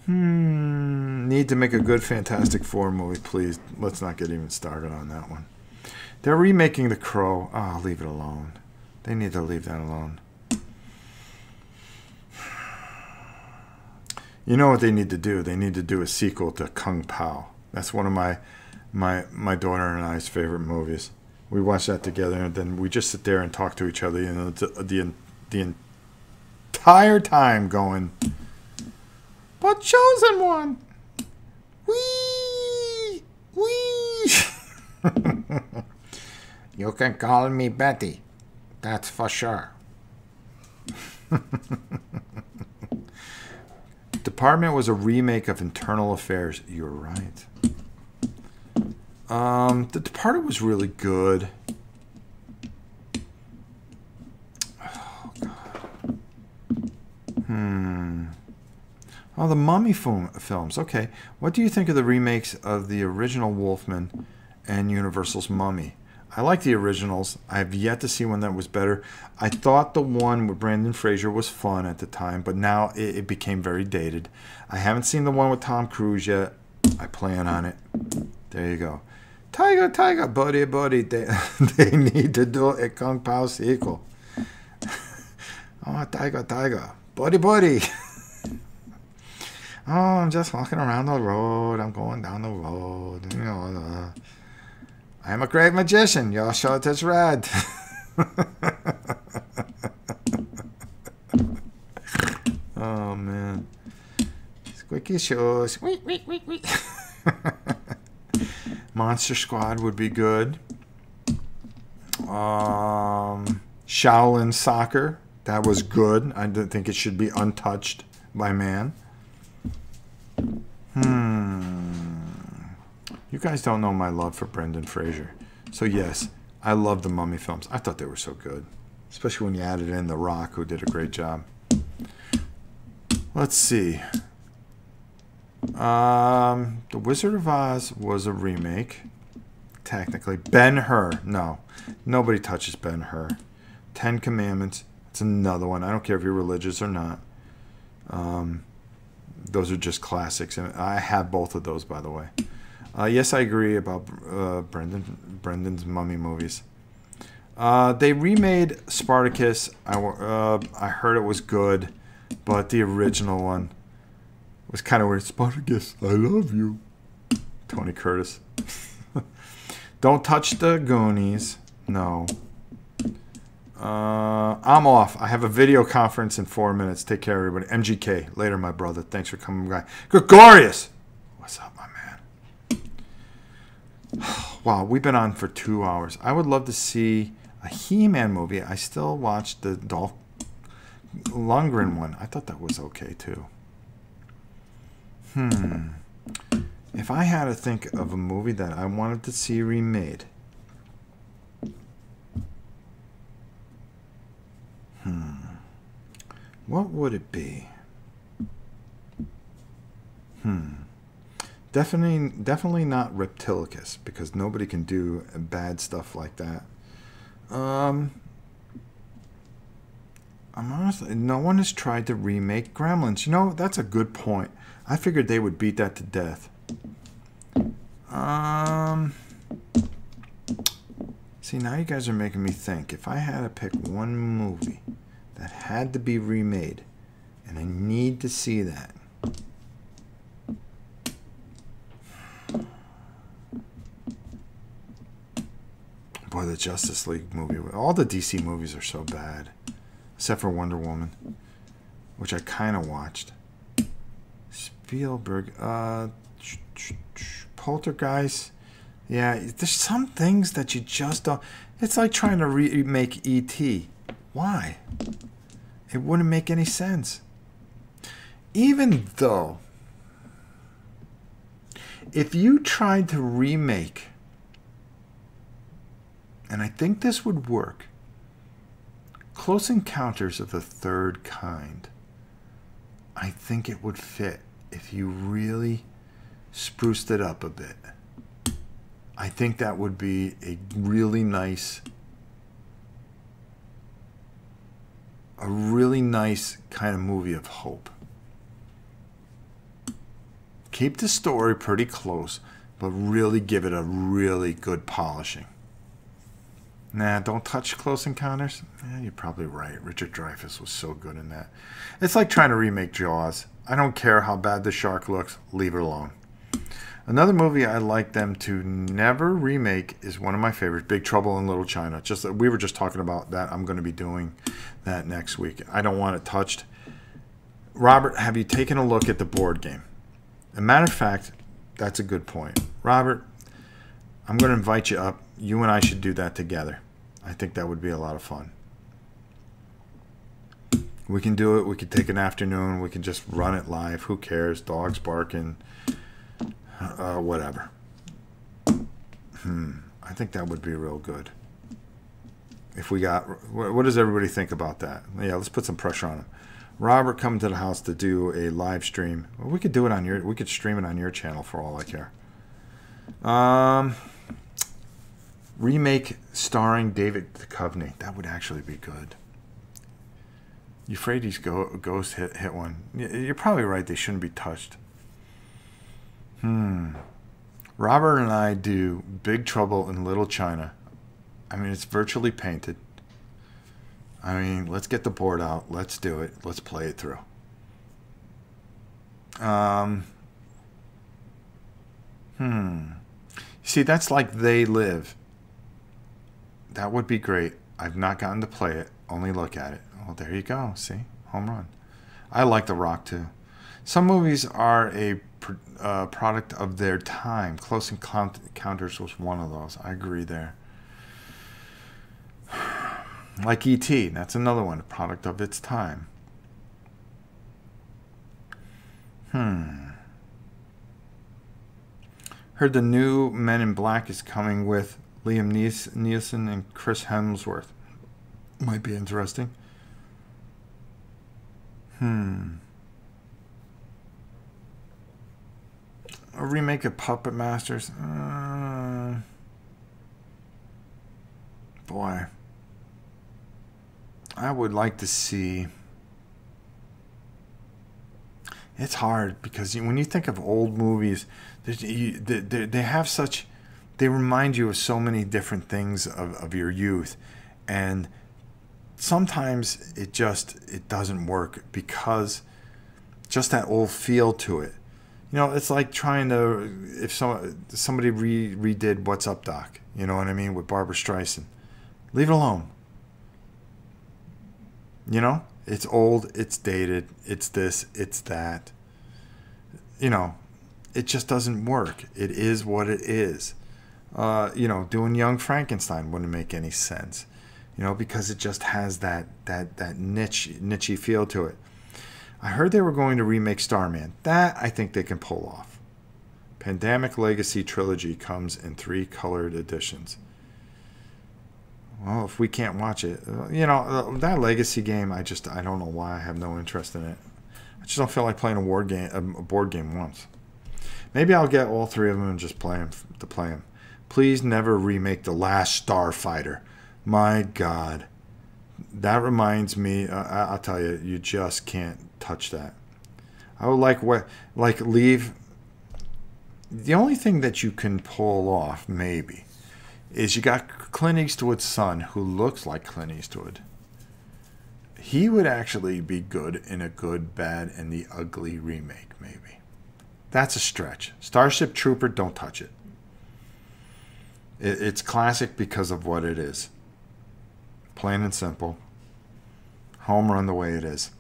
Need to make a good Fantastic Four movie, please. Let's not get even started on that one. They're remaking The Crow. Oh, leave it alone. They need to leave that alone. You know what they need to do? They need to do a sequel to Kung Pao. That's one of my daughter and I's favorite movies. We watch that together, and then we just sit there and talk to each other. The entire time going, "But chosen one, wee." You can call me Betty. That's for sure. Department was a remake of Internal Affairs. You're right. The Departed was really good. Oh, God. Oh, the Mummy films. Okay. What do you think of the remakes of the original Wolfman and Universal's Mummy? I like the originals. I have yet to see one that was better. I thought the one with Brendan Fraser was fun at the time, but now it became very dated. I haven't seen the one with Tom Cruise yet. I plan on it. There you go. Tiger, tiger, buddy, buddy. They need to do a Kung Pao sequel. Oh, tiger, tiger. Buddy, buddy. Oh, I'm just walking around the road. I'm going down the road. You know, I'm a great magician. Your shirt is red. Oh, man. Squeaky shoes. Wait, wait, wait, wait. Monster Squad would be good. Shaolin Soccer. That was good. I don't think it should be untouched by man. You guys don't know my love for Brendan Fraser. So yes, I love the Mummy films. I thought they were so good. Especially when you added in The Rock, who did a great job. Let's see. The Wizard of Oz was a remake. Technically. Ben-Hur. No. Nobody touches Ben-Hur. Ten Commandments. It's another one. I don't care if you're religious or not. Those are just classics. And I have both of those, by the way. Yes, I agree about Brendan's Mummy movies. They remade Spartacus. I heard it was good, but the original one was kind of weird. Spartacus, I love you. Tony Curtis. Don't touch the Goonies. No. I'm off. I have a video conference in 4 minutes. Take care, everybody. MGK. Later, my brother. Thanks for coming by. Gregorius! What's up, my man? Wow, we've been on for 2 hours. I would love to see a He-Man movie. I still watched the Dolph Lundgren one. I thought that was okay, too. If I had to think of a movie that I wanted to see remade... what would it be? Definitely not Reptilicus, because nobody can do bad stuff like that. I'm honestly, no one has tried to remake Gremlins. You know, that's a good point. I figured they would beat that to death. See, now you guys are making me think. If I had to pick one movie that had to be remade, and I need to see that. Boy, the Justice League movie. All the DC movies are so bad. Except for Wonder Woman, which I kind of watched. Spielberg. Poltergeist. Yeah, there's some things that you just don't... It's like trying to remake E.T. Why? It wouldn't make any sense. Even though, if you tried to remake, and I think this would work, Close Encounters of the Third Kind, I think it would fit if you really spruced it up a bit. I think that would be a really nice kind of movie of hope. Keep the story pretty close, but really give it a really good polishing. Nah, don't touch Close Encounters. Yeah, you're probably right. Richard Dreyfuss was so good in that. It's like trying to remake Jaws. I don't care how bad the shark looks. Leave it alone. Another movie I'd like them to never remake is one of my favorites, Big Trouble in Little China. We were just talking about that. I'm going to be doing that next week. I don't want it touched. Robert, have you taken a look at the board game? As a matter of fact, that's a good point. Robert, I'm going to invite you up. You and I should do that together. I think that would be a lot of fun. We can do it. We could take an afternoon. We can just run it live. Who cares? Dogs barking. Whatever. I think that would be real good. If we got... What does everybody think about that? Yeah, let's put some pressure on them. Robert coming to the house to do a live stream. Well, we could do it on your... We could stream it on your channel for all I care. Remake starring David Duchovny. That would actually be good. Euphrates Ghost hit one. You're probably right. They shouldn't be touched. Robert and I do Big Trouble in Little China. I mean, it's virtually painted. I mean, let's get the board out. Let's do it. Let's play it through. See, that's like They Live. That would be great. I've not gotten to play it. Only look at it. Well, there you go. See? Home run. I like The Rock, too. Some movies are a product of their time. Close Encounters was one of those. I agree there. Like E.T. That's another one. A product of its time. Heard the new Men in Black is coming with Liam Neeson and Chris Hemsworth. Might be interesting. A remake of Puppet Masters. Boy. I would like to see... It's hard because when you think of old movies, they have such... They remind you of so many different things of your youth. And sometimes it doesn't work because just that old feel to it. You know, it's like trying to... If somebody redid What's Up, Doc? You know what I mean? With Barbra Streisand. Leave it alone. You know? It's old, it's dated, it's this, it's that. You know, it just doesn't work. It is what it is. You know, doing Young Frankenstein wouldn't make any sense. You know, because it just has that niche feel to it. I heard they were going to remake Starman. That I think they can pull off. Pandemic Legacy Trilogy comes in 3 colored editions. Well, if we can't watch it, you know, that Legacy game, I don't know why I have no interest in it. I just don't feel like playing a board game once. Maybe I'll get all 3 of them and just play them. Please never remake The Last Starfighter. My God. That reminds me, I'll tell you, you just can't touch that. I would leave. The only thing that you can pull off, maybe, is you got Clint Eastwood's son, who looks like Clint Eastwood. He would actually be good in a Good, Bad, and the Ugly remake, maybe. That's a stretch. Starship Trooper, don't touch it. It's classic because of what it is. Plain and simple. Home run the way it is.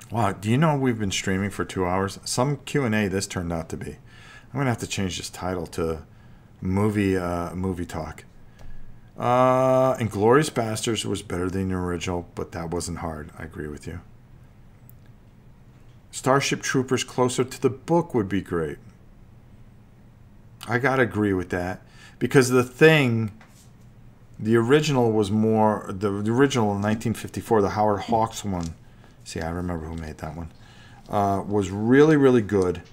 Wow, do you know we've been streaming for 2 hours? Some Q&A this turned out to be. I'm going to have to change this title to movie talk. Inglourious Basterds was better than the original, but that wasn't hard. I agree with you. Starship Troopers closer to the book would be great. I gotta agree with that, because the original was more the original in 1954, the Howard Hawks one. See, I remember who made that one. Was really, really good,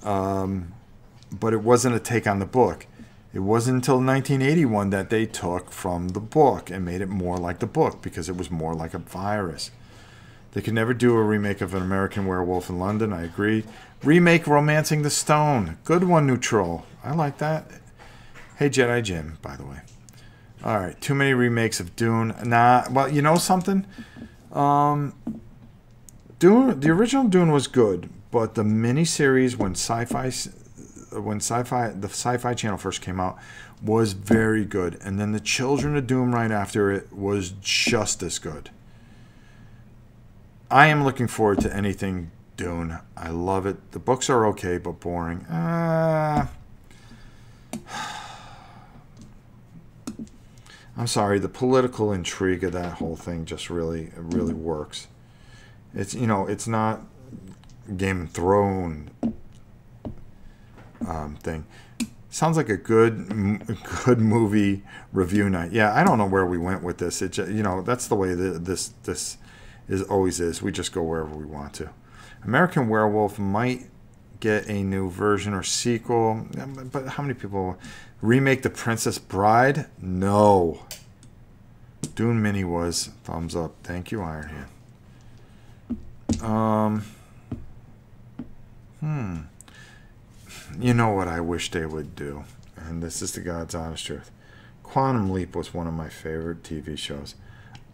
but it wasn't a take on the book. It wasn't until 1981 that they took from the book and made it more like the book, because it was more like a virus. They could never do a remake of An American Werewolf in London. I agree. Remake Romancing the Stone. Good one, Neutral. I like that. Hey, Jedi Jim, by the way. All right. Too many remakes of Dune. Nah. Well, you know something? Dune. The original Dune was good, but the miniseries when the Sci-Fi Channel first came out was very good, and then the Children of Doom right after it was just as good. I am looking forward to anything Dune. I love it. The books are okay, but boring. I I'm sorry, the political intrigue of that whole thing just really works. It's, you know, it's not Game of Thrones thing. Sounds like a good movie review night. Yeah, I don't know where we went with this. It just, you know, that's the way this is always is. We just go wherever we want to. American Werewolf might get a new version or sequel, but how many people remake The Princess Bride? No. Dune Mini was thumbs up. Thank you, Ironhand. You know what I wish they would do, and this is the God's honest truth. Quantum Leap was one of my favorite TV shows.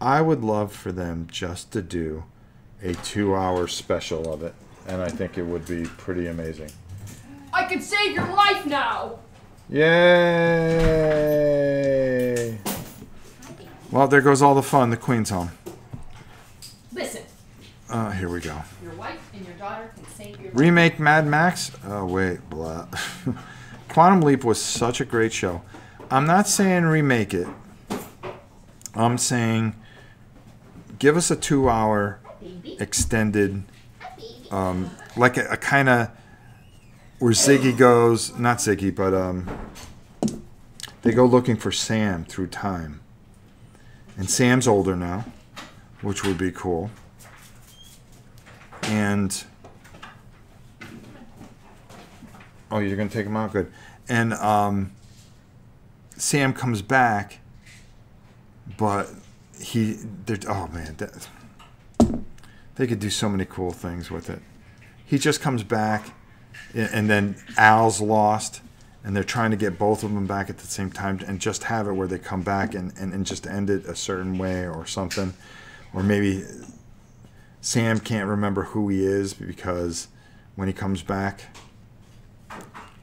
I would love for them just to do a 2-hour special of it, and I think it would be pretty amazing. I can save your life now! Yay! Well, there goes all the fun. The Queen's home. Listen. Here we go. Your wife and your daughter can save your life. Remake Mad Max? Oh, wait. Blah. Quantum Leap was such a great show. I'm not saying remake it. I'm saying give us a 2-hour extended, like a kind of where Ziggy goes, not Ziggy, but they go looking for Sam through time. And Sam's older now, which would be cool. And oh, you're gonna take him out, good. And Sam comes back, but oh man, they could do so many cool things with it. He just comes back, and then Al's lost, and they're trying to get both of them back at the same time, and just have it where they come back and just end it a certain way or something, or maybe Sam can't remember who he is because when he comes back,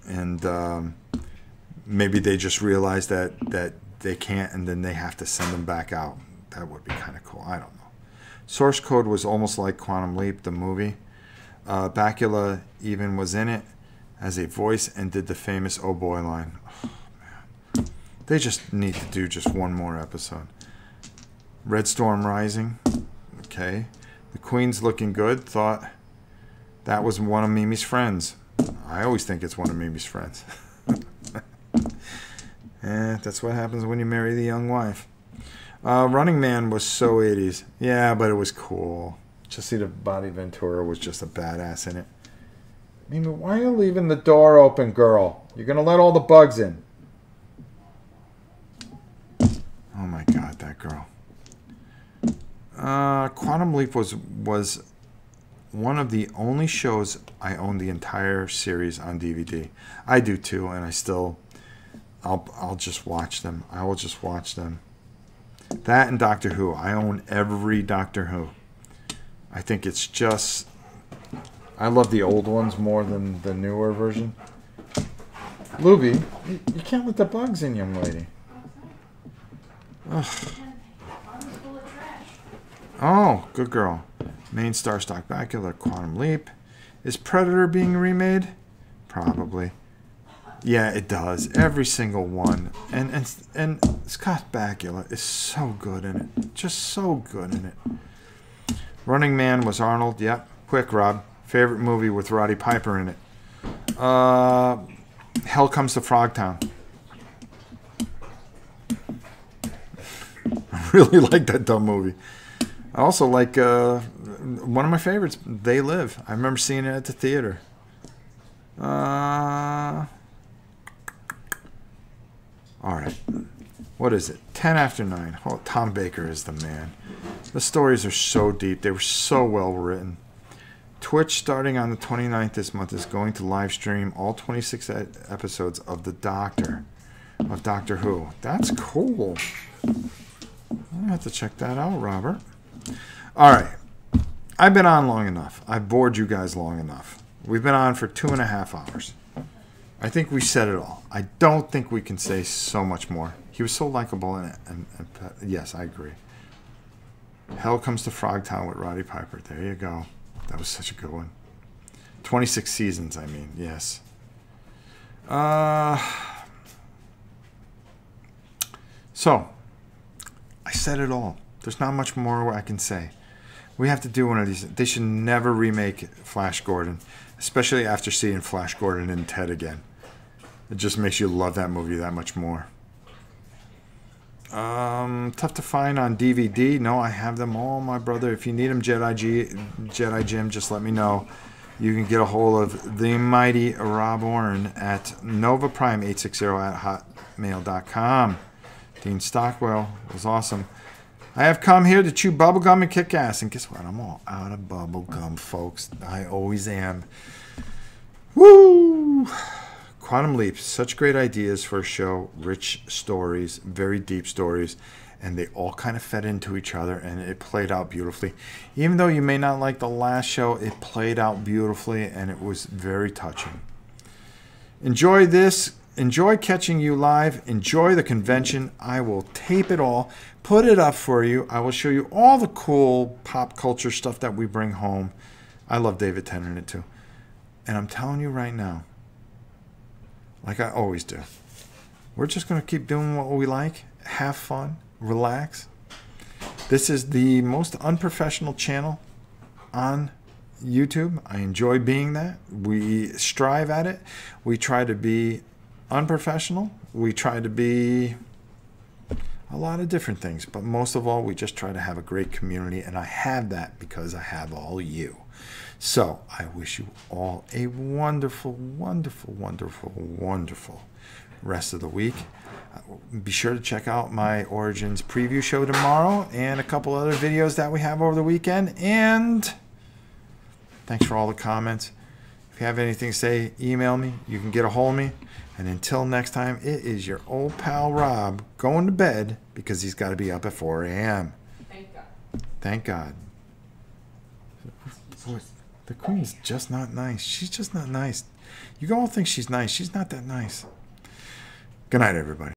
and maybe they just realize that they can't, and then they have to send them back out. That would be kind of cool. I don't know. Source Code was almost like Quantum Leap, the movie. Bakula even was in it as a voice and did the famous "Oh boy" line. Oh, man. They just need to do just one more episode. Red Storm Rising. Okay. The Queen's looking good. Thought that was one of Mimi's friends. I always think it's one of Mimi's friends. That's what happens when you marry the young wife. Running Man was so 80s. Yeah, but it was cool. Just see the Bobby Ventura was just a badass in it. Mimi, why are you leaving the door open, girl? You're going to let all the bugs in. Oh my God, that girl. Quantum Leap was one of the only shows I own the entire series on DVD. I do too, and I'll just watch them. I will just watch them. That and Doctor Who. I own every Doctor Who. I think it's just, I love the old ones more than the newer version. Luby, you can't let the bugs in, young lady. Ugh. Oh, good girl. Main Star Stock Bakula, Quantum Leap. Is Predator being remade? Probably. Yeah, it does. Every single one. And Scott Bakula is so good in it. Just so good in it. Running Man was Arnold. Yep. Quick, Rob. Favorite movie with Roddy Piper in it. Hell Comes to Frogtown. I really like that dumb movie. I also like one of my favorites, They Live. I remember seeing it at the theater. All right. What is it? 10 after 9. Oh, Tom Baker is the man. The stories are so deep. They were so well written. Twitch, starting on the 29th this month, is going to live stream all 26 episodes of Doctor Who. That's cool. I have to check that out, Robert. All right. I've been on long enough. I've bored you guys long enough. We've been on for 2.5 hours. I think we said it all. I don't think we can say so much more. He was so likable in it. And yes, I agree. Hell Comes to Frogtown with Roddy Piper. There you go. That was such a good one. 26 seasons, I mean. Yes. So, I said it all. There's not much more I can say. We have to do one of these. They should never remake Flash Gordon, especially after seeing Flash Gordon and Ted again. It just makes you love that movie that much more. Tough to find on DVD. No, I have them all, my brother. If you need them, Jedi Jim, just let me know. You can get a hold of the mighty Rob Orrin at novaprime860@hotmail.com. Dean Stockwell was awesome. I have come here to chew bubblegum and kick ass. And guess what? I'm all out of bubblegum, folks. I always am. Woo! Quantum Leap. Such great ideas for a show. Rich stories. Very deep stories. And they all kind of fed into each other. And it played out beautifully. Even though you may not like the last show, it played out beautifully. And it was very touching. Enjoy this. Enjoy catching you live. Enjoy the convention. I will tape it all, put it up for you. I will show you all the cool pop culture stuff that we bring home. I love David Tennant it too. And I'm telling you right now, like I always do, we're just going to keep doing what we like, have fun, relax. This is the most unprofessional channel on YouTube. I enjoy being that. We strive at it. We try to be unprofessional. We try to be a lot of different things, but most of all, we just try to have a great community, and I have that because I have all you. So I wish you all a wonderful, wonderful, wonderful, wonderful rest of the week. Be sure to check out my Origins preview show tomorrow and a couple other videos that we have over the weekend. And thanks for all the comments. If you have anything to say, email me. You can get a hold of me. And until next time, it is your old pal Rob going to bed because he's got to be up at 4 a.m. Thank God. Thank God. The Queen's just not nice. She's just not nice. You all think she's nice. She's not that nice. Good night, everybody.